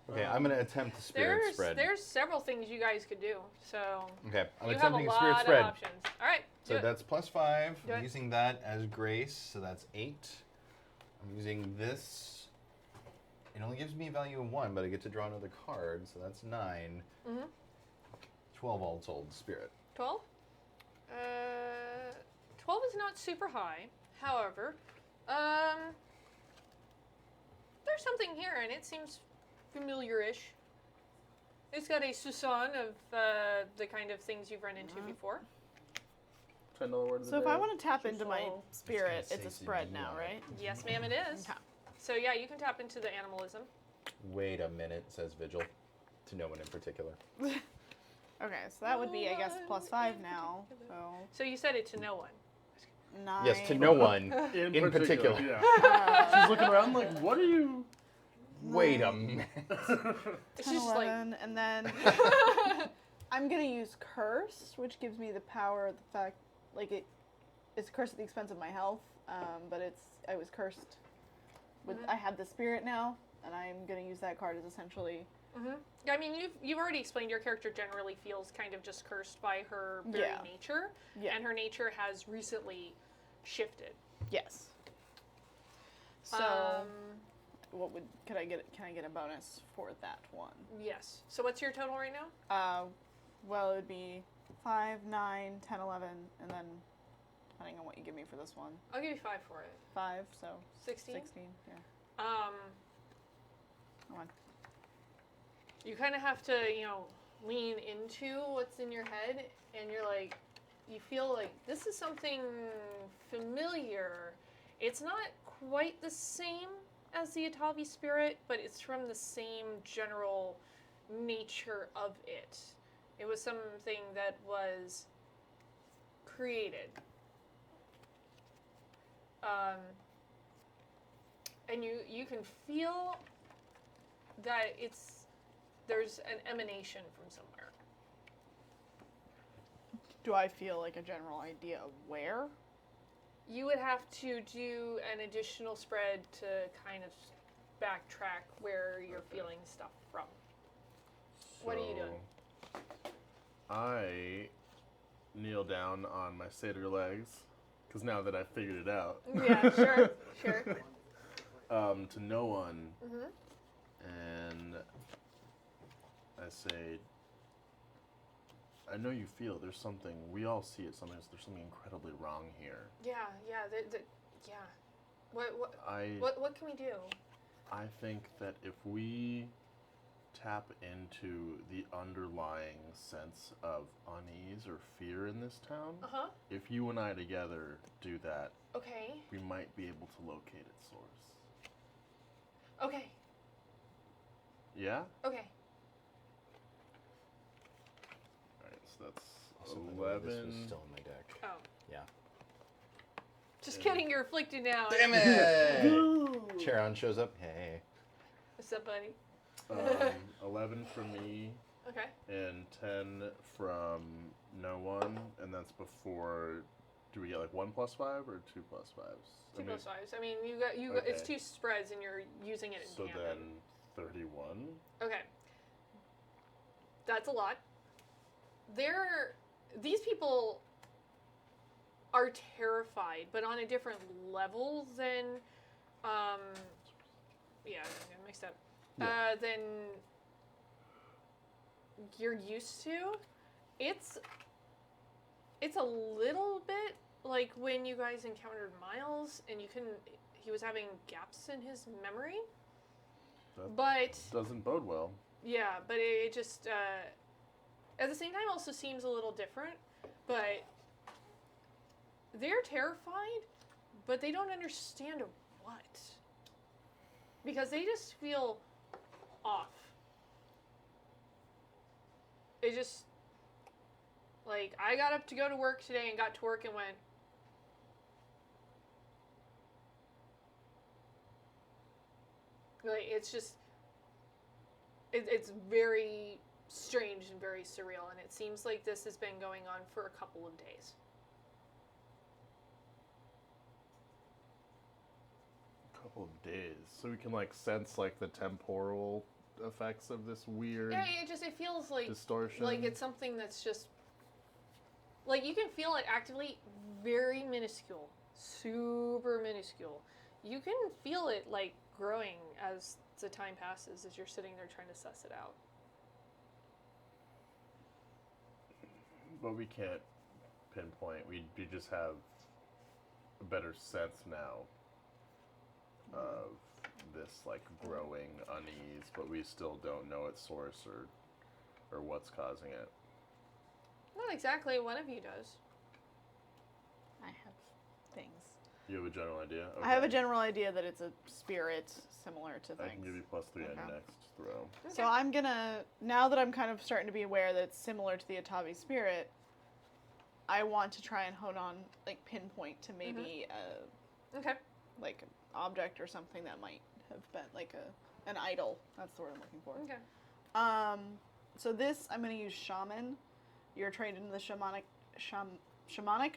Okay, I'm gonna attempt the spirit spread. There's several things you guys could do, so Okay, I'm you have a attempting a spirit lot spread. of options. All right, do So it. that's +5. Do I'm it. using that as grace, so that's 8. I'm using this. It only gives me a value of 1, but I get to draw another card, so that's 9. 12 all told, spirit. 12? 12 is not super high. However, there's something here, and it seems familiar-ish. It's got a soupçon of the kind of things you've run into before. $10 word of the So if day. I want to tap into my So- spirit, It's it's gonna a say spread now, CGI. right? Yes, ma'am, it is. Okay. So yeah, you can tap into the animalism. Wait a minute, says Vigil. To no one in particular. Okay, so that would be, I guess, +5 now. So So you said it to no one. 9. Yes, to no one in particular. Yeah. She's looking around like, what are you? Wait a minute. It's 10, just like 11, and then I'm gonna use curse, which gives me the power of the fact, like it's cursed at the expense of my health, but I was cursed with I have the spirit now, and I'm gonna use that card as essentially I mean, you've already explained your character generally feels kind of just cursed by her very Yeah. nature, Yeah. and her nature has recently shifted. yes. So what would can I get a bonus for that one? Yes. So what's your total right now? Well, it would be 5, 9, 10, 11, and then depending on what you give me for this one, I'll give you 5 for it. 5, so 16. 16. Yeah. Come on. You kind of have to, lean into what's in your head, and you're like, you feel like this is something familiar. It's not quite the same as the Atavi spirit, but it's from the same general nature of it. It was something that was created. And you can feel that there's an emanation from somewhere. Do I feel like a general idea of where? You would have to do an additional spread to kind of backtrack where you're feeling stuff from. What are you doing? I kneel down on my satyr legs, because now that I've figured it out, Yeah, sure. to no one, and I say, I know you feel it. There's something, we all see it, there's something incredibly wrong here. Yeah. Yeah. What can we do? I think that if we tap into the underlying sense of unease or fear in this town, if you and I together do that, Okay. we might be able to locate its source. Okay. Yeah? Okay. Alright, so that's Also, by the way, this was 11. still in my deck. Oh. Yeah. Just kidding, you're afflicted now. Damn it! Charon shows up. Hey. What's up, buddy? 11 from me Okay. and 10 from no one, and that's before. Do we get like 1 plus 5 or 2 plus 5s? 2 plus 5s. I mean, you got it's Okay. 2 spreads and you're using it in So tandem. then 31. Okay. That's a lot. These people are terrified, but on a different level than, yeah, I got mixed up. Yeah. Than you're used to. It's a little bit like when you guys encountered Miles and he was having gaps in his memory. That But doesn't bode well. yeah, but it just at the same time also seems a little different. But they're terrified, but they don't understand what. Because they just feel off. It just, like, I got up to go to work today and got to work and went, like, it's just, it's very strange and very surreal, and it seems like this has been going on for a couple of days. Couple of days, so we can like sense like the temporal effects of this weird Yeah, it feels like distortion. like it's something that's just like you can feel it actively, very minuscule, super minuscule. You can feel it like growing as the time passes as you're sitting there trying to suss it out. But we can't pinpoint. We just have a better sense now of this like growing unease, but we still don't know its source or what's causing it. Not exactly. One of you does. I have things. You have a general idea? Okay. I have a general idea that it's a spirit similar to things. I can give you +3 on Okay. your next throw. So I'm gonna, now that I'm kind of starting to be aware that it's similar to the Atavi spirit, I want to try and hone on, like, pinpoint to maybe Okay. like an object or something that might have been like an idol. That's the word I'm looking for. Okay. So this, I'm going to use shaman. You're trained in the shamanic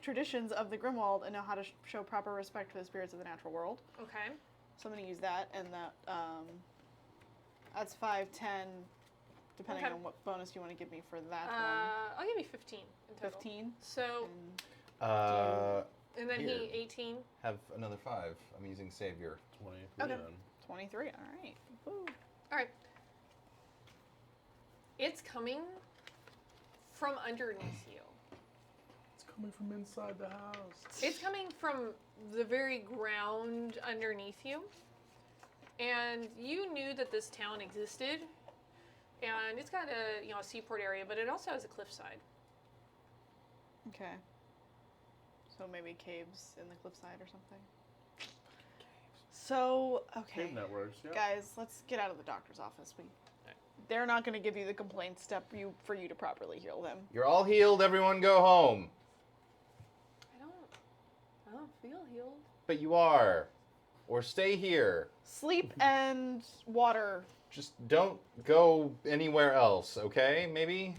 traditions of the Grimwald and know how to show proper respect for the spirits of the natural world. Okay. So I'm going to use that, and that's 5, 10, depending Okay. on what bonus you want to give me for that I'll give you 15 in one. total. 15. So, and then Here. he 18. Have another 5. I'm using Savior. 23 Okay. then. 23. All right. Woo. All right. It's coming from underneath you. It's coming from inside the house. It's coming from the very ground underneath you. And you knew that this town existed. And it's got a seaport area, but it also has a cliffside. Okay. So maybe caves in the cliffside or something. So, okay. Cave networks, yeah. Guys, let's get out of the doctor's office. They're not going to give you the complaint step for you to properly heal them. You're all healed. Everyone go home. I don't feel healed. But you are. Or stay here. Sleep and water. Just don't go anywhere else, okay? Maybe?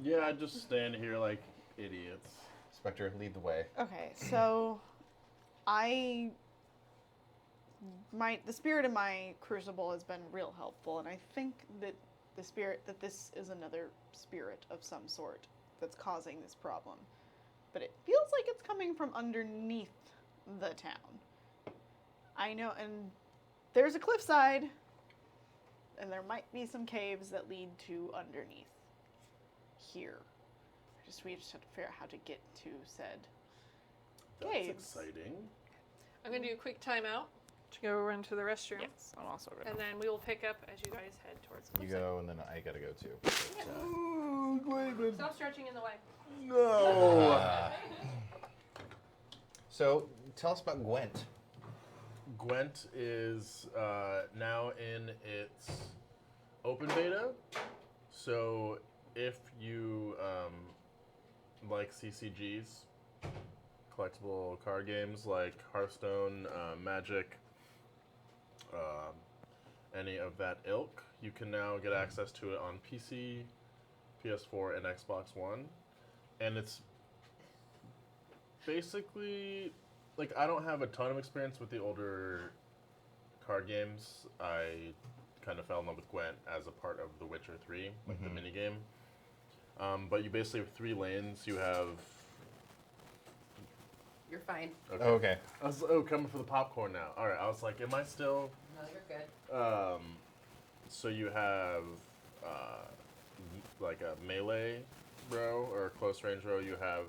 Yeah, just stand here like idiots. Spectre, lead the way. Okay, so the spirit in my crucible has been real helpful, and I think that this is another spirit of some sort that's causing this problem. But it feels like it's coming from underneath the town. I know, and there's a cliffside, and there might be some caves that lead to underneath here. We just have to figure out how to get to said That's caves. exciting. I'm going to do a quick timeout to go run to the restroom. Yes, I'm also gonna. And then we will pick up as you guys head towards the You cliffside. go, and then I gotta go too. Ooh, Glavin. Stop stretching in the way. No. So, tell us about Gwent. Gwent is now in its open beta. So if you like CCGs, collectible card games like Hearthstone, Magic, any of that ilk, you can now get access to it on PC, PS4, and Xbox One. And it's basically, like, I don't have a ton of experience with the older card games. I kind of fell in love with Gwent as a part of The Witcher 3, like the minigame. But you basically have 3 lanes. You have... You're fine. Okay. Oh, okay. I was coming for the popcorn now. All right, I was like, am I still... No, you're good. So you have like a melee row or a close range row. You have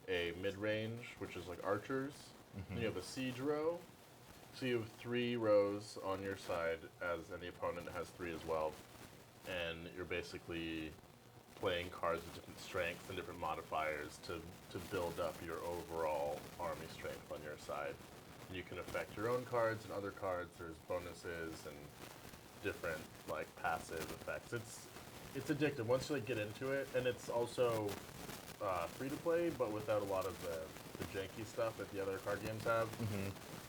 a mid range, which is like archers. And you have a siege row. So you have 3 rows on your side, as any opponent has 3 as well. And you're basically playing cards with different strengths and different modifiers to build up your overall army strength on your side. And you can affect your own cards and other cards. There's bonuses and different like passive effects. It's addictive once you like get into it, and it's also free to play, but without a lot of the janky stuff that the other card games have.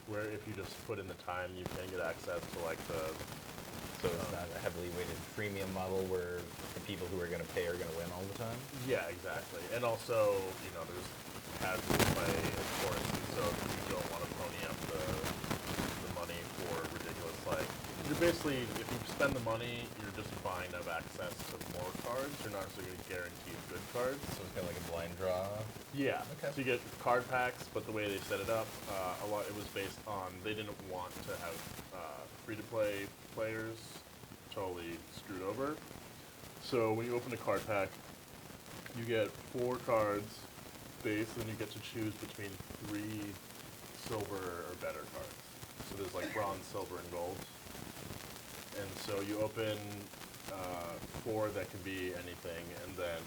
Where if you just put in the time, you can get access to like the. So it's not a heavily weighted freemium model where the people who are going to pay are going to win all the time? Yeah, exactly. And also, you know, there's casual play, of course. And so if you don't want to pony up the money for ridiculous, like, you're basically, if you spend the money, you're just buying up access to more cards. You're not actually going to guarantee good cards. So it's kind of like a blind draw? Yeah. Okay. So you get card packs, but the way they set it up, it was based on, they didn't want to have free-to-play players totally screwed over. So when you open a card pack, you get 4 cards base, and you get to choose between 3 silver or better cards. So there's like bronze, silver, and gold. And so you open 4 that can be anything, and then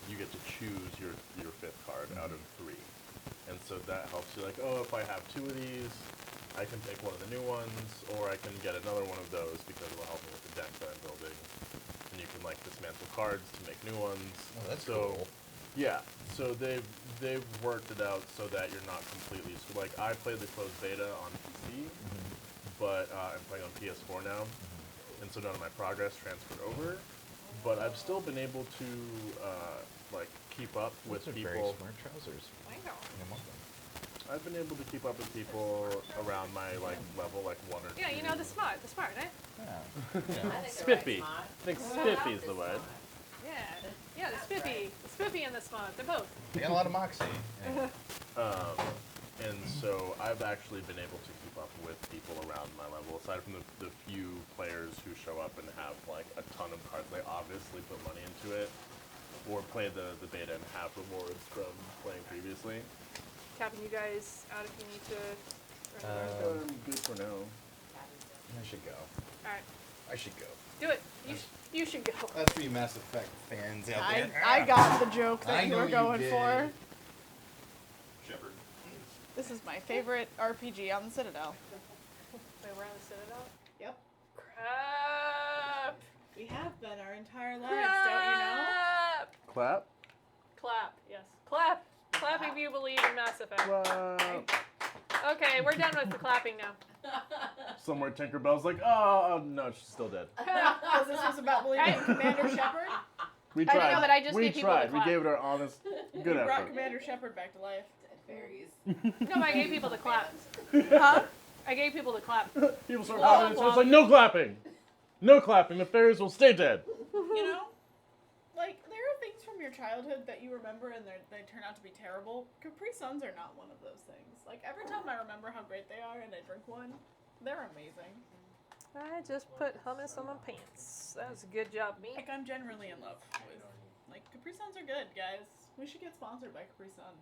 you get to choose your 5th card out of 3. And so that helps you, like, oh, if I have 2 of these, I can pick one of the new ones, or I can get another one of those because it will help me with the deck that I'm building. And you can like dismantle cards to make new ones. Oh, that's so, cool. Yeah, so they've worked it out so that you're not completely like I played the closed beta on PC, but I'm playing on PS4 now, and so none of my progress transferred over. But I've still been able to like keep up with Those are people. very smart trousers. Wow. I want them. I've been able to keep up with people around my like level, like 1 or 2. Yeah, you know, the smart, eh? Yeah. I think they're Spiffy. right, Smart. I think Spiffy's the word. Yeah. Yeah, the spiffy. The spiffy and the smart. They're both. They got a lot of moxie. Yeah. And so I've actually been able to keep up with people around my level, aside from the few players who show up and have like a ton of cards. They obviously put money into it, or play the beta and have rewards from playing previously. Capping you guys out if you need to. I'm good for now. I should go. Alright, I should go. do it. You should go. That's for you Mass Effect fans out there. I got the joke that I you know were you going did. for. Shepard. This is my favorite RPG on the Citadel. Wait, we're on the Citadel? Yep. Crap! We have been our entire lives, don't you know? Crap! Clap. Clap, yes. Clap! Clap if you believe in Mass Effect. Clap. Okay, we're done with the clapping now. Somewhere Tinkerbell's like, oh no, she's still dead. Because this was about believing in Commander Shepard. We I tried. know, but I just we need people to tried. We clap. gave it our honest, good You brought effort. Commander Shepard back to life. Dead fairies. No, but I gave people to clap. Huh? I gave people to clap. People start Womp clapping, so it's womp. like, no clapping. No clapping. The fairies will stay dead. You know? Like, there are things from your childhood that you remember and they turn out to be terrible. Capri Suns are not one of those things. Like, every time I remember how great they are and I drink one, they're amazing. I just put hummus on my pants. That was a good job, me. Like, I'm generally in love with, like, Capri Suns are good, guys. We should get sponsored by Capri Sun.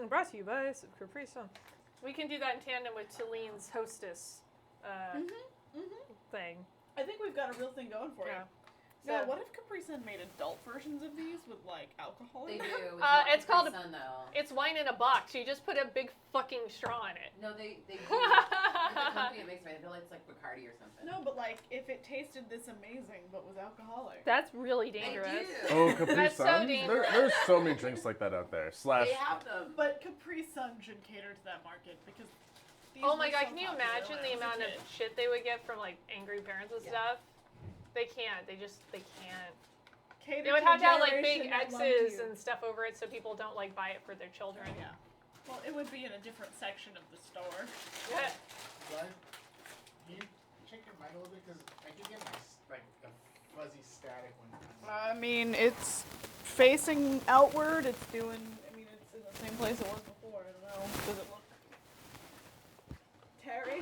Brought to you by Capri Sun. We can do that in tandem with Talene's Hostess thing. I think we've got a real thing going for Yeah. you. Now, So- what if Capri Sun made adult versions of these with, like, alcohol They in do. them? Not it's called Capri Sun, though. It's wine in a box. You just put a big fucking straw in it. No, they do. company it makes me, I feel like it's like Bacardi or something. No, but like if it tasted this amazing but was alcoholic. That's really They dangerous. do. Oh, Capri That's so Suns? dangerous. There's so many drinks like that out there. Slash. They have them. But Capri Sun should cater to that market because. These Oh my were god, so can you popular imagine when the I was a amount of kid. shit they would get from like angry parents and Yeah. stuff? They can't. They can't. Cater They would to have the to have like big generation that loved X's you. and stuff over it so people don't like buy it for their children. Yeah. Well, it would be in a different section of the store. Yeah. Can you check your mic a little bit? Because I keep getting like a fuzzy static when I mean, it's facing outward. It's doing. I mean, it's in the same place it was before. I don't know. Does it look? Terry,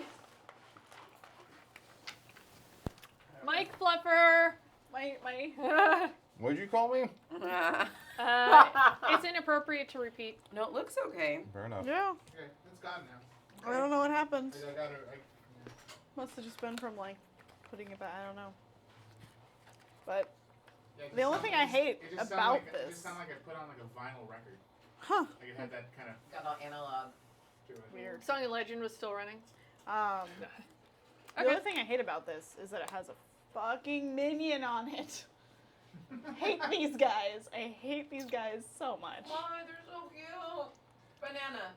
Mike Fluffer. my. What'd you call me? It's inappropriate to repeat. No, it looks okay. Fair enough. Yeah. okay, it's gone now. I don't know what happened. I got it. Must have just been from like putting it back. I don't know. But Yeah, it The just only sound- thing it I just- hate it just sound about like, It this- just sounded like I put on like a vinyl record. huh? Like it had that kind of Got all analog. to it. Weird. Song and Legend was still running. The Okay. only thing I hate about this is that it has a fucking minion on it. Hate these guys. I hate these guys so much. Why, they're so cute. Banana.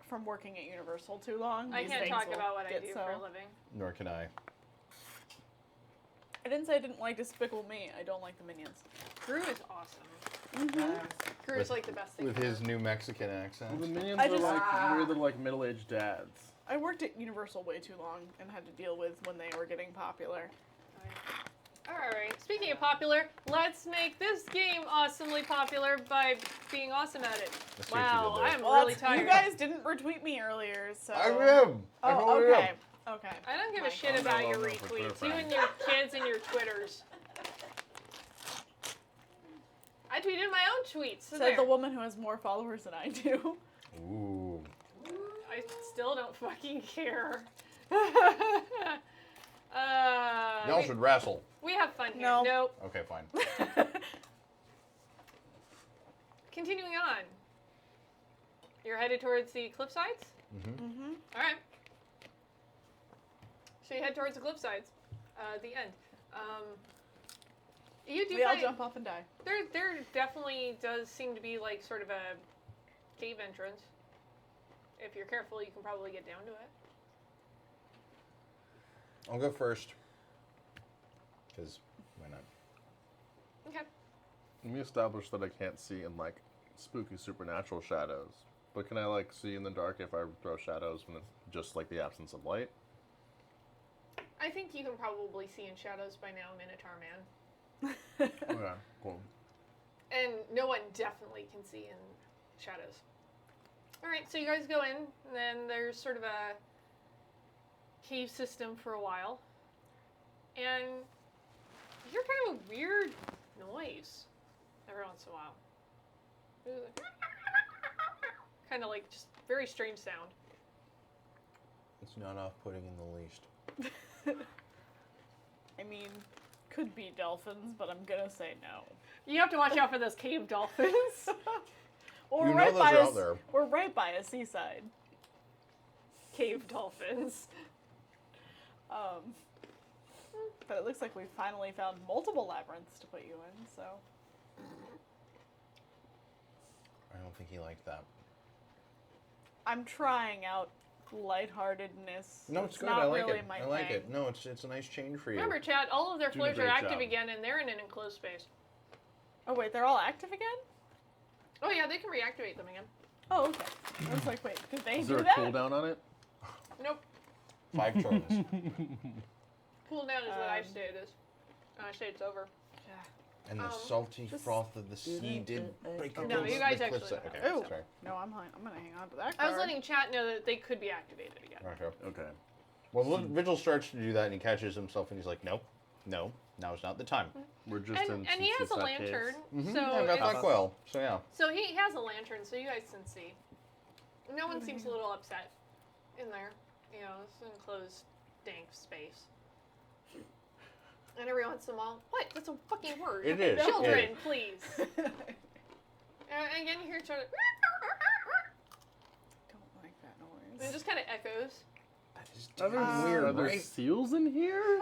From working at Universal too long. I these can't things talk will about what I get do so- for a living. Nor can I. I didn't say I didn't like Despicable Me. I don't like the minions. Gru is awesome. Mm-hmm. Gru is like the best thing. With his New Mexican accent. Well, the minions I are just- like we're the like middle-aged dads. I worked at Universal way too long and had to deal with when they were getting popular. Alright, speaking of popular, let's make this game awesomely popular by being awesome at it. Let's see what you Wow, did there. I'm Well, really that's- tired. you guys didn't retweet me earlier, so. I am. I Oh, totally okay. am. Okay. I don't give a Mike. shit Oh, about no, your no, for Twitter retweets. You and friends. your kids and your Twitters. I tweeted my own tweets. So Said there. the woman who has more followers than I do. Ooh. I still don't fucking care. Y'all should wrestle. we have fun here. No. Nope. Okay, fine. Continuing on. You're headed towards the cliff sides? Mm-hmm. Alright. So you head towards the cliff sides. The end. You do We all find jump off and die. there definitely does seem to be like sort of a cave entrance. If you're careful, you can probably get down to it. I'll go first. Because why not? Okay. We established that I can't see in like spooky supernatural shadows. But can I like see in the dark if I throw shadows when it's just like the absence of light? I think you can probably see in shadows by now, Minotaur Man. Okay, cool. And no one definitely can see in shadows. Alright, so you guys go in, and then there's sort of a cave system for a while. And you hear kind of a weird noise every once in a while. Kind of like just very strange sound. It's not off-putting in the least. I mean, could be dolphins, but I'm gonna say no. You have to watch out for those cave dolphins. Well, You we're know right those by are a, out there. We're right by a seaside. Cave dolphins. But it looks like we finally found multiple labyrinths to put you in, so. I don't think he liked that. I'm trying out lightheartedness. No, it's good. Not I like really it. my I like thing. it. No, it's a nice change for you. Remember, chat, all of their Doing a floors are great active job. again, and they're in an enclosed space. Oh wait, they're all active again? Oh yeah, they can reactivate them again. Oh, okay. I was like, wait, did they Is do there a that? cooldown on it? Nope. 5 turns. Cooldown is what I Um, say it is. I say it's over. And the Um, salty just- froth of the sea did break No, against you guys the actually cliffside. don't. Okay, Oh. sorry. No, I'm gonna hang on to that I was card. letting chat know that they could be activated again. Okay. Okay. Well, Vigil starts to do that, and he catches himself, and he's like, "No, no, now's not the time." We're just in And he has a Seaside lantern, Caves. so I got it's- that well. So yeah. so he has a lantern, so you guys can see. No one seems a little upset in there. You know, it's an enclosed, dank space. And every once in a while, what? That's a fucking word. It is, it Children, is. please. And again, you hear sort of. Don't like that And it noise. just kind of echoes. That is Just Are there, weird, are there right? seals in here?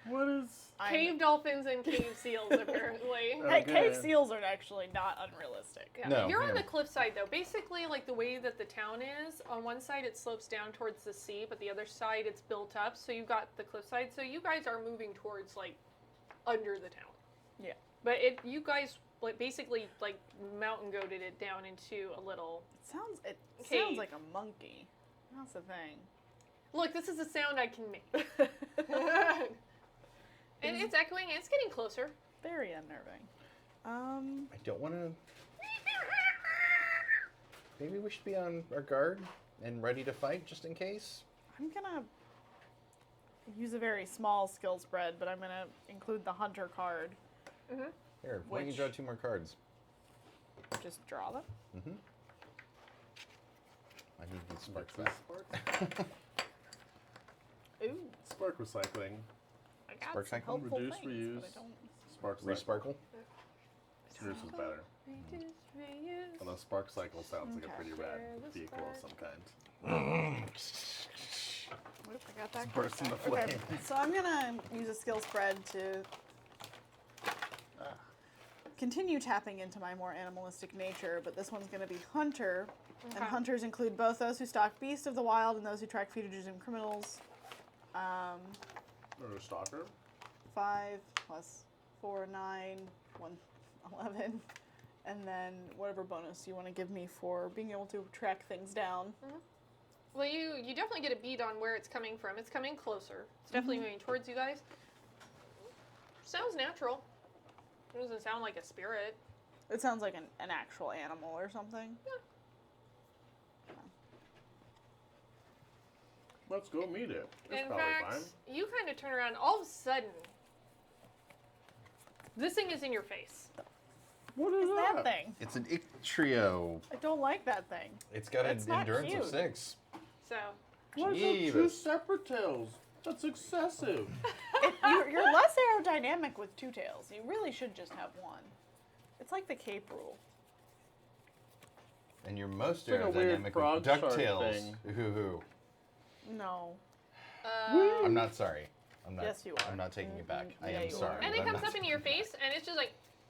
What is? Cave dolphins and cave seals, apparently. Hey, Okay. cave seals are actually not unrealistic. Yeah. No, You're on yeah. the cliffside, though. Basically, like the way that the town is, on one side it slopes down towards the sea, but the other side it's built up. So you've got the cliffside. So you guys are moving towards like under the town. Yeah. But you guys like basically like mountain goated it down into a little. It Cave. sounds like a monkey. That's the thing. Look, this is a sound I can make, and it's echoing. And it's getting closer. Very unnerving. I don't want to. Maybe we should be on our guard and ready to fight just in case. I'm gonna use a very small skill spread, but I'm gonna include the hunter card. Here, why don't you Which- draw 2 more cards? Just draw them. I need these sparks Spark, back. Ooh, spark recycling. I got Spark some cycle? helpful Reduce, things, reuse. but I don't. Spark cycle. Resparkle? Yours is better. Although spark cycle sounds like a Okay. pretty rad Share the vehicle of some spark. kind. What if I got that? Burst into card back? flame. Okay, so I'm gonna use a skill spread to continue tapping into my more animalistic nature, but this one's gonna be hunter, and Okay. hunters include both those who stalk beasts of the wild and those who track fugitives and criminals. Or a stalker. 5 plus 4, 9, 1, 11, and then whatever bonus you want to give me for being able to track things down. Well, you definitely get a beat on where it's coming from. It's coming closer. It's definitely moving towards you guys. Sounds natural. It doesn't sound like a spirit. It sounds like an actual animal or something. Let's go meet it. It's In probably fact, fine. you kind of turn around. All of a sudden, this thing is in your face. What is That thing. It's an Ictrio. I don't like that thing. It's got It's an not endurance of cute. 6. So, Why is it 2 Jeebus. separate tails? That's excessive. You're less aerodynamic with 2 tails. You really should just have 1. It's like the cape rule. And you're most like a weird aerodynamic frog with shark DuckTales. thing. Hoo-hoo. No. I'm not sorry. I'm not, Yes, you are. I'm not taking it back. I Yeah, am you are. sorry. and but it I'm comes not up into your taking it face, and it's just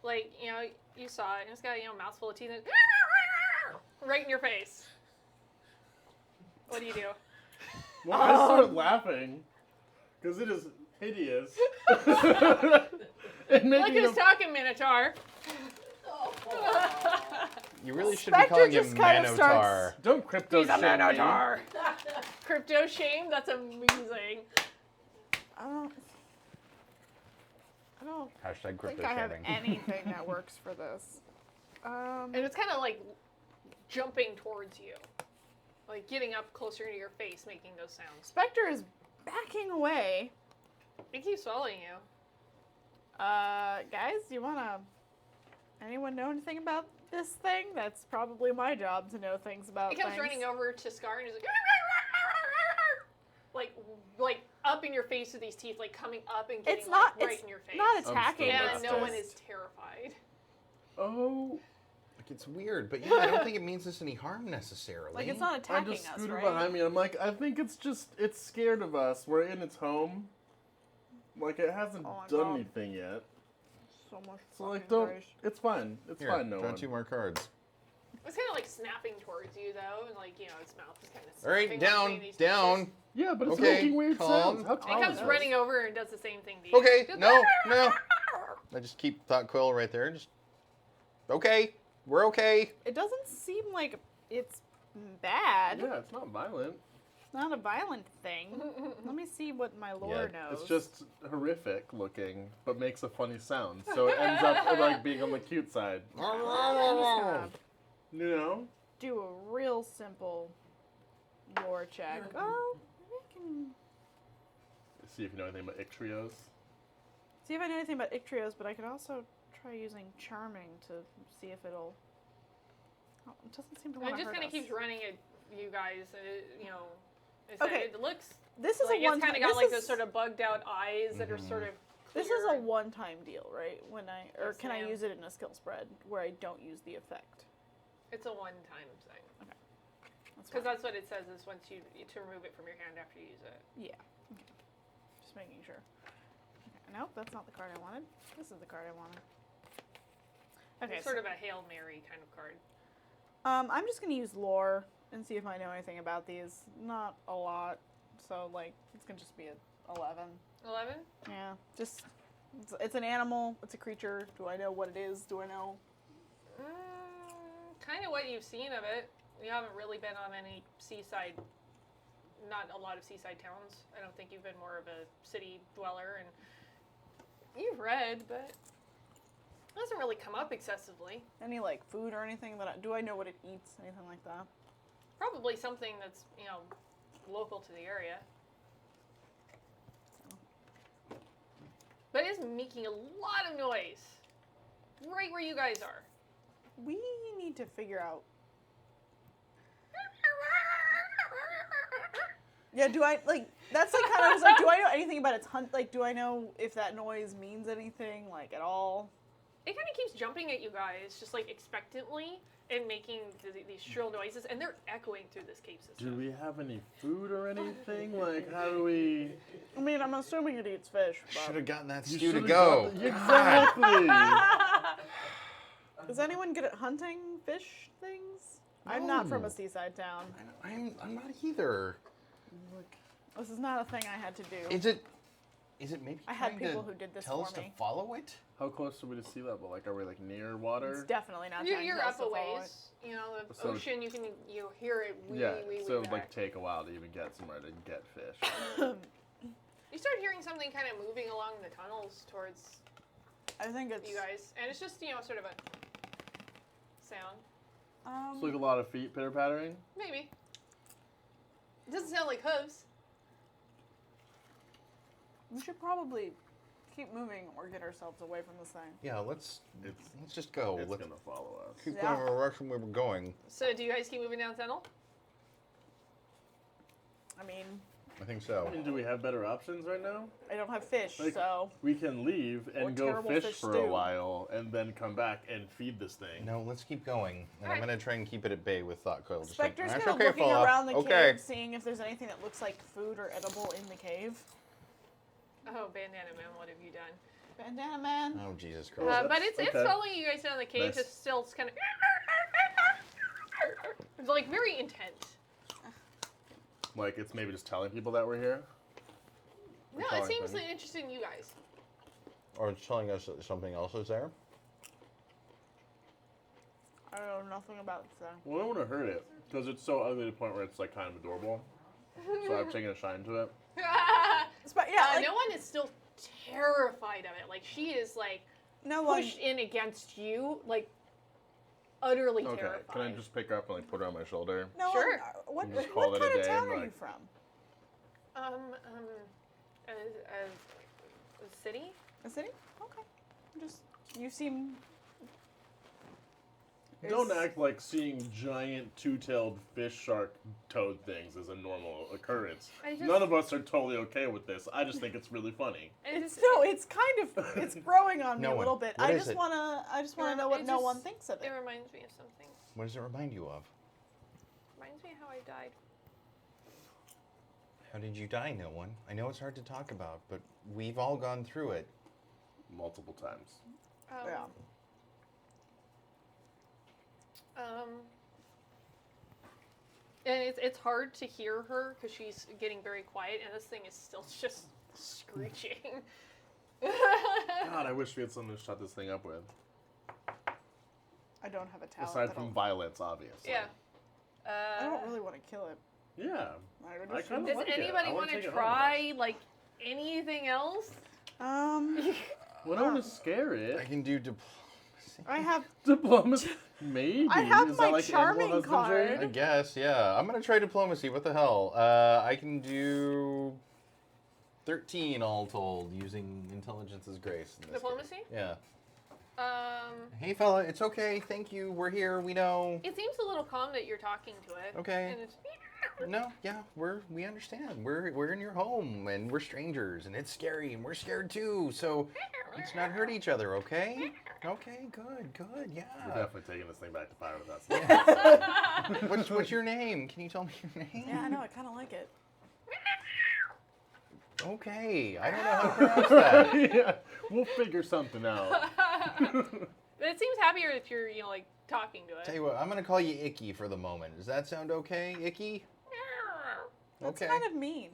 like you know, you saw it, and it's got a mouthful of teeth, and right in your face. What do you do? Well, I start laughing because it is hideous. and Look making who's talking, Minotaur. You really should Spectre be calling him just kind of starts- Manotar. don't crypto He's a shame me. Minotaur. Crypto shame. That's amazing. I don't Hashtag think crypto I have shaming. anything that works for this. And it's kind of like jumping towards you, like getting up closer to your face, making those sounds. Spectre is backing away. It keeps following you. Guys, anyone know anything about this thing? That's probably my job to know things about It comes things. running over to Scar and is like up in your face with these teeth, like coming up and getting It's not like, right it's in your face. not attacking still and us. no one just- is terrified. Oh, Like, it's weird, but yeah, I don't think it means us any harm necessarily. Like it's not I attacking just us, scooted right? behind me. I'm like, I think it's scared of us. We're in its home. Like it hasn't Oh my done God. anything yet. So much So like, fucking don't. grace. It's fine. It's Here, fine. No draw one. 2 more cards. It's kind of like snapping towards you though, and like its mouth is kind of. All right, down, down. Yeah, but it's Okay, making weird calm. sounds. How It tall comes is this? running over and does the same thing to you. Okay, Just- no. I just keep Thought Quill right there. Just okay. We're okay. It doesn't seem like it's bad. Yeah, it's not violent. It's not a violent thing. Let me see what my lore Yeah, knows. It's just horrific looking, but makes a funny sound. So it ends up like being on the cute side. I'm just gonna You know? do a real simple lore check. Oh, maybe I can See if you know anything about Ictrios. see if I know anything about Ictrios, but I could also try using Charming to see if it'll. Oh, it doesn't seem to want It to just hurt kind us. of keeps running at you guys. It's Okay. It looks This is like a one it's kind time. of got like those sort of bugged out eyes that are sort of. This clear is a and- one-time deal, right? Or Yes, can I ma'am. use it in a skill spread where I don't use the effect? It's a one-time thing. Because that's what it says is once you to remove it from your hand after you use it. Yeah. Okay. Just making sure. Okay. Nope, that's not the card I wanted. This is the card I wanted. Okay. It's sort of a Hail Mary kind of card. I'm just gonna use lore and see if I know anything about these. Not a lot, so like it's gonna just be a 11. 11? Yeah, just it's an animal. It's a creature. Do I know what it is? Do I know? Kind of what you've seen of it. You haven't really been on any seaside, not a lot of seaside towns. I don't think you've been more of a city dweller, and you've read, but it doesn't really come up excessively. Any like food or anything that do I know what it eats? Anything like that? Probably something that's, local to the area. But it's making a lot of noise. Right where you guys are. We need to figure out. Yeah, do I like? That's like kind of I was like, do I know anything about its hunt? Like, do I know if that noise means anything like at all? It kind of keeps jumping at you guys, just like expectantly, and making these shrill noises, and they're echoing through this cave system. Do we have any food or anything? Like, how do we... I mean, I'm assuming it eats fish. Should But have gotten that You stew to should've go. got Exactly! is anyone good at hunting fish things? I'm not from a seaside town. I'm not either. This is not a thing I had to do. Is it maybe I had trying people to who did this tell for us to me. follow it? How close are we to sea level? Like, are we like near water? It's definitely not. You're trying to up tell a us to follow ways. it. The So- ocean, you hear it wee, Yeah, wee, so it wee would back. like take a while to even get somewhere to get fish. You start hearing something kind of moving along the tunnels towards I think it's you guys, and it's just sort of a sound. It's like a lot of feet pitter pattering. Maybe. It doesn't sound like hooves. we should probably keep moving or get ourselves away from this thing. Yeah, let's It's just go. it's Let's gonna follow us. keep Yeah. going in the direction we were going. So do you guys keep moving down the tunnel? I mean, I think so. I mean, do we have better options right now? I don't have fish, Like- so We can leave Or and go terrible fish fish for a stew. while and then come back and feed this thing. No, let's keep going. And I'm Alright. going to try and keep it at bay with Thought Coil. Just like, Spectre's "That's kind of okay, looking fella. around the Okay. cave, seeing if there's anything that looks like food or edible in the cave. Oh, Bandana Man, what have you done? Bandana man. Oh, Jesus Christ. that's- But it's okay. following you guys down the cave. Nice. Just still, it's kind of it's like very intense. Like, it's maybe just telling people that we're here. No, it calling seems things. interested in you guys. Or it's telling us that something else is there. I know nothing about this thing. Well, I don't want to hurt it because it's so ugly to the point where it's like kind of adorable. So I've taken a shine to it. No one is still terrified of it. Like she is like no one. pushed in against you, like utterly Okay, terrified. can I just pick her up and like put her on my shoulder? No Sure. one. What, You just call what it a kind of day town and, are you like- from? A city? A city? Okay. Just you seem. Don't Is- act like seeing giant two-tailed fish shark toad things is a normal occurrence. I just- None of us are totally okay with this. I just think it's really funny. It's No, it's kind of it's growing on me No a one. little bit. What I is just it? wanna It know what no just- one thinks of It it. reminds me of something. What does it remind you of? Reminds me of how I died. How did you die, no one? I know it's hard to talk about, but we've all gone through it. Multiple times. Yeah. And it's hard to hear her because she's getting very quiet, and this thing is still just screeching. God, I wish we had something to shut this thing up with. I don't have a talent. Aside that'll- from violence, obviously. Yeah. I don't really want to kill it. Yeah. I would I just- kinda Does like it. anybody I wanna want to take it home try like anything else? Well, I don't want to scare I it. can do diplomacy. I have. Diplomacy. Maybe. I have Is my that like charming animal husbandry? card. I guess, yeah. I'm gonna try diplomacy. What the hell? I can do 13 all told, using intelligence as grace. In this Diplomacy? case. Yeah. Um, Hey, fella, it's okay. Thank you. We're here. We know. it seems a little calm that you're talking to it. Okay. And it's No, yeah, we understand. We're in your home and we're strangers and it's scary and we're scared too. So let's not hurt each other, okay? Okay, good, yeah. We're definitely taking this thing back to fire with us. What's your name? Can you tell me your name? Yeah, I know. I kind of like it. Okay, I don't know how to pronounce that. Yeah, we'll figure something out. It seems happier if you're, like, talking to Tell it. you what, I'm gonna call you Icky for the moment. Does that sound okay, Icky? That's Okay. kind of mean.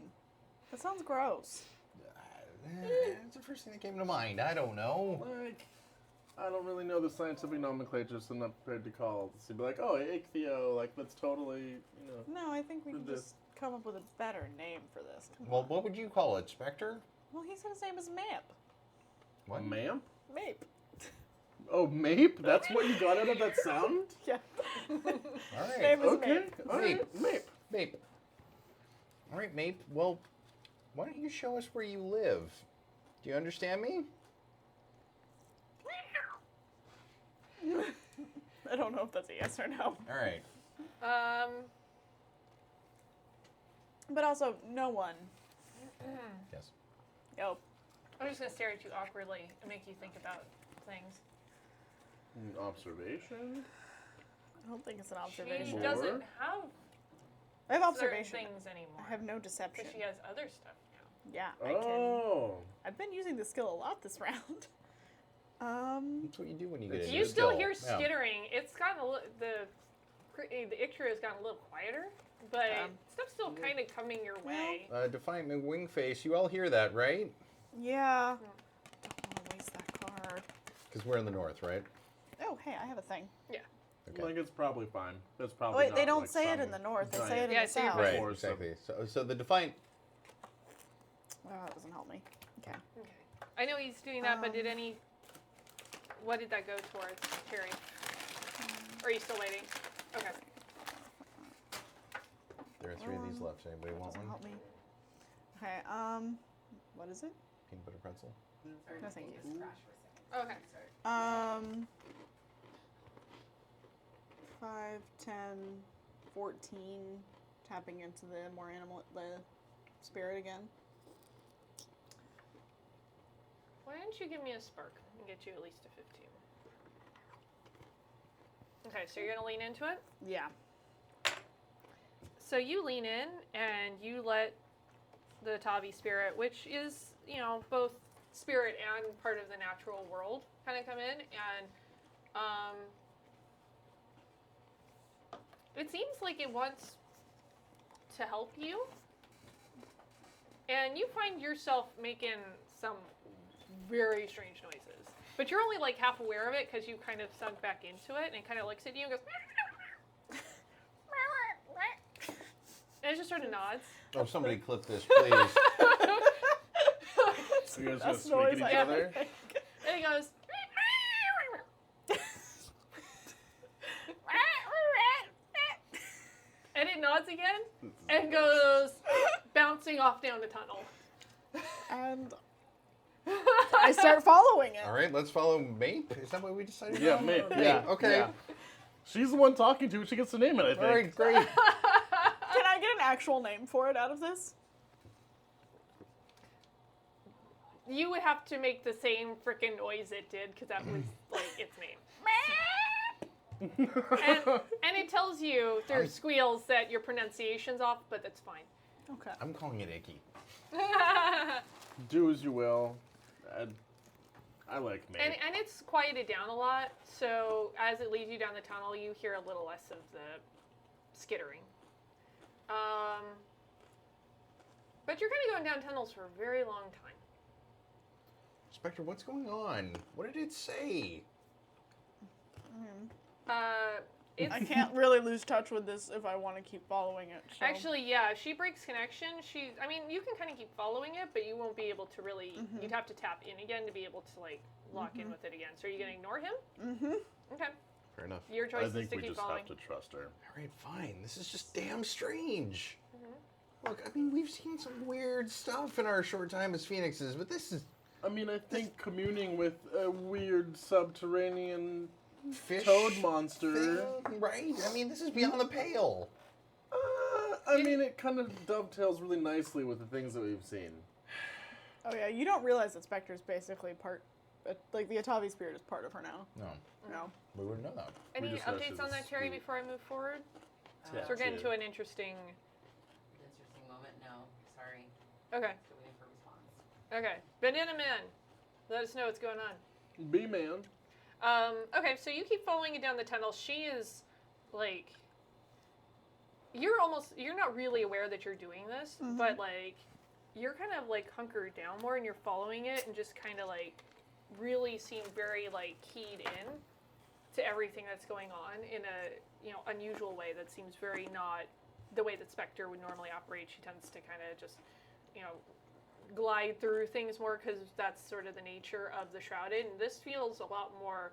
That sounds gross. It's the first thing that came to mind. I don't know. Like, I don't really know the scientific nomenclature, so I'm not prepared to call. So be like, oh, ichthyo, like that's totally, No, I think we can This- just come up with a better name for this. Come Well, on. what would you call it, Spectre? Well, he said his name is Mamp. a mamp. Mape. Oh, mape? That's what you got out of that sound? Yeah. All right. Name is Okay, Mape. all right, mape. Mape. All right, Mape. Well, why don't you show us where you live? Do you understand me? I don't know if that's a yes or no. All right. But also, no one. Yes. Oh, I'm just going to stare at you awkwardly and make you think about things. Observation? I don't think it's an She observation. doesn't More? have I have certain observation. things anymore. I have no deception. But she has other stuff now. Yeah, I can. Oh. I've been using the skill a lot this round. That's what you do when you get a You new You still skill. hear Yeah. skittering. It's gotten a little, the Ictra has gotten a little quieter, but stuff's still kind of coming your way. Defiant Wingface, you all hear that, right? Yeah. Don't want to waste that card. Because we're in the north, right? Oh, hey, I have a thing. Okay. Like, it's probably fine. That's probably Oh, wait, they not, don't like, say it in some the north. They say giant- it in Yeah, the so you're south. Right, Force of- exactly. So the Defiant... Oh, that doesn't help me. Okay. Okay. I know he's doing that, but did Um, any... What did that go towards, Terry? Or are you still waiting? Okay. There are 3 of these left. Anybody want Doesn't one? help me. Okay, what is it? Peanut butter pretzel? Sorry, No, just thank need you. to crash for a second. Okay. Sorry. 5, 10, 14, tapping into the the spirit again. Why don't you give me a spark and get you at least a 15? Okay, so you're going to lean into it? Yeah. So you lean in and you let the Tavi spirit, which is, both spirit and part of the natural world, kind of come in. And it seems like it wants to help you. And you find yourself making some very strange noises. But you're only like half aware of it because you kind of sunk back into it and it kind of looks at you and goes, and it just sort of nods. Oh, somebody clip this, please. So you guys gonna Best squeak noise at each I ever other? make. And he goes, and it nods again and goes bouncing off down the tunnel. And I start following it. All right, let's follow Mape. Is that what we decided? Yeah, on? mape. Or Yeah. Okay. yeah. She's the one talking to it. She gets to name it, I think. All right, great. Can I get an actual name for it out of this? You would have to make the same freaking noise it did because that was like its name. and it tells you through squeals that your pronunciation's off, but that's fine. Okay. I'm calling it Icky. Do as you will. I like mape. And it's quieted down a lot, so as it leads you down the tunnel, you hear a little less of the skittering. But you're kind of going down tunnels for a very long time. Spectre, what's going on? What did it say? It's I can't really lose touch with this if I want to keep following it. So. actually, yeah, if she breaks connection, you can kind of keep following it, but you won't be able to really, you'd have to tap in again to be able to, like, lock in with it again. So are you going to ignore him? Mm-hmm. Okay. Fair enough. Your choice I is think to we keep just following. have to trust her. All right, fine. This is just damn strange. Look, I mean, we've seen some weird stuff in our short time as Phoenixes, but this is I mean, I think communing with a weird subterranean fish toad monster. thing, right? I mean, this is beyond the pale. I mean, it kind of dovetails really nicely with the things that we've seen. Oh yeah, you don't realize that Spectre's basically part, like the Atavi spirit is part of her now. No, No. we wouldn't know that. Any just know updates she's on a that, Terry, sweet- before I move forward? Yeah. So we're getting Cheers. to an interesting. Interesting moment. No, sorry. Okay. Still waiting for response. Okay. Banana Man, let us know what's going on. B-man. Okay, so you keep following it down the tunnel. She is, like, you're not really aware that you're doing this, but, like, you're kind of, like, hunkered down more and you're following it and just kind of, like, really seem very, like, keyed in to everything that's going on in a, unusual way that seems very not the way that Spectre would normally operate. She tends to kind of just, glide through things more because that's sort of the nature of the Shrouded. And this feels a lot more,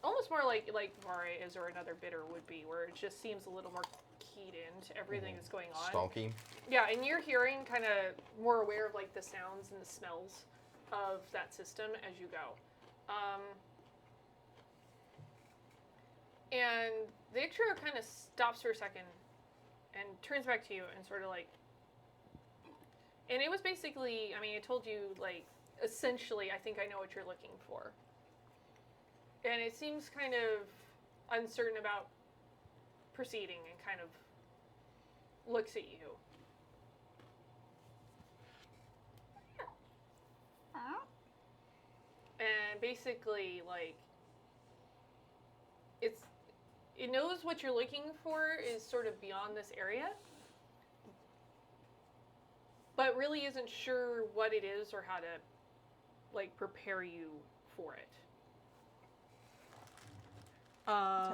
almost more like Vare is or another Bitter would be, where it just seems a little more keyed into everything that's going on. Stalky. Yeah, and you're hearing kind of more aware of like the sounds and the smells of that system as you go. And the Ictrio kind of stops for a second and turns back to you and sort of like, and it was basically, I mean, it told you like, essentially, I think I know what you're looking for. And it seems kind of uncertain about proceeding and kind of looks at you. And basically, like, it knows what you're looking for is sort of beyond this area, but really isn't sure what it is or how to, like, prepare you for it. Uh-oh.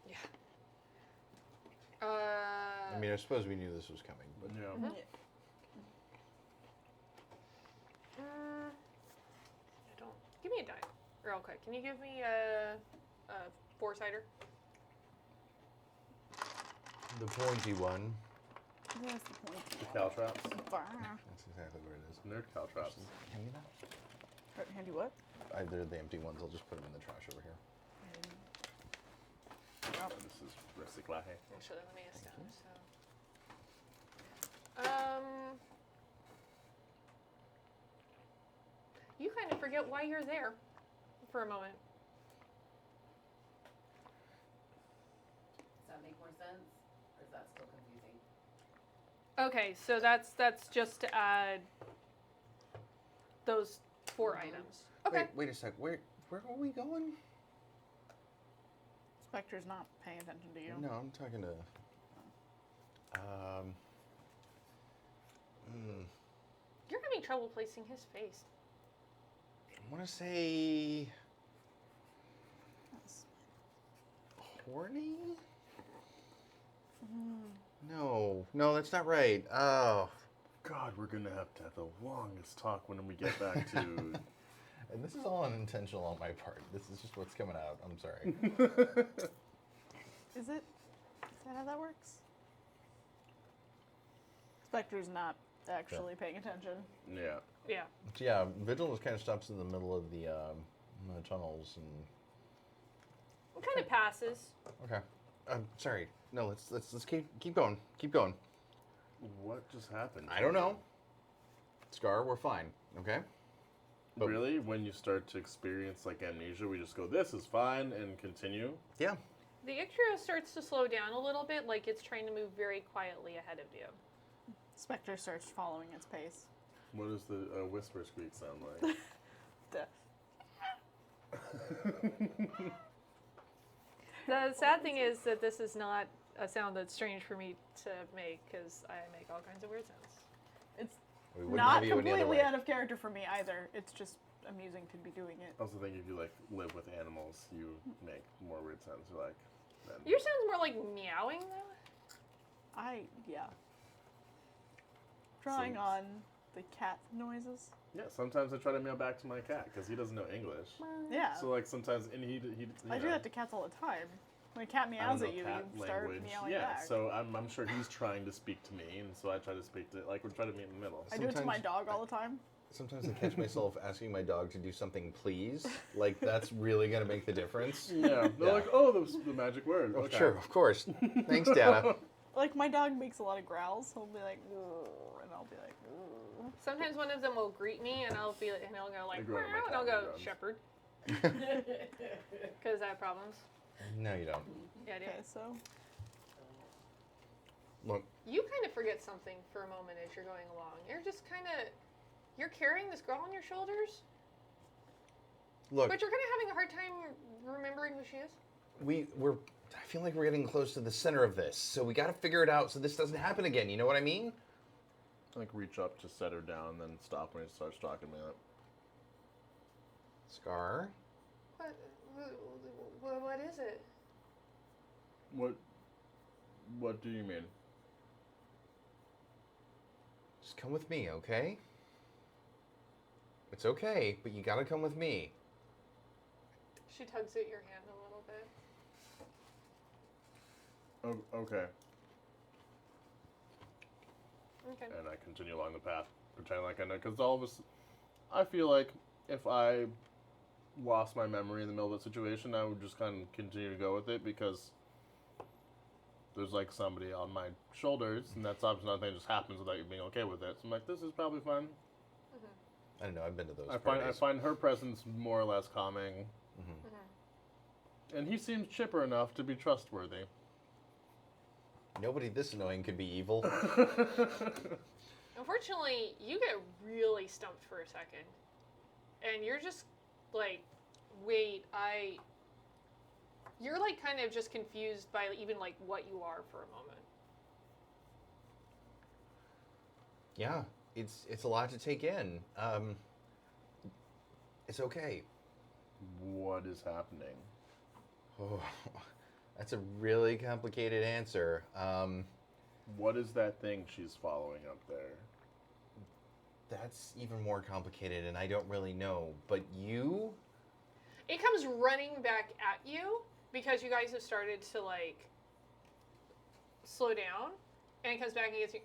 Yeah. I mean, I suppose we knew this was coming, but Yeah. I don't. Give me a die, real quick. Can you give me a four-sider? the pointy one. That's the point. The caltrops. That's exactly where it is. Nerd caltrops. Hand me that. Handy what? They're the empty ones. I'll just put them in the trash over here. This is reciclaje. Actually, let me ask down. You kind of forget why you're there for a moment. Does that make more sense? Or is that still confusing? Okay, so that's just to add those 4 items. Okay. Wait a sec. Where are we going? Spectre's not paying attention to you. No, I'm talking to. You're having trouble placing his face. I want to say. Horny? No, that's not right. Oh. God, we're gonna have the longest talk when we get back to. And this is all unintentional on my part. This is just what's coming out. I'm sorry. Is that how that works? Spectre's not actually paying attention. Yeah. Yeah. Yeah, Vigil just kind of stops in the middle of the tunnels and. It kind of passes. Okay. I'm sorry. No, let's keep going. Keep going. What just happened? I don't know. Scar, we're fine. Okay. But- Really? When you start to experience like amnesia, we just go, "This is fine," and continue. Yeah. The Ictrio starts to slow down a little bit, like it's trying to move very quietly ahead of you. Spectre starts following its pace. What does the whisper squeak sound like? The sad thing is that this is not a sound that's strange for me to make because I make all kinds of weird sounds. It's We wouldn't not have you any other completely way. out of character for me either. It's just amusing to be doing it. I also think if you like live with animals, you make more weird sounds. You're like, then. Your sound's more like meowing though. Yeah. Drawing So- on the cat noises. Yeah, sometimes I try to meow back to my cat because he doesn't know English. Yeah. So like sometimes, and he I do that to cats all the time. When a cat I don't meows know at you, cat you start language. meowing Yeah, back. so I'm sure he's trying to speak to me, and so I try to speak to, like, we're trying to meet in the middle. I do it to my sometimes- dog all the time. Sometimes I catch myself asking my dog to do something, please. Like, that's really going to make the difference. Yeah. They're Yeah. like, oh, the magic word. Oh, Okay. sure, of course. Thanks, Dana. Like, my dog makes a lot of growls. He'll be like, "Grr," and I'll be like, "Grr." Sometimes one of them will greet me, and I'll go like, I grew up with my meow, and I'll cat go and shepherd, because I have problems. No, you don't. Yeah, I do. Okay, so Look, You kind of forget something for a moment as you're going along. You're carrying this girl on your shoulders, look. but you're kind of having a hard time remembering who she is. We're. I feel like we're getting close to the center of this, so we got to figure it out so this doesn't happen again. You know what I mean? Like reach up to set her down, and then stop when he starts talking me up. Scar. What is it? What do you mean? Just come with me, okay? It's okay, but you got to come with me. She tugs at your hand a little bit. Oh, okay. Okay. And I continue along the path, pretending like I know, because all of us, I feel like if I lost my memory in the middle of the situation, I would just kind of continue to go with it because there's like somebody on my shoulders, and that's obviously nothing that just happens without you being okay with it. So I'm like, this is probably fun. I don't know. I've been to those I parties. find her presence more or less calming, and he seems chipper enough to be trustworthy. Nobody this annoying could be evil. Unfortunately, you get really stumped for a second. And you're just like, wait, You're like kind of just confused by even like what you are for a moment. Yeah, it's a lot to take in. It's okay. What is happening? Oh, that's a really complicated answer. What is that thing she's following up there? That's even more complicated, and I don't really know. But you? It comes running back at you because you guys have started to like slow down, and it comes back and gets you.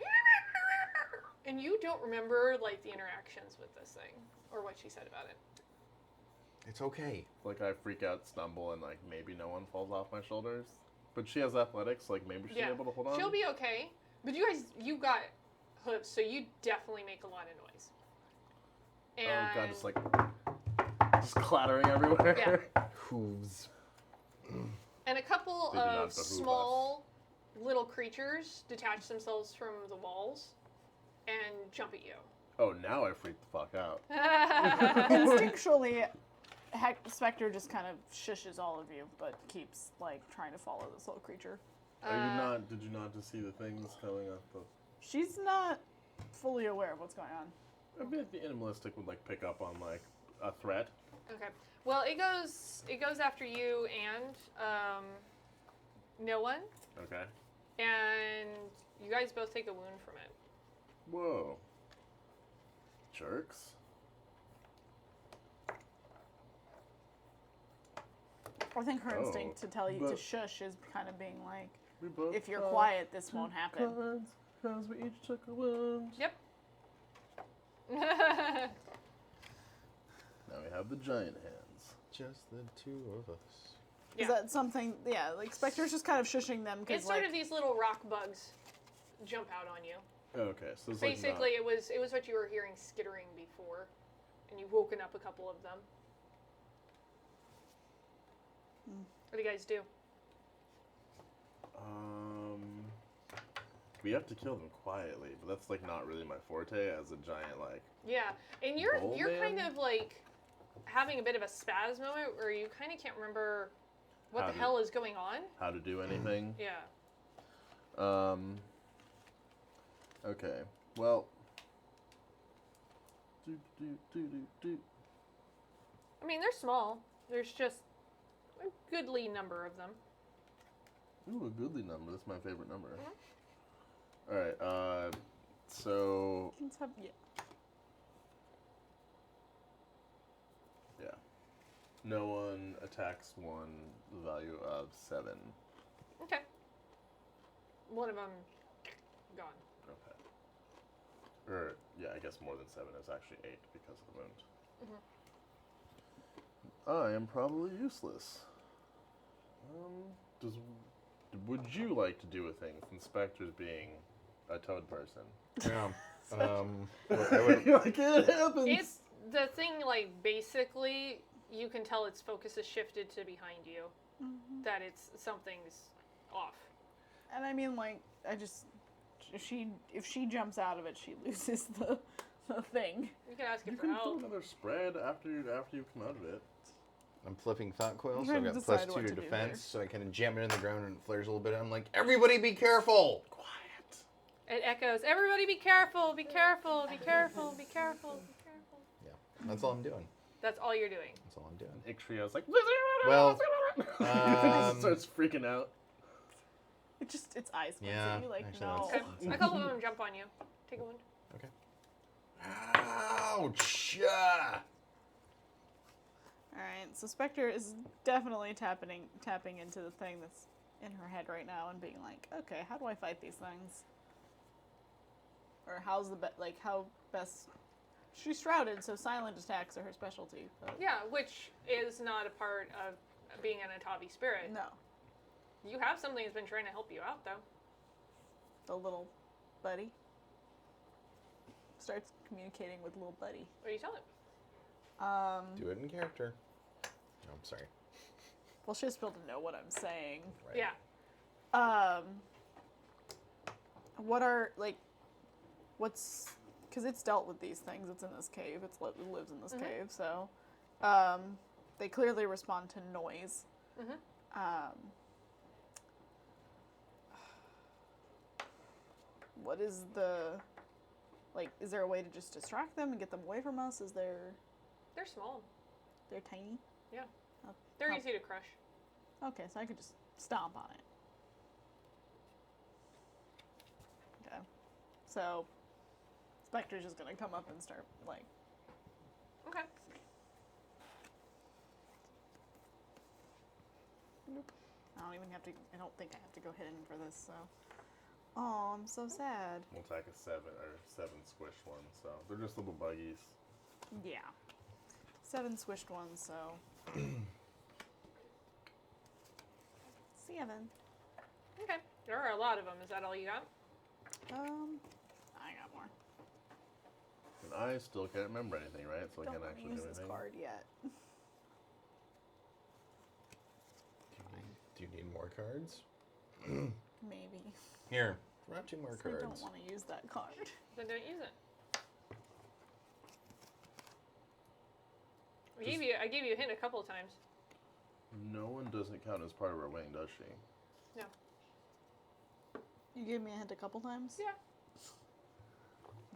And you don't remember like the interactions with this thing or what she said about it. It's okay. Like I freak out, stumble, and like maybe no one falls off my shoulders. But she has athletics, like maybe she's able to hold on. She'll be okay. But you got hooves, so you definitely make a lot of noise. And Oh god, just clattering everywhere. Yeah. Hooves. And a couple They do not of behoove small little creatures detach themselves from the walls and jump at you. Oh, now I freak the fuck out. instinctually, Spectre just kind of shushes all of you, but keeps like trying to follow this little creature. Did you not just see the things coming up? She's not fully aware of what's going on. I feel like the animalistic would like pick up on like a threat. Okay. Well, it goes after you and no one, Okay. and you guys both take a wound from it. Whoa. Jerks. I think her Oh, instinct to tell you to but- shush is kind of being like, We both if you're fought quiet, this two won't happen. kinds, 'cause we each took a wound. Yep. Now we have the giant hands. Just the two of us. Yeah. Is that something? Yeah, like Spectre's just kind of shushing them It's because sort like of these little rock bugs jump out on you. Okay, so it's Basically, it was what you were hearing skittering before, and you've woken up a couple of them. What do you guys do? We have to kill them quietly, but that's like not really my forte as a giant like. Yeah, and you're Bull kind man? of like having a bit of a spaz moment where you kind of can't remember what How the to- hell is going on. How to do anything. Yeah. Okay. Well. I mean, they're small. There's just a goodly number of them. Ooh, a goodly number. That's my favorite number. Mm-hmm. All right. So let's have yeah. yeah, no one attacks one. The value of 7. Okay. One of them gone. Okay. Or, yeah, I guess more than 7 is actually 8 because of the wound. I am probably useless. Would you like to do a thing with Inspector's being a toad person? Yeah. Like, it happens! It's the thing, like, basically, you can tell its focus is shifted to behind you. That something's off. And I mean, like, if she jumps out of it, she loses the thing. You can ask You it for can do help. another spread after you come out of it. I'm flipping thought coil, I'm so I've trying to got plus decide 2 what to to do defense, there. so I kind of jam it in the ground and it flares a little bit. I'm like, everybody be careful! Quiet. It echoes, everybody be careful, be careful, be careful, be careful, be careful. Yeah, that's all I'm doing. That's all you're doing. That's all I'm doing. Ixtrio's like, Well, starts freaking out. Its eyes glance Yeah, at you like, actually, no. Okay. A couple of them jump on you. Take a wound. Ouch! Alright, so Spectre is definitely tapping into the thing that's in her head right now and being like, okay, how do I fight these things? Or how best... She's shrouded, so silent attacks are her specialty. But Yeah, which is not a part of being an Atavi spirit. no, You have something that's been trying to help you out, though. the little buddy starts communicating with little buddy. What do you tell it? Do it in character. No, I'm sorry. Well, she has to be able to know what I'm saying. Right. Yeah. Because it's dealt with these things. It's in this cave. It lives in this cave. So, they clearly respond to noise. What is is there a way to just distract them and get them away from us? They're small. They're tiny? Yeah. Oh, They're oh. easy to crush. Okay, so I could just stomp on it. Okay. So, Spectre's just gonna come up and start, like... Okay. Nope. I don't think I have to go hidden for this, so... Oh, I'm so sad. We'll attack a 7 squished ones, so they're just little buggies. Yeah. 7 swished ones, so... 7. Okay. There are a lot of them. Is that all you got? I got more. And I still can't remember anything, right? So I Don't can't want to actually use do this anything. card yet. Do you need more cards? Maybe. Here, grab 2 more So I cards. don't want to use that card. Then don't use it. I gave you a hint a couple of times. No one doesn't count as part of our wing, does she? No. You gave me a hint a couple times? Yeah.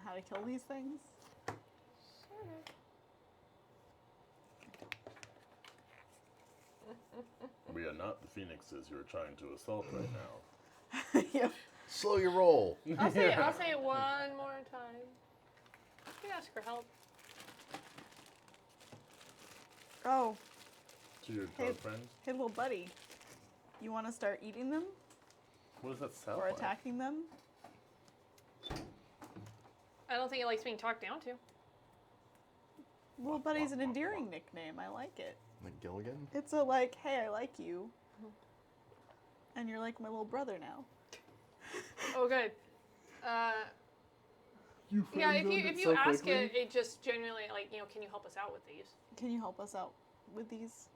How to kill these things? We are not the phoenixes you are trying to assault right now. Yeah. Slow your roll. I'll say it one more time. You can ask for help. Oh, To your Hey. toad friends. hey little buddy. You want to start eating them? What does that sound Or like? attacking them? I don't think it likes being talked down to. Little buddy's an endearing nickname. I like it. Like Gilligan? It's a like, hey, I like you. And you're like my little brother now. Oh, good. Yeah, if you ask it, it just genuinely can you help us out with these? Can you help us out with these?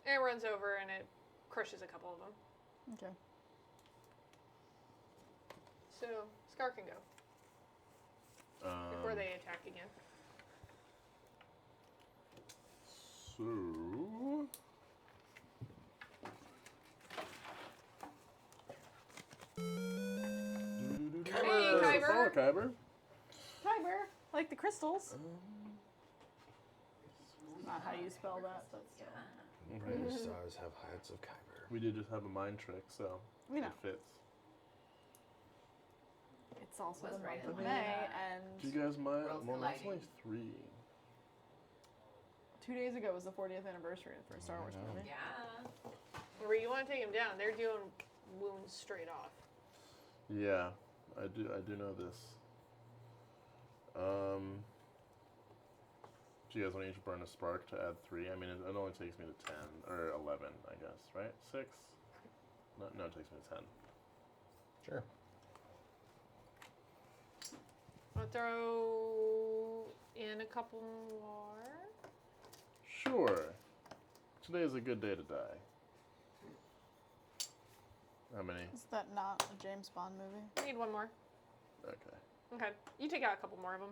And it runs over and it crushes a couple of them. Okay. So Scar can go before they attack again. So. Hey, Kyber. Oh, Kyber. Kyber, like the crystals. Not how you spell that, but still. Brighter stars have hearts of Kyber. We did just have a mind trick, so We know. it fits. It's also Was the right month of in May, line. Do and you guys mind? Worlds Well, that's only colliding. 3. 2 days ago was the 40th anniversary of the first Star Wars movie. Yeah. Where you want to take him down, they're doing wounds straight off. Yeah. I do know this. Do you guys want to each burn a spark to add 3? I mean, it only takes me to 10 or 11, I guess, right? 6? No, it takes me to 10. Sure. I'll throw in a couple more. Sure. Today is a good day to die. How many? Is that not a James Bond movie? I need one more. Okay. Okay, you take out a couple more of them.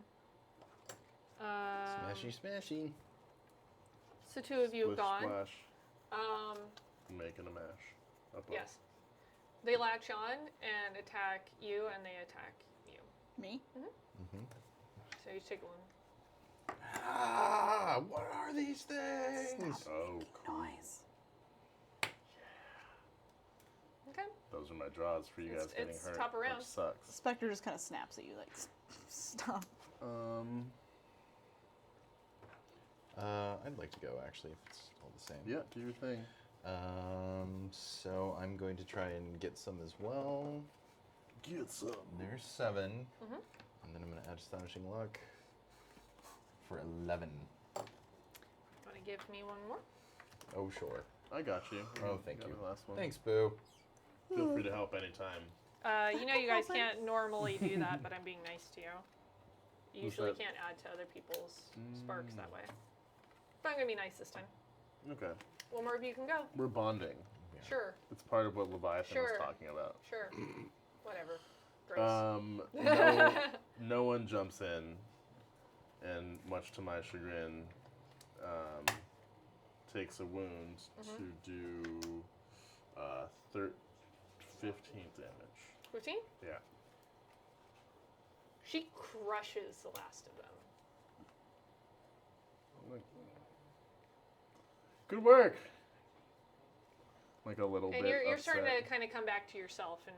Smashy, smashy. So 2 of you have Splish, gone. Splash, Um, making a mash. Up, up. yes. They latch on and attack you, and they attack you. Me? So you take one. Ah, what are these things? Oh, cool. Noise. Okay. Those are my draws for you guys getting it's hurt. top of round. Which sucks. Spectre just kind of snaps at you, like, stop. I'd like to go actually, if it's all the same. Yeah, do your thing. So I'm going to try and get some as well. Get some. There's 7. Mhm. And then I'm going to add Astonishing Luck for 11. Want to give me one more? Oh, sure. I got you. Oh, thank Got you. The last one. Thanks, Boo. Feel free to help anytime. You know you guys can't normally do that, but I'm being nice to you. You What's usually that? can't add to other people's sparks that way. But I'm going to be nice this time. Okay. One more of you can go. We're bonding. Yeah. Sure, It's part of what Leviathan Sure. was talking about. sure. Whatever. Gross. No one jumps in, and much to my chagrin, takes a wound to do 15 damage. 15? Yeah. She crushes the last of them. Good work. Like a little And bit. you're starting upset. to kind of come back to yourself and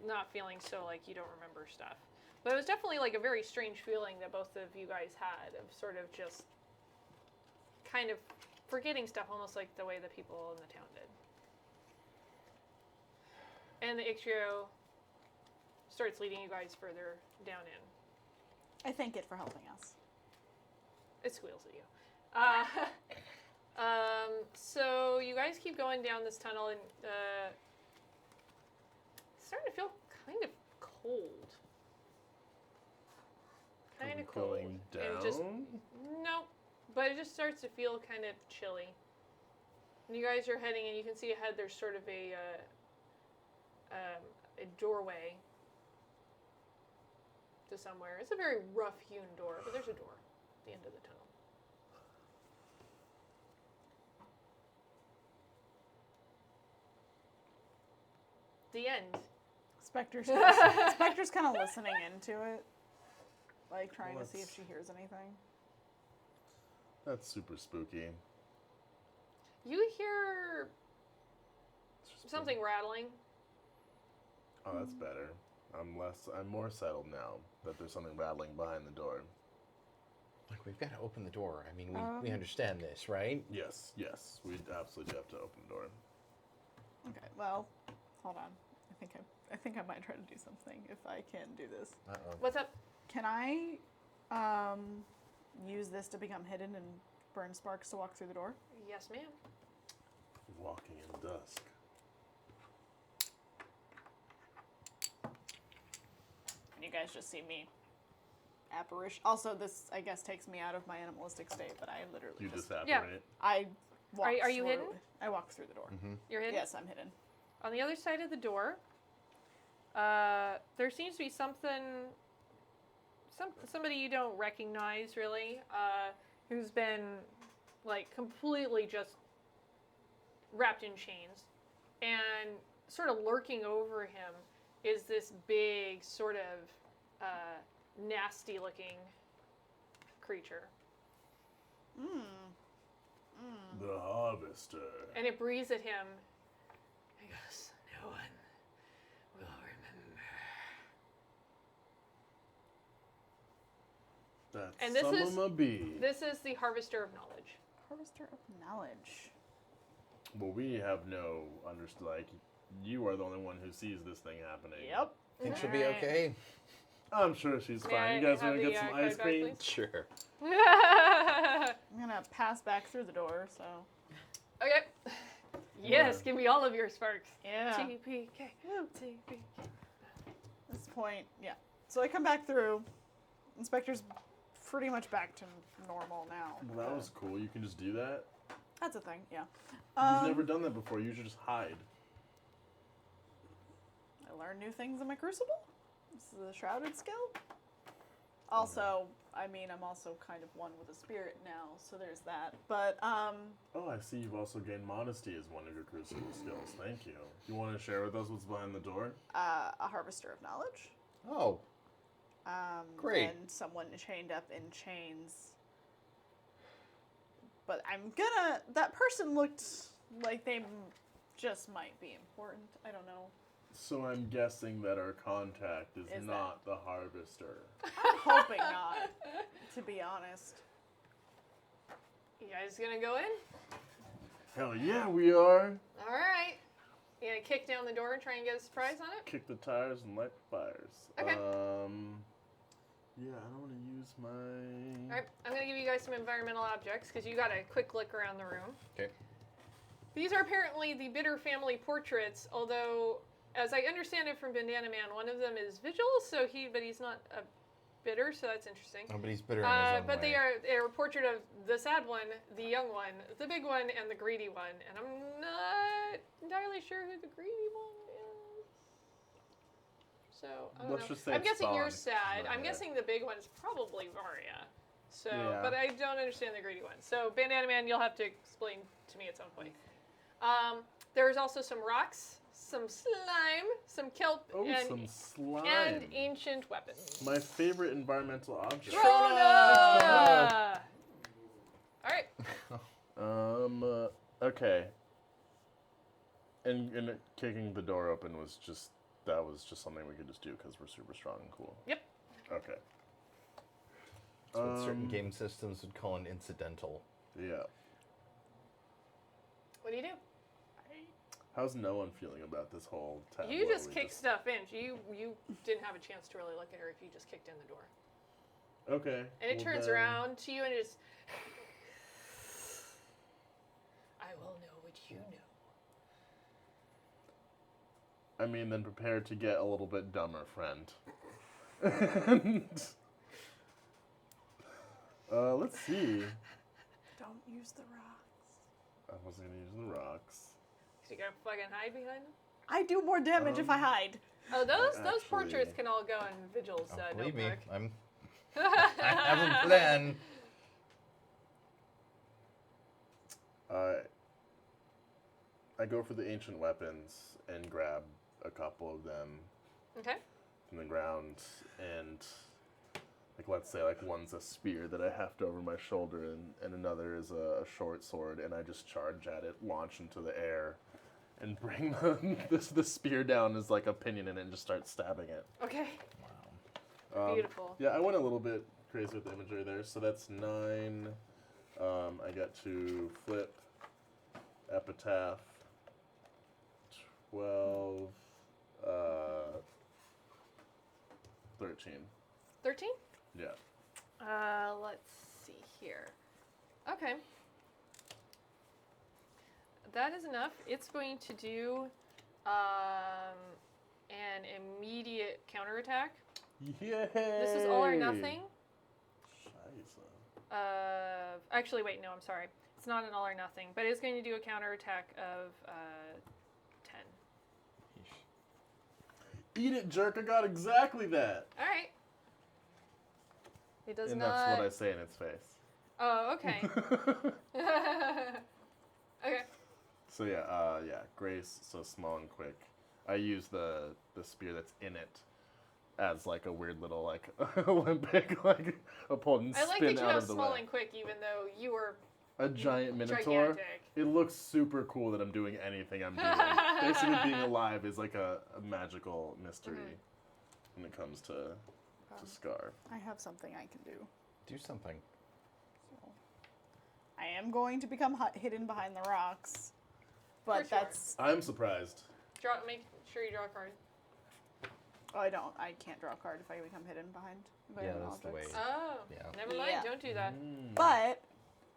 not feeling so like you don't remember stuff. But it was definitely like a very strange feeling that both of you guys had of sort of just kind of forgetting stuff almost like the way the people in the town did. And the Ixtrio starts leading you guys further down in. I thank it for helping us. It squeals at you. So you guys keep going down this tunnel, and it's starting to feel kind of cold. Kind of cold. Going down? And it just no, but it just starts to feel kind of chilly. And you guys are heading, and you can see ahead. There's sort of a doorway to somewhere. It's a very rough-hewn door, but there's a door at the end of the tunnel. The end. Spectre's kind of listening into it, like trying to see if she hears anything. That's super spooky. You hear It's just something rattling. Oh, that's better. I'm more settled now that there's something rattling behind the door. Look, we've got to open the door. I mean, we understand this, right? Yes, we absolutely do have to open the door. Okay, well, hold on. I think I might try to do something if I can do this. Uh-oh. What's up? Can I use this to become hidden and burn sparks to walk through the door? Yes, ma'am. Walking in the dusk. And you guys just see me. Apparition. Also, this, I guess, takes me out of my animalistic state, but I literally You just... just Yeah. apparate. I walk Are you through- hidden? I walk through the door. You're hidden? Yes, I'm hidden. On the other side of the door, there seems to be somebody you don't recognize really, who's been like completely just wrapped in chains, and sort of lurking over him is this big sort of nasty-looking creature, The harvester. and it breathes at him. He goes, "No one will remember." That's And this some is- of my bee. This is the Harvester of Knowledge. Harvester of knowledge. Well, we have no like, you are the only one who sees this thing happening. Yep. Think she'll be Alright. okay? I'm sure she's May I fine. You guys have want to the, get some code ice back, cream? please? Sure. I'm gonna pass back through the door, so. Okay. Yes, Yeah. give me all of your sparks. Yeah. TPK. TPK. At this point, yeah. So I come back through. Inspector's pretty much back to normal now. Well, that was cool. You can just do that. That's a thing, yeah. You've never done that before. You should just hide. I learn new things in my crucible. This is a shrouded skill. Also, I mean, I'm also kind of one with a spirit now, so there's that. But Oh, I see you've also gained modesty as one of your crucible skills. Thank you. You want to share with us what's behind the door? a harvester of knowledge. Oh, Great. And someone chained up in chains. But I'm gonna. That person looked like they just might be important. I don't know. So I'm guessing that our contact is Is not the harvester. I'm hoping not, to be honest. You guys gonna go in? Hell yeah, we are. All right. You gonna kick down the door and try and get a surprise on it? Kick the tires and light the fires. Okay. Yeah, I don't want to use my. All right. I'm gonna give you guys some environmental objects because you got a quick look around the room. Okay. These are apparently the Bitter family portraits, although, as I understand it from Bandana Man, one of them is Vigil, but he's not a Bitter, so that's interesting. Nobody's bitter in his own But way. they're a portrait of the sad one, the young one, the big one, and the greedy one. And I'm not entirely sure who the greedy one is. So I don't Let's know. just say I'm it's guessing you're Spawn. sad. Right, I'm yeah. guessing the big one's probably Varia. So, Yeah. but I don't understand the greedy one. So Bandana Man, you'll have to explain to me at some point. There's also some rocks, some slime, some kelp, Oh, and some slime. ancient weapons. My favorite environmental object. Rona! All right. Okay. And kicking the door open was just something we could just do because we're super strong and cool. Yep. Okay. That's what certain game systems would call an incidental. Yeah. What do you do? How's no one feeling about this whole tableau? You just we kick stuff in. You didn't have a chance to really look at her if you just kicked in the door. Okay. And it well turns then- around to you and it just. I will know what you know. I mean, then prepare to get a little bit dumber, friend. And, let's see. Don't use the rocks. I wasn't gonna use the rocks. So you gotta fucking hide behind them? I do more damage if I hide. Oh, those Actually- portraits can all go in Vigil's Believe me, notebook. I have a plan. I go for the ancient weapons and grab a couple of them Okay. from the ground, and like let's say like one's a spear that I heft over my shoulder, and another is a short sword, and I just charge at it, launch into the air, and bring the spear down as like a pinion in it and just start stabbing it. Okay. Wow. Beautiful. Yeah, I went a little bit crazy with the imagery there, so that's 9. I got to flip, epitaph, 12, 13. 13? Yeah. Let's see here. Okay. That is enough. It's going to do an immediate counterattack. Yay! This is all or nothing. Scheiße. Actually, wait, no, I'm sorry. It's not an all or nothing, but it's going to do a counterattack of 10. Eat it, jerk! I got exactly that. All right. It does And not. that's what I say in its face. Oh, okay. Okay. So yeah, Grace, so small and quick. I use the spear that's in it as like a weird little like Olympic like opponent I like spin that you out have of the small way. and quick, even though you were A giant minotaur. gigantic. It looks super cool that I'm doing anything I'm doing. Basically, being alive is like a magical mystery when it comes to Scar. I have something I can do. Do something. So, I am going to become hidden behind the rocks, but For sure. that's I'm surprised. Make sure you draw a card. Oh, I don't. I can't draw a card if I become hidden behind Yeah, an that's the object. way. Oh, Yeah. never mind. Yeah. Don't do that. But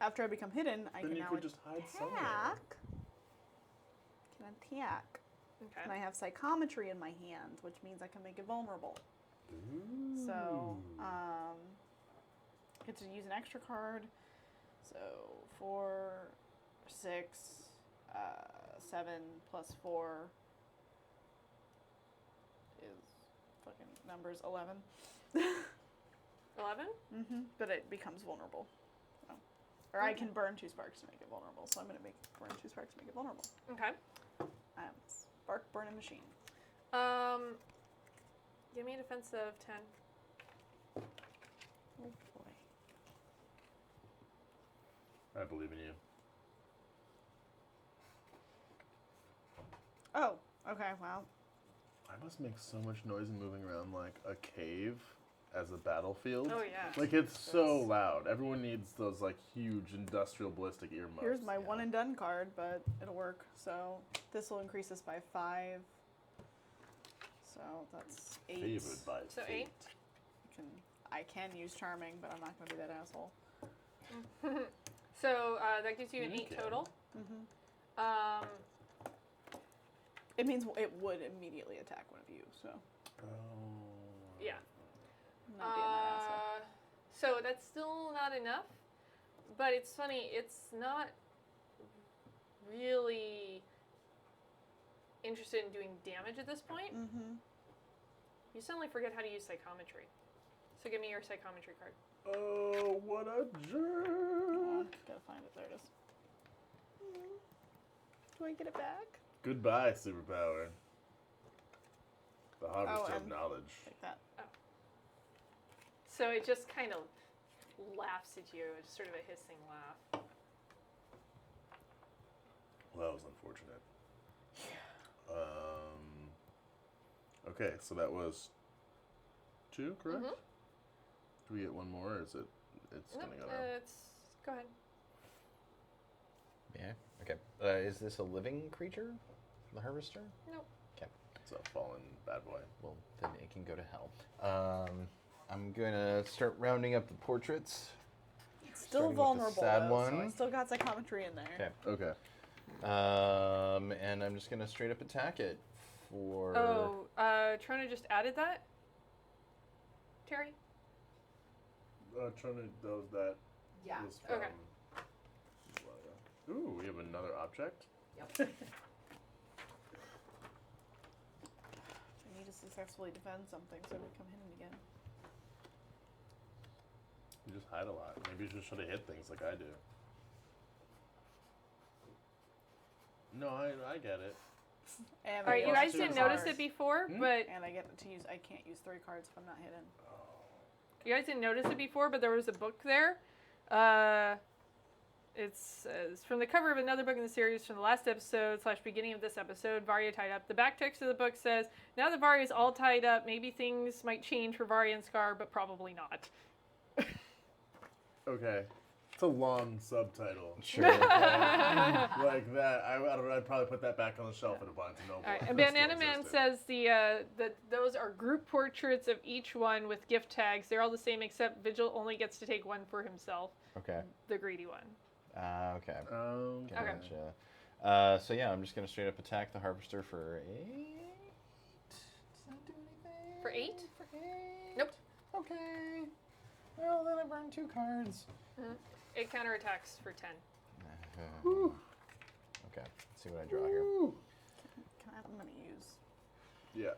after I become hidden, I Then can you now could just hide somewhere. attack. Can attack. Okay. And I have psychometry in my hand, which means I can make it vulnerable. So, get to use an extra card. So 4, 6, 7 plus 4 is fucking numbers 11. 11? But it becomes vulnerable. So. Or I can burn 2 sparks to make it vulnerable. So I'm gonna burn 2 sparks to make it vulnerable. Okay. Spark burning machine. Give me a defense of 10. Oh boy. I believe in you. Oh, okay, wow. I must make so much noise and moving around like a cave as a battlefield. Oh, yeah. Like it's so loud. Everyone needs those like huge industrial ballistic earmuffs. Here's my one and done card, but it'll work. So this will increase this by 5. So that's 8. Favored by So fate. 8? I can use charming, but I'm not gonna be that asshole. So that gives you an 8 Okay. total. It means it would immediately attack one of you, so Oh. Yeah. I'm not being that asshole. So that's still not enough, but it's funny, it's not really interested in doing damage at this point. You suddenly forget how to use psychometry. So give me your psychometry card. Oh, what a jerk! Gotta find it. There it is. Do I get it back? Goodbye, superpower. The harvester of and- knowledge. Take that. So it just kind of laughs at you. It's sort of a hissing laugh. Well, that was unfortunate. Okay, so that was 2, correct? Do we get one more, or is it? It's Nope, gonna go down. go ahead. Yeah. Okay. Is this a living creature? The harvester? Nope. Okay. It's a fallen bad boy. Well, then it can go to hell. I'm gonna start rounding up the portraits. Still Starting with the vulnerable. sad though, So I one. still got psychometry in there. Okay. Okay. And I'm just gonna straight up attack it for. Oh, Trona just added that? Terry? Trying to those that Yeah. was from. Okay. Ooh, we have another object. Yep. I need to successfully defend something so I become hidden again. You just hide a lot. Maybe you just should have hit things like I do. No, I get it. And All right, you I guys get didn't two notice cards. it before, but And I get to use. I can't use 3 cards if I'm not hidden. you guys didn't notice it before, but there was a book there. It's from the cover of another book in the series from the last episode / beginning of this episode, Varya tied up. The back text of the book says, now that Varya's all tied up, maybe things might change for Varya and Scar, but probably not. Okay. It's a long subtitle. Sure. Like that. I don't know. I'd probably put that back on the shelf at a Barnes & Noble. All right, and if it Banana still Man existed. says that those are group portraits of each one with gift tags. They're all the same, except Vigil only gets to take one for himself, Okay. the greedy one. Okay. Okay. Gotcha. So yeah, I'm just gonna straight up attack the harvester for 8. Does that do anything? For 8? For 8? Nope. Okay. Well, then I burn 2 cards. It counterattacks for 10. Okay. Let's see what I draw here. I'm gonna use. Yeah.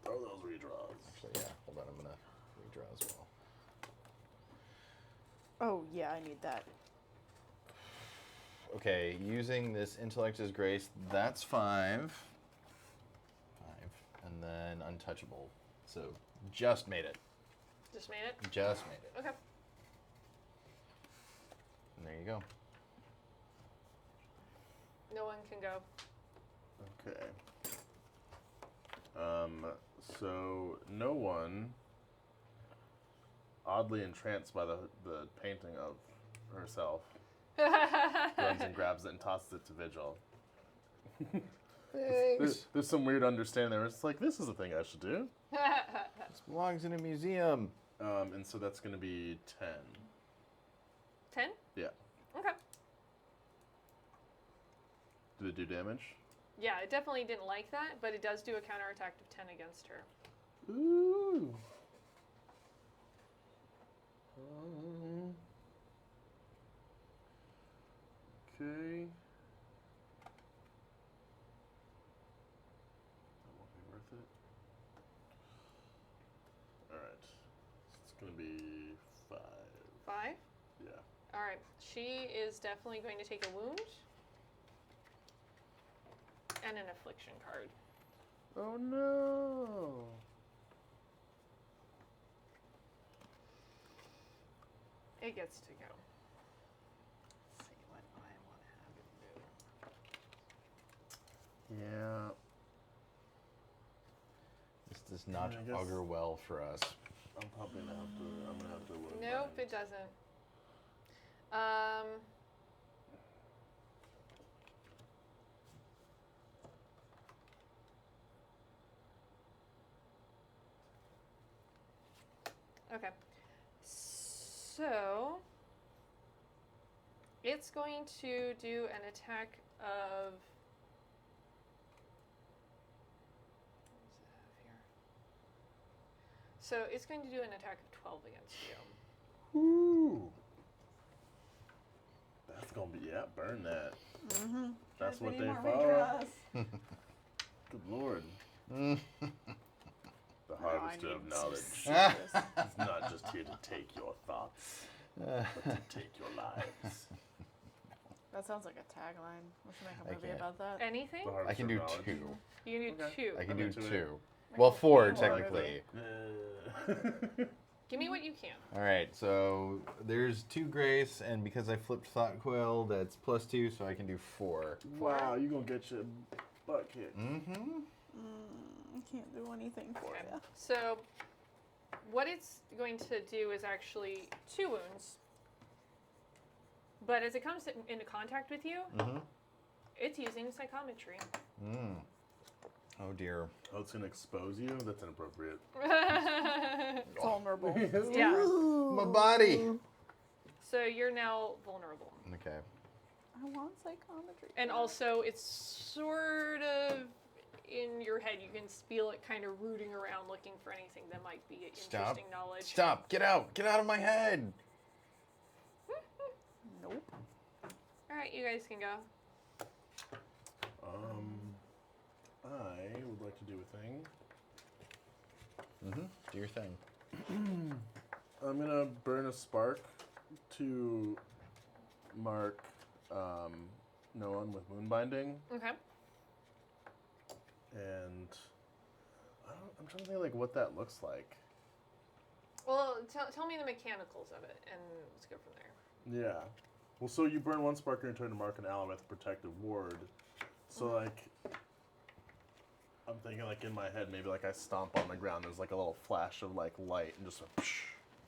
Throw those redraws. Actually, yeah. Hold on. I'm gonna redraw as well. Oh yeah, I need that. Okay, using this intellect as grace, that's 5. 5. And then untouchable. So just made it. Just made it? Just made it. Okay. And there you go. No one can go. Okay. So no one, oddly entranced by the painting of herself, runs and grabs it and tosses it to Vigil. There's some weird understanding there. It's like, this is a thing I should do. This belongs in a museum. And so that's going to be 10. 10? Yeah. Okay. Did it do damage? Yeah, it definitely didn't like that, but it does do a counterattack of 10 against her. Ooh. Okay. That won't be worth it. Alright. It's going to be 5. 5? Yeah. Alright, she is definitely going to take a wound. And an affliction card. Oh no. It gets to go. Let's see what I want to have it do. Yeah. This does not I guess- augur well for us. I'm probably gonna have to. I'm gonna have to. Wound Nope, bind. it doesn't. Okay. So it's going to do an attack of. What does it have here? So it's going to do an attack of 12 against you. Ooh. That's gonna be burn that. Mm-hmm. That's We what need they more follow. redraws. Good lord. The I harvester need of to knowledge see this. is not just here to take your thoughts, but to take your lives. That sounds like a tagline. We should make a I movie can't. about that. Anything? The harvester I can of do knowledge. 2. You can do Okay. 2. I can I'm do into it. 2. Like Well, a 4 movie. technically. Give me what you can. All right, so there's 2 grace, and because I flipped thought coil, that's +2, so I can do 4. Wow, you gonna get your butt kicked. Mm-hmm. I can't do anything for Okay. you. So what it's going to do is actually 2 wounds. But as it comes into contact with you, Mm-hmm. it's using psychometry. Mm. Oh dear. Oh, it's gonna expose you? That's inappropriate. Vulnerable. Yeah. My body. So you're now vulnerable. Okay. I want psychometry. And also, it's sort of in your head. You can feel it kind of rooting around looking for anything that might be Stop. interesting knowledge. Stop. Get out. Get out of my head. Nope. All right, you guys can go. I would like to do a thing. Mm-hmm. Do your thing. I'm gonna burn a spark to mark no one with moon binding, Okay. and I'm trying to think like what that looks like. Well, tell me the mechanicals of it, and let's go from there. Yeah. Well, so you burn one spark in your turn to mark an ally with a protective ward. So like, I'm thinking like in my head maybe like I stomp on the ground. There's like a little flash of like light and just a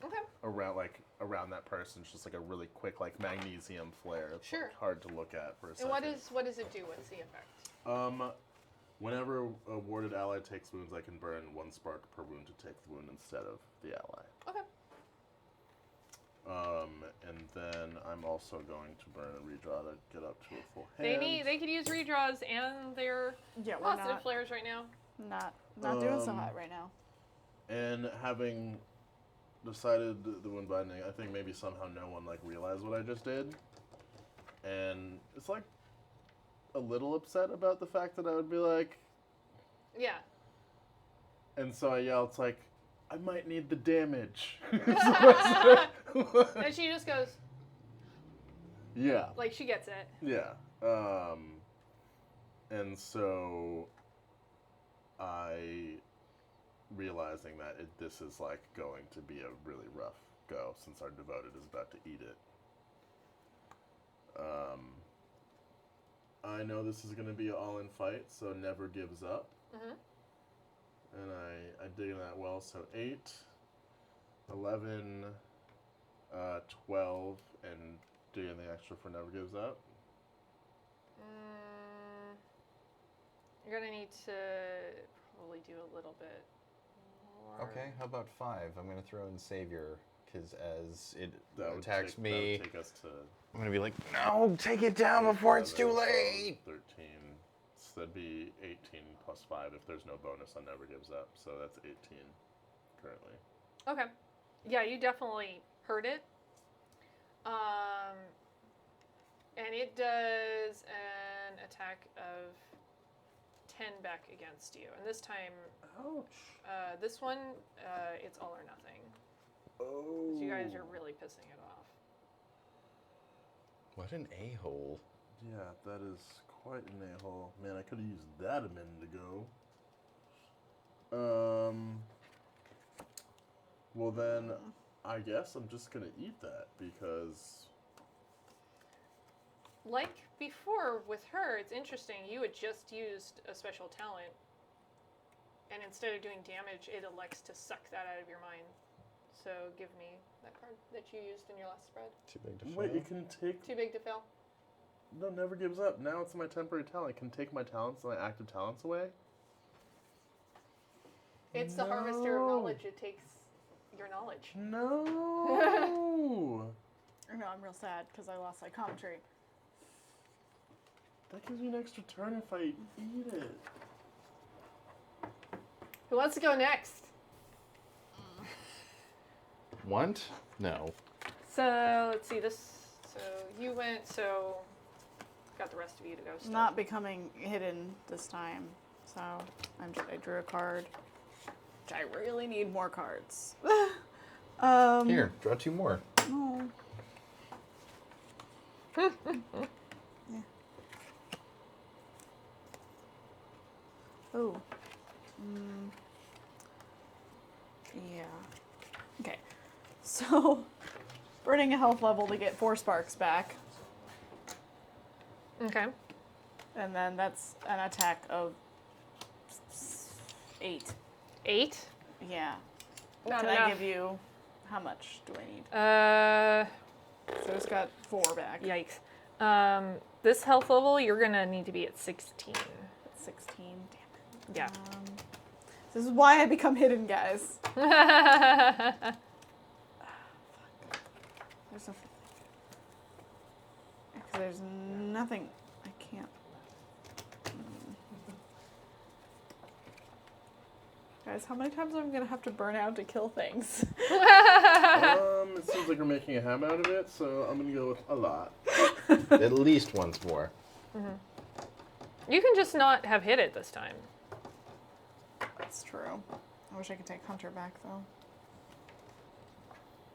Okay. around that person. It's just like a really quick like magnesium flare. It's Sure. like, hard to look at for a And second. what does it do? What's the effect? Whenever a warded ally takes wounds, I can burn one spark per wound to take the wound instead of the ally. Okay. And then I'm also going to burn a redraw to get up to a full hand. They could use redraws and their Yeah, we're positive not flares right now. not doing so hot right now. And having decided the wound binding, I think maybe somehow no one like realized what I just did, and it's like a little upset about the fact that I would be like, Yeah. and so I yell, it's like, I might need the damage. And she just goes, Yeah. like she gets it. Yeah. And so I, realizing that this is like going to be a really rough go since our devoted is about to eat it. I know this is going to be an all-in fight, so never gives up. Mm-hmm. And I dig that well. So 8, 11, 12, and do anything extra for never gives up. You're gonna need to probably do a little bit more. Okay, how about 5? I'm going to throw in Savior, because as it That would attacks take, me, That would take us to I'm going to be like, no, take it down before it's too 11, late. 13. So that'd be 18 plus 5. If there's no bonus on Never Gives Up. So that's 18 currently. Okay. Yeah, you definitely heard it. And it does an attack of 10 back against you. And this time, Ouch. this one, it's all or nothing. Oh. 'Cause you guys are really pissing it off. What an a-hole. Yeah, that is quite an a-hole. Man, I could have used that a minute ago. Well then, I guess I'm just gonna eat that because... Like before with her, it's interesting. You had just used a special talent, and instead of doing damage, it elects to suck that out of your mind. So give me that card that you used in your last spread. Too big to fail. Wait, it can take... Too big to fail. No, Never Gives Up. Now it's my temporary talent. It can take my talents, my active talents away. It's the harvester of knowledge. It takes your knowledge. No. No, I'm real sad because I lost psychometry. That gives me an extra turn if I eat it. Who wants to go next? Want? No. So let's see this. So you went. So got the rest of you to go. Still. Not becoming hidden this time. So I drew a card. Which I really need more cards. Here, draw 2 more. No. Yeah. Oh. Yeah. Okay. So, burning a health level to get 4 sparks back. Okay. And then that's an attack of 8. 8. Yeah. Not Can enough. I give you, how much do I need? So it's got 4 back. Yikes. This health level, you're gonna need to be at 16. 16. Damn it. Yeah. This is why I become hidden, guys. There's nothing. There's nothing. I can't. Guys, how many times am I gonna have to burn out to kill things? It seems like we're making a ham out of it, so I'm gonna go with a lot. At least once more. You can just not have hit it this time. That's true. I wish I could take Hunter back, though.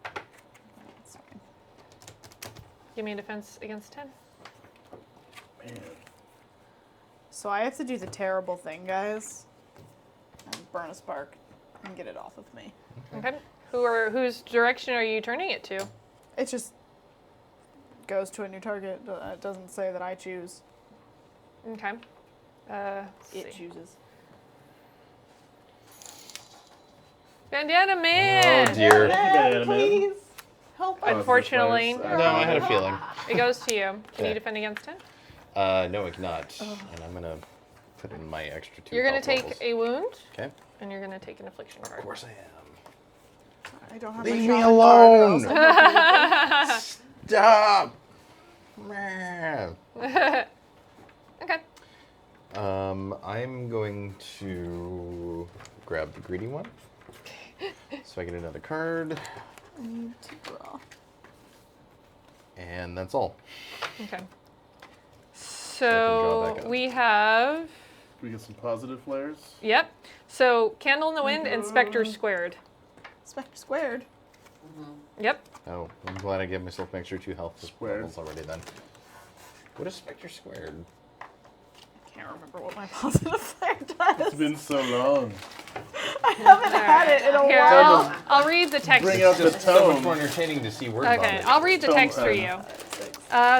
That's fine. Give me a defense against 10. Man. So I have to do the terrible thing, guys. And burn a spark and get it off of me. Okay. Whose direction are you turning it to? It just goes to a new target. It doesn't say that I choose. Okay. Let's It see. chooses. Bandana Man! Oh, dear. Banana Man. Please help us. Unfortunately, Positive No, I had a feeling. it goes to you. Can Okay. you defend against 10? No, I cannot. And I'm going to put in my extra 2 You're going health to take levels. a wound, Okay. and you're going to take an affliction card. Of course I I don't have Leave my me shaman alone. card, but am. Stop! Man. Okay. I'm going to grab the greedy one. So I get another card. I need to draw. And that's all. Okay. draw So back up. we have, We get some positive flares. yep. So Candle in the Wind and Spectre Squared. Spectre squared. Yep. Oh, I'm glad I gave myself an extra 2 health Squared. levels already then. What is Spectre Squared? I can't remember what my positive flare does. It's been so long. I haven't had it in a Here, while. I'll read the text. Bring out the It's so much tone. more entertaining to see word Okay, vomit. I'll read the Tome text for N. you.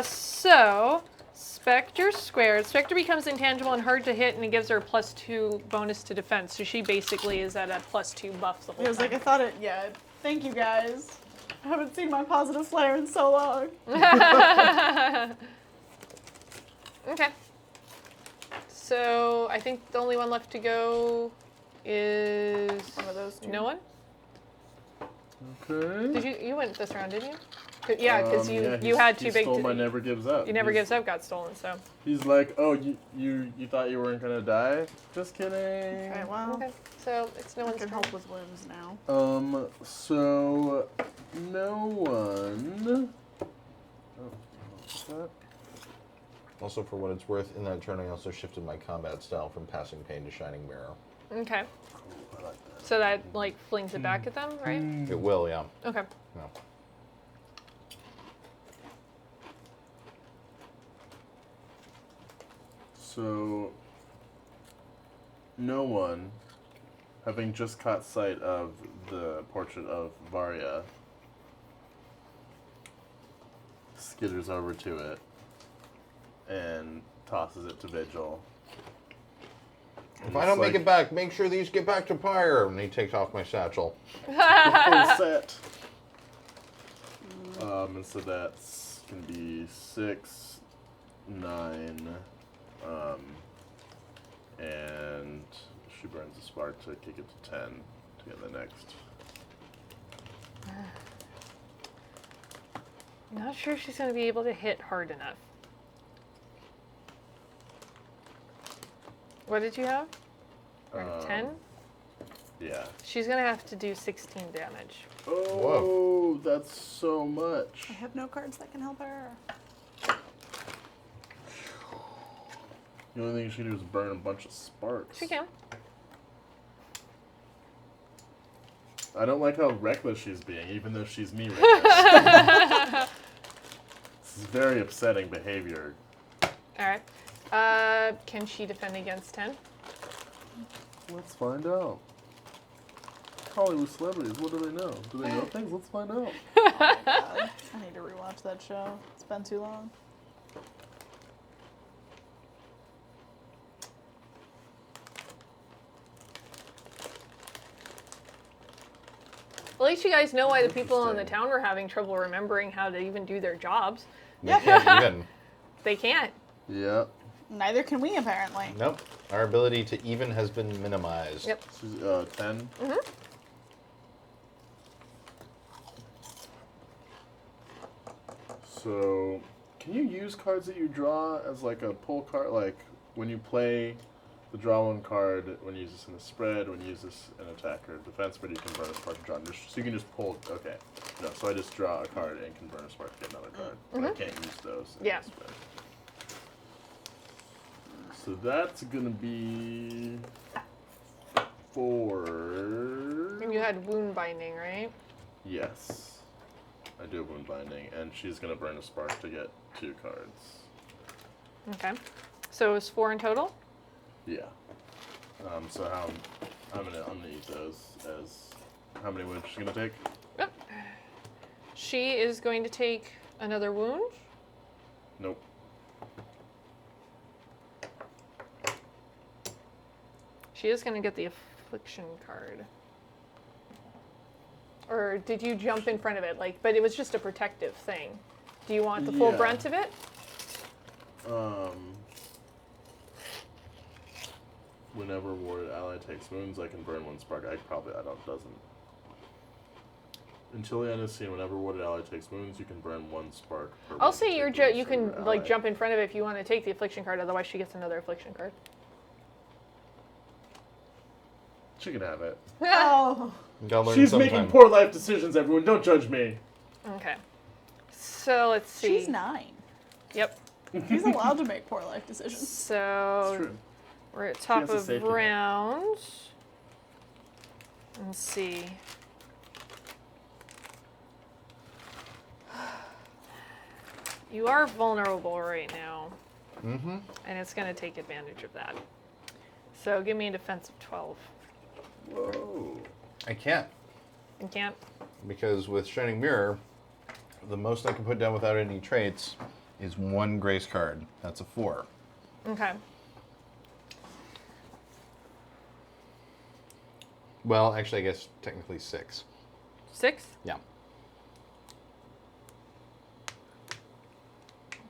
So, Spectre Squared. Spectre becomes intangible and hard to hit, and it gives her a +2 bonus to defense. So she basically is at a +2 buff the whole It was time. like, I thought it, yeah. Thank you, guys. I haven't seen my positive flare in so long. Okay. So I think the only one left to go is One of those two. no one. Okay. Did you went this round, didn't you? Yeah, because yeah, you had he two big. stole my never gives up. You never He's- gives up got stolen. So He's like, oh, you thought you weren't gonna die? Just kidding. Okay, well, okay. So it's no I one's can turn. help with limbs now. So no one. Oh, what's that? Also, for what it's worth, in that turn, I also shifted my combat style from Passing Pain to Shining Mirror. Okay. Cool, I like that. So that like flings it back at them, right? It will, yeah. Okay. No. So no one, having just caught sight of the portrait of Varya, skitters over to it and tosses it to Vigil. If I don't make it back, make sure these get back to Pyre. And he takes off my satchel. The full set. And so that's gonna be 6, 9, and she burns a spark to kick it to 10 to get the next. Not sure she's going to be able to hit hard enough. What did you have? 10? Yeah. She's going to have to do 16 damage. Oh, that's so much. I have no cards that can help her. The only thing she can do is burn a bunch of sparks. She can. I don't like how reckless she's being, even though she's me right now. This is very upsetting behavior. All right. Can she defend against 10? Let's find out. Hollywood celebrities, what do they know? Do they know things? Let's find out. Oh my god. I need to rewatch that show. It's been too long. At least you guys know why the people in the town were having trouble remembering how to even do their jobs. They can't even. They can't. Yep. Neither can we, apparently. Nope. Our ability to even has been minimized. Yep. She's 10. So, can you use cards that you draw as like a pull card? Like when you play the draw one card, when you use this in a spread, when you use this in attack or defense spread, you can burn a spark and draw. So you can just pull. Okay. No, so I just draw a card and can burn a spark to get another card. But I can't use those. In Yeah. the spread. So that's gonna be 4. And you had wound binding, right? Yes. I do have wound binding, and she's gonna burn a spark to get 2 cards. Okay. So it was 4 in total? Yeah. So how I'm gonna use those as how many wounds she's gonna take? Yep. She is going to take another wound. Nope. She is going to get the affliction card. Or did you jump in front of it? Like, but it was just a protective thing. Do you want the full Yeah. brunt of it? Whenever warded ally takes wounds, I can burn 1 spark. Doesn't. Until the end of the scene, whenever warded ally takes wounds, you can burn 1 spark per I'll wound say taken you from can your like ally. jump in front of it if you want to take the affliction card. Otherwise, she gets another affliction card. She can have it. Oh. Gotta learn She's sometime. making poor life decisions, everyone. Don't judge me. Okay. So let's see. She's 9. Yep. She's allowed to make poor life decisions. It's So true. we're at top has a of safety net. round. Let's see. You are vulnerable right now. Mm-hmm. And it's going to take advantage of that. So give me a defense of 12. Whoa. I can't. You can't? Because with Shining Mirror, the most I can put down without any traits is 1 grace card. That's a 4. Okay. Well, actually, I guess technically 6. 6? Yeah.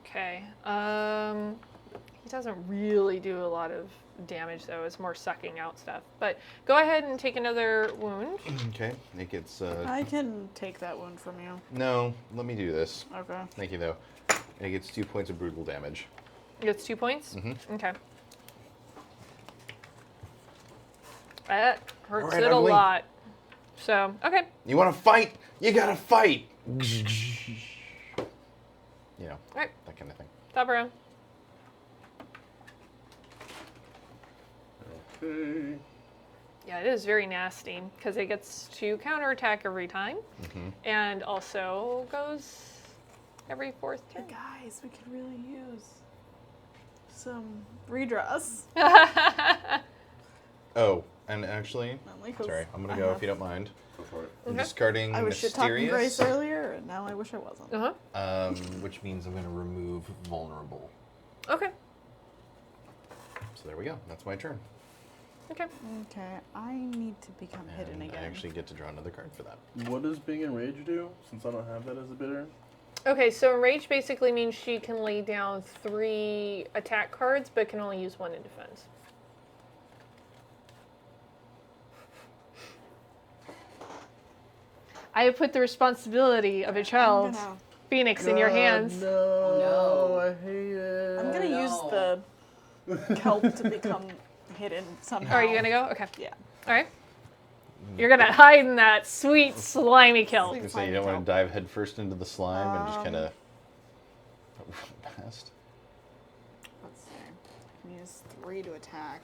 Okay. It doesn't really do a lot of damage, though. It's more sucking out stuff. But go ahead and take another wound. Okay, it gets. I can take that wound from you. No, let me do this. Okay. Thank you, though. It gets 2 points of brutal damage. It gets 2 points? Mm-hmm. Okay. That hurts All right, it a ugly. lot. So, okay. You want to fight? You gotta fight. You know, All right. that kind of thing. Top round. Okay. Yeah, it is very nasty because it gets to counterattack every time and also goes every 4th turn. Guys, we could really use some redress. Oh, and actually, Only 'cause sorry, I'm I gonna go have- if you don't mind. Go for it. I'm Okay. discarding I was shit talking Grace Mysterious, earlier, and now I wish I wasn't. Uh-huh. Which means I'm going to remove vulnerable. Okay. so there we go. That's my turn. Okay. Okay, I need to become hidden And again. I actually get to draw another card for that. What does being enraged do? Since I don't have that as a bidder. Okay, so enrage basically means she can lay down 3 attack cards, but can only use 1 in defense. I have put the responsibility of a child, gonna- Phoenix, in your hands. No, No. I hate it. I'm gonna use the kelp to become hidden somehow. Are you gonna go? Okay. Yeah. All right. You're gonna hide in that sweet slimy kelp. I was gonna say you don't want to dive headfirst into the slime and just kind of past. Let's see. I can use 3 to attack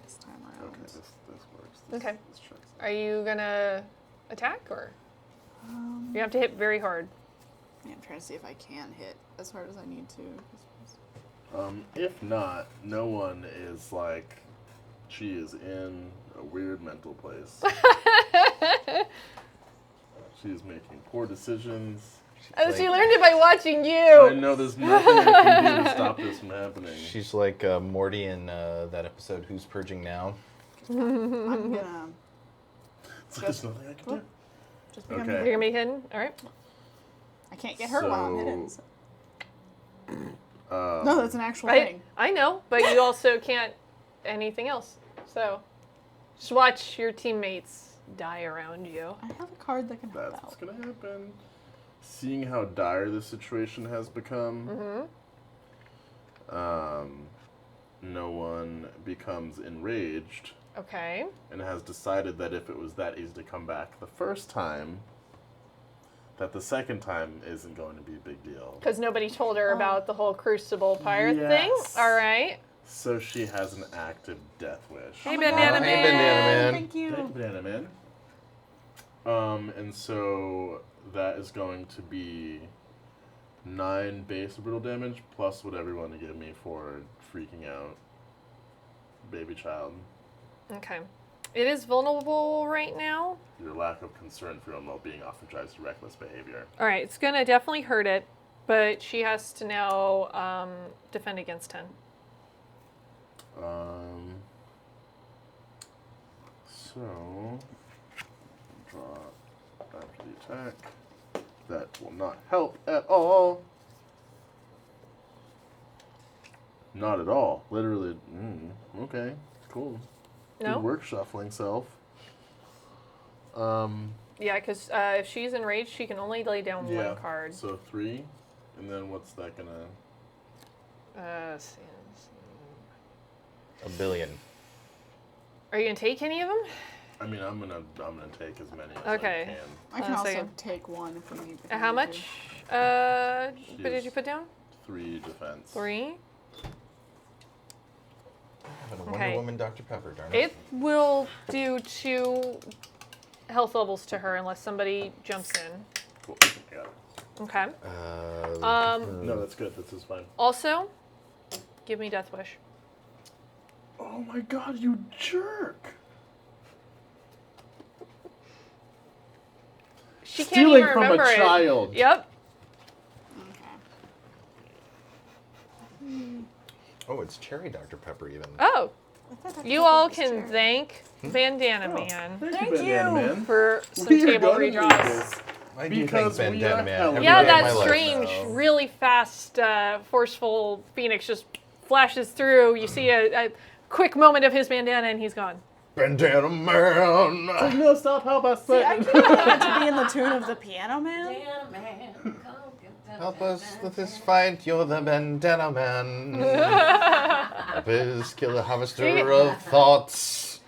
this time around. Okay, this works. Okay. This checks. Are you gonna attack or you have to hit very hard? Yeah, I'm trying to see if I can hit as hard as I need to. If not, no one is like, she is in a weird mental place. She's making poor decisions. Oh, she learned it by watching I you. know there's nothing I can do to stop this from happening. She's like Morty in that episode Who's Purging Now. I'm gonna So there's nothing I can do. just become Okay. You're gonna be hidden. All right. I can't get hurt while I'm So, hidden. So. Um, No, that's an actual Right? thing. I know, but you also can't anything else. So just watch your teammates die around you. I have a card that can help That's what's out. gonna happen. Seeing how dire the situation has become, no one becomes enraged Okay. and has decided that if it was that easy to come back the first time, that the second time isn't going to be a big deal. Because nobody told her about the whole Crucible Pirate Yes. thing. All right. So she has an active death wish. Hey, my Banana God. Man. Hey, Bandana Man. Thank you. Thank you, Banana Man. And so that is going to be 9 base brutal damage plus whatever you want to give me for freaking out baby child. Okay. It is vulnerable right now. Your lack of concern for your own well-being often drives to reckless behavior. All right. It's gonna definitely hurt it, but she has to now defend against 10. So draw after the attack. That will not help at all. Not at all. Literally. Okay. Cool. No. Good work shuffling self. Yeah, because if she's enraged, she can only lay down Yeah. 1 card. So 3, and then what's that gonna? Let's see. A billion. Are you gonna take any of them? I mean, I'm gonna take as many as Okay. I can. I can One also second. take 1 if we need. How much? What did She's- you put down? 3 defense. 3. But a Okay. Wonder Woman Dr. Pepper, darn it. It will do 2 health levels to her unless somebody jumps in. Cool. I got it. Okay. No, that's good. This is fine. Also, give me Death Wish. Oh my god, you jerk! She can't Stealing even from remember a it. child. Yep. Oh, it's cherry Dr. Pepper even. Oh, I thought Dr. you Pepper all was can cherry. thank Bandana Oh, Man Thank you, Banana Man. for some We are table gonna need redraws. this. I do Because think we Bandana are Man. hella every Yeah, day of that my life strange, now. really fast, forceful Phoenix just flashes through. You see a quick moment of his bandana, and he's gone. Bandana man. Like, no, stop! Help us! See, I can't want it to be in the tune of the Piano Man. Damn, man. Come get that Help us bandana. with this fight. You're the bandana man. Help us kill the harvester of thoughts.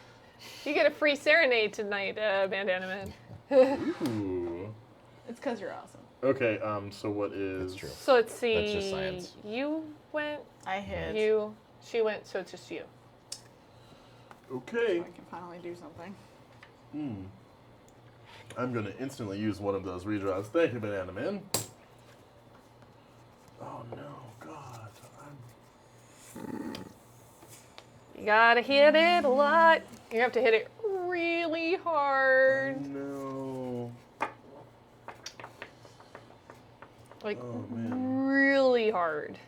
You get a free serenade tonight, Bandana Man. Ooh. It's because you're awesome. Okay. So what is? That's true. So let's see. That's just science. You went. I hit. She went. So it's just you. Okay. I can finally do something. I'm gonna instantly use one of those redraws. Thank you, Banana Man. Oh no, God! You gotta hit it a lot. You have to hit it really hard. No. Like, Oh man. really hard.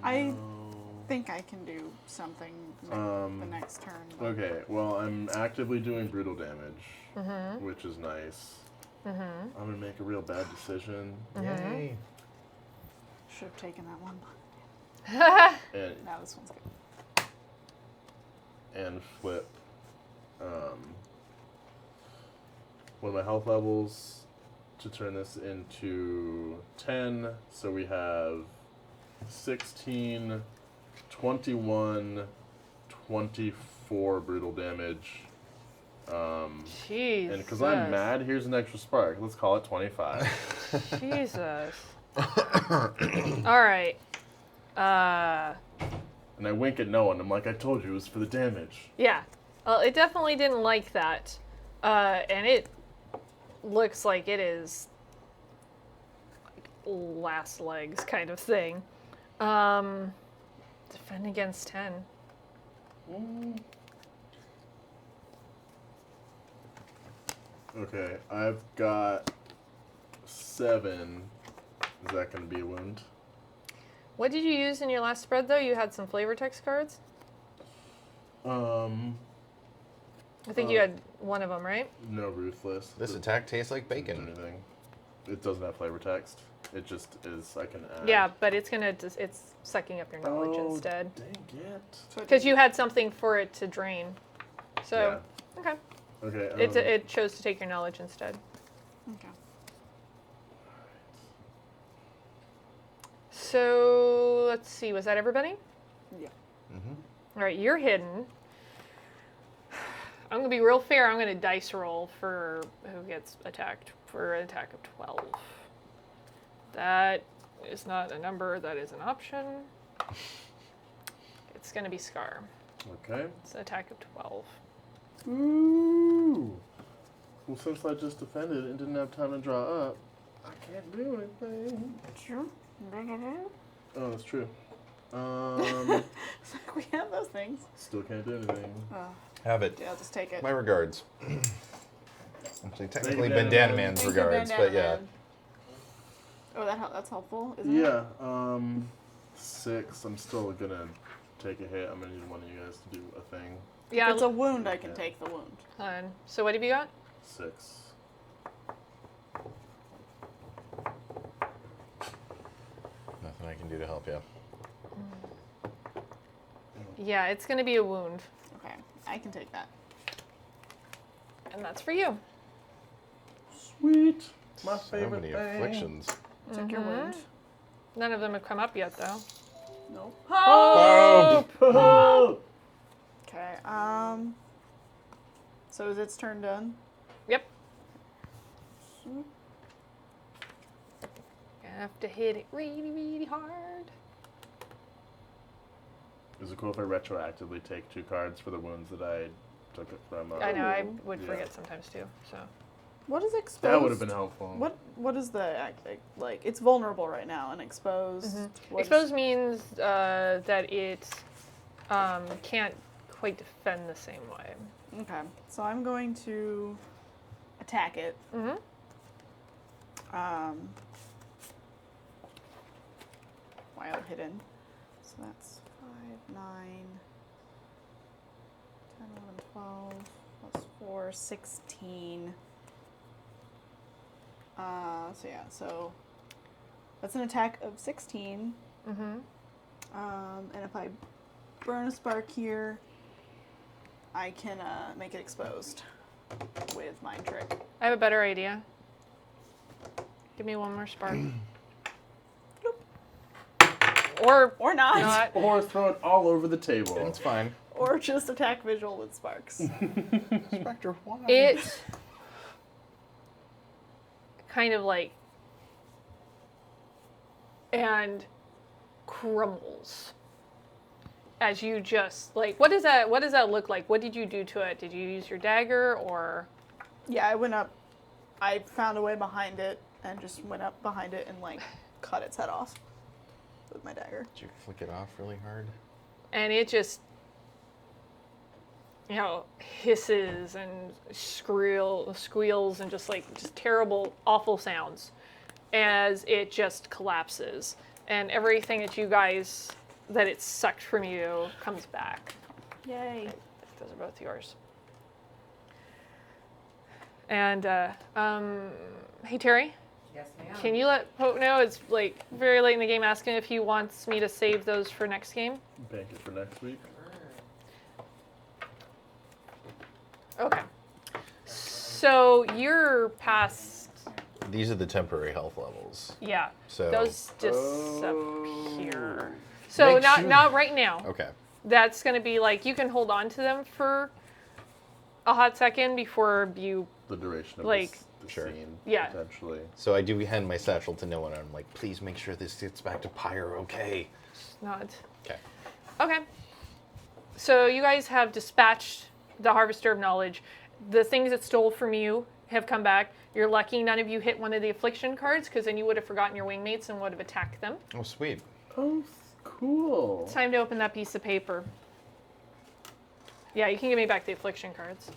I know. think I can do something the next turn. but- Okay, well, I'm actively doing brutal damage, which is nice. I'm gonna make a real bad decision Yay. Should have taken that one. and Now this one's good. flip one of my health levels to turn this into 10. So we have 16, 21, 24 brutal damage. Jeez. And because I'm mad, here's an extra spark. Let's call it 25. Jesus. All right. And I wink at no one. I'm like, I told you it was for the damage. Yeah. Well, it definitely didn't like that. And it looks like it is like last legs kind of thing. Defend against 10. Okay, I've got 7. Is that going to be a wound? What did you use in your last spread, though? You had some flavor text cards? I think you had one of them, right? No ruthless. This attack tastes like Doesn't do bacon. anything. It doesn't have flavor text. It just is. I can add. Yeah, but it's it's sucking up your knowledge Oh, instead. Dang it. Because you had something for it to drain. So, okay. Okay. It chose to take your knowledge instead. Okay. So, let's see. Was that everybody? Yeah. All right, you're hidden. I'm going to be real fair. I'm going to dice roll for who gets attacked for an attack of 12. That is not a number. That is an option. It's going to be Scar. Okay. It's an attack of 12. Ooh. Well, since I just defended and didn't have time to draw up, I can't do anything. Sure. Oh, that's true. We have those things. Still can't do anything. Have it. Yeah, I'll just take it. My regards. Actually, technically Bandana Bandana Man. Man's Thank you, regards, Bandana but yeah. Man. Oh, that's helpful, isn't it? Yeah. 6. I'm still gonna take a hit. I'm gonna need one of you guys to do a thing. Yeah. If it's a wound, I can take the wound. fine. So what have you got? 6. Nothing I can do to help you. Yeah, it's going to be a wound. Okay, I can take that. And that's for you. Sweet. My So favorite many thing. afflictions. Took your wound. None of them have come up yet, though. Nope. Oh! Okay. So is its turn done? Yep. Have to hit it really, really hard. Is it cool if I retroactively take 2 cards for the wounds that I took it from? I know, I would Yeah. forget sometimes, too. So. What is exposed? That would have been helpful. What is the like? It's vulnerable right now and exposed. What is- Exposed means that it can't quite defend the same way. Okay, so I'm going to attack it. Mm-hmm. While hidden. So that's 5, 9, 10, 11, 12, plus 4, 16. So yeah, so that's an attack of 16. Mm-hmm. And if I burn a spark here, I can make it exposed with Mind Trick. I have a better idea. Give me one more spark. Or not. Or throw it all over the table. It's fine. Or just attack visual with sparks. Spectre, why? It kind of like and crumbles as you just like what does that look like? What did you do to it? Did you use your dagger or Yeah, I went up. I found a way behind it and just went up behind it and like cut its head off with my dagger. Did you flick it off really hard? and it just hisses and squeals and just terrible, awful sounds as it just collapses. And everything that it sucked from you comes back. Yay. Those are both yours. And, hey Terry, Yes, ma'am. can you let Pope know it's very late in the game asking if he wants me to save those for next game? Bank it for next week. Okay. So you're past, These are the temporary health levels. yeah, So those disappear. So Make sure- not right now. Okay. That's going to be you can hold on to them for a hot second before you, The duration of Like- the Sure. scene, Yeah. potentially. So I do hand my satchel to Noah, and I'm like, please make sure this gets back to Pyre okay. not. Okay. Okay. So you guys have dispatched the Harvester of Knowledge. The things it stole from you have come back. You're lucky none of you hit one of the affliction cards, because then you would have forgotten your wingmates and would have attacked them. Oh, sweet. Oh, cool. It's time to open that piece of paper. Yeah, you can give me back the affliction cards.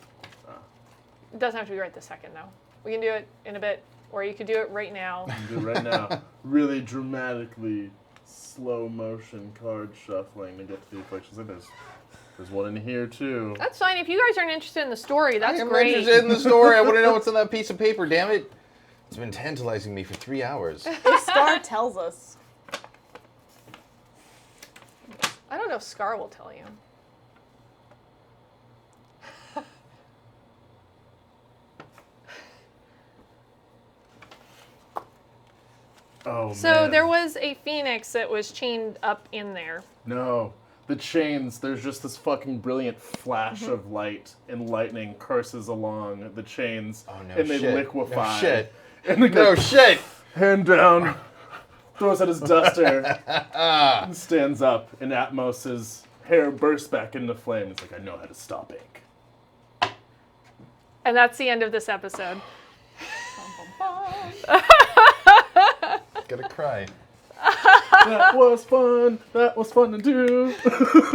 It doesn't have to be right this second, though. We can do it in a bit, or you could do it right now. Do it right now. Really dramatically slow motion card shuffling to get to the afflictions. And there's one in here too. That's fine. If you guys aren't interested in the story, that's I'm great. interested in the story. I want to know what's on that piece of paper, damn it. It's been tantalizing me for 3 hours. If Star tells us. I don't know if Scar will tell you. Oh So man. there was a phoenix that was chained up in there. No. The chains, there's just this fucking brilliant flash of light and lightning curses along the chains. Oh, no and they shit. liquefy. No shit. And the No guy, shit! hand down, throws out his duster, and stands up, and Atmos's hair bursts back into flame. It's like, I know how to stop ink. And that's the end of this episode. Gotta cry. That was fun. That was fun to do.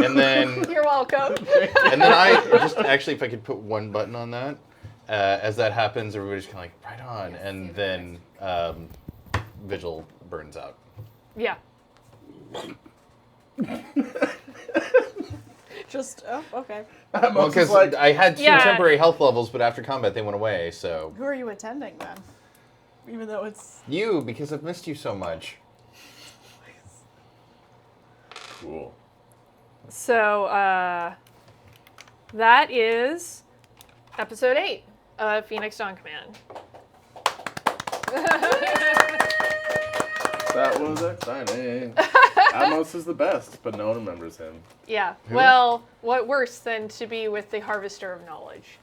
And then, You're welcome. I just, actually, if I could put one button on that, as that happens, everybody's kind of like, right on. And then Vigil burns out. Yeah. Just, oh, okay. Atmos Well, is because like, I had 2 Yeah. temporary health levels, but after combat they went away, so. Who are you attending then? Even though it's. You, because I've missed you so much. cool. So that is episode 8 of Phoenix Dawn Command. That was exciting. Atmos is the best, but no one remembers him. Yeah. Well, what worse than to be with the Harvester of Knowledge?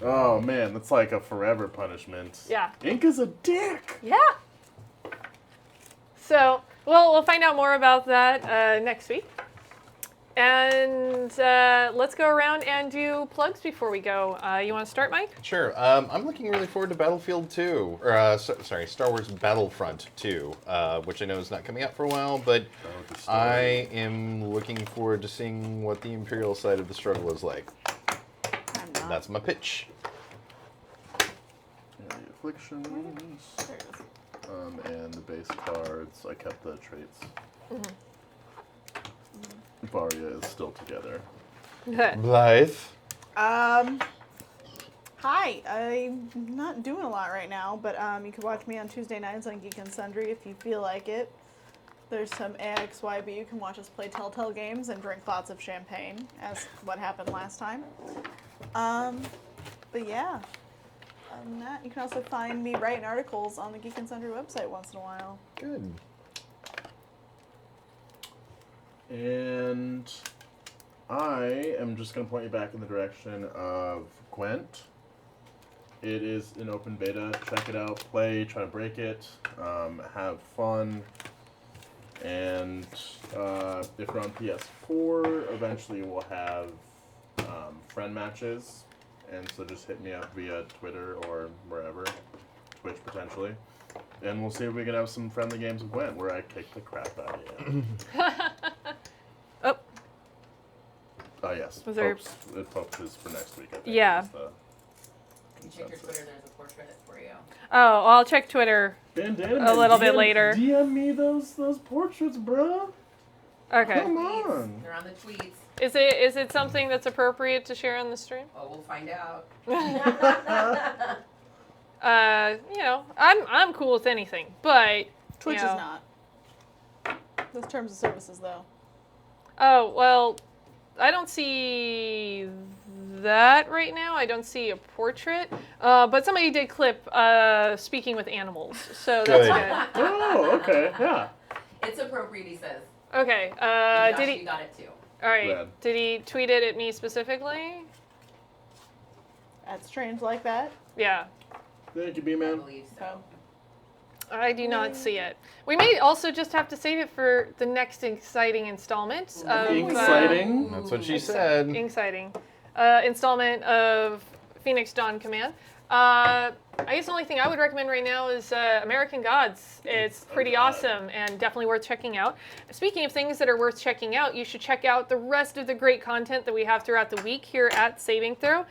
Oh man, that's like a forever punishment. Yeah. Ink is a dick. Yeah. So, we'll find out more about that next week. And let's go around and do plugs before we go. You want to start, Mike? Sure. I'm looking really forward to Battlefield 2, or Star Wars Battlefront 2, which I know is not coming out for a while, but the story. I am looking forward to seeing what the Imperial side of the struggle is like. I'm not. That's my pitch. And the afflictions. There it is. And the base cards. I kept the traits. Varia is still together. Blythe. Hi, I'm not doing a lot right now, but you can watch me on Tuesday nights on Geek and Sundry if you feel like it. There's some AXYB. You can watch us play Telltale games and drink lots of champagne, as what happened last time. But yeah. Other than that, you can also find me writing articles on the Geek and Sundry website once in a while. Good. And I am just going to point you back in the direction of Gwent. It is an open beta. Check it out, play, try to break it, have fun. And if you're on PS4, eventually we'll have friend matches. And so just hit me up via Twitter or wherever, Twitch potentially. And we'll see if we can have some friendly games of Gwent where I kick the crap out of you. Oh, Oh, yes. Was there- Popes is for next week, I think. Yeah. is the You check your consensus. Twitter, there's a portrait for you. oh, I'll check Twitter. Bandana A little bit DM later. DM me those portraits, bro. Okay. Come on. They're on the tweets. Is it something that's appropriate to share on the stream? Oh, we'll find out. I'm cool with anything, but Twitch you know. is not. Those terms of services, though. Oh well, I don't see that right now. I don't see a portrait, but somebody did clip speaking with animals, so that's Good. good. Oh, okay, yeah. It's appropriate, he says. Okay. Josh, Did you he? got it too. All right. Glad. Did he tweet it at me specifically? At strange like that. Yeah. Thank you, I B-Man. believe so. I do not see it. We may also just have to save it for the next exciting installment of Exciting. That's what she said. exciting installment of Phoenix Dawn Command. I guess the only thing I would recommend right now is American Gods. It's pretty awesome and definitely worth checking out. Speaking of things that are worth checking out, you should check out the rest of the great content that we have throughout the week here at Saving Throw.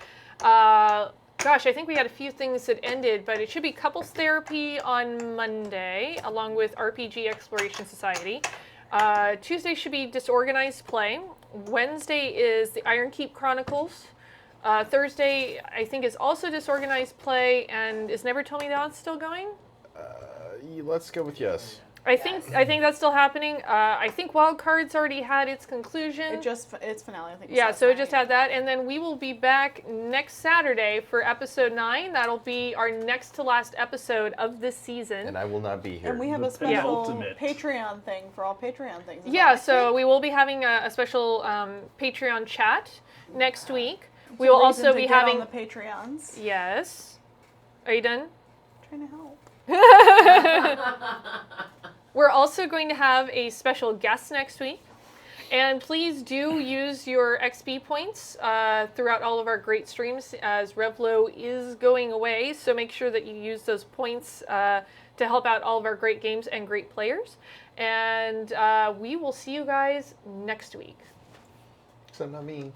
Gosh, I think we had a few things that ended, but it should be Couples Therapy on Monday, along with RPG Exploration Society. Tuesday should be Disorganized Play. Wednesday is the Iron Keep Chronicles. Thursday, I think, is also Disorganized Play, and is Never Told Me That's still going? Let's go with yes. I think that's still happening. I think Wildcard's already had its conclusion. It's finale, I think. Yeah, last so it night. just had that, and then we will be back next Saturday for episode 9. That'll be our next to last episode of this season. And I will not be here. And we have The a special penultimate. Patreon thing for all Patreon things. Is that Yeah, next so week? we will be having a special Patreon chat next week. We It's a will reason also to be get having. on the Patreons. Yes. Are you done? Trying to help. We're also going to have a special guest next week. And please do use your XP points throughout all of our great streams, as Revlo is going away. So make sure that you use those points to help out all of our great games and great players. And we will see you guys next week. Except not me.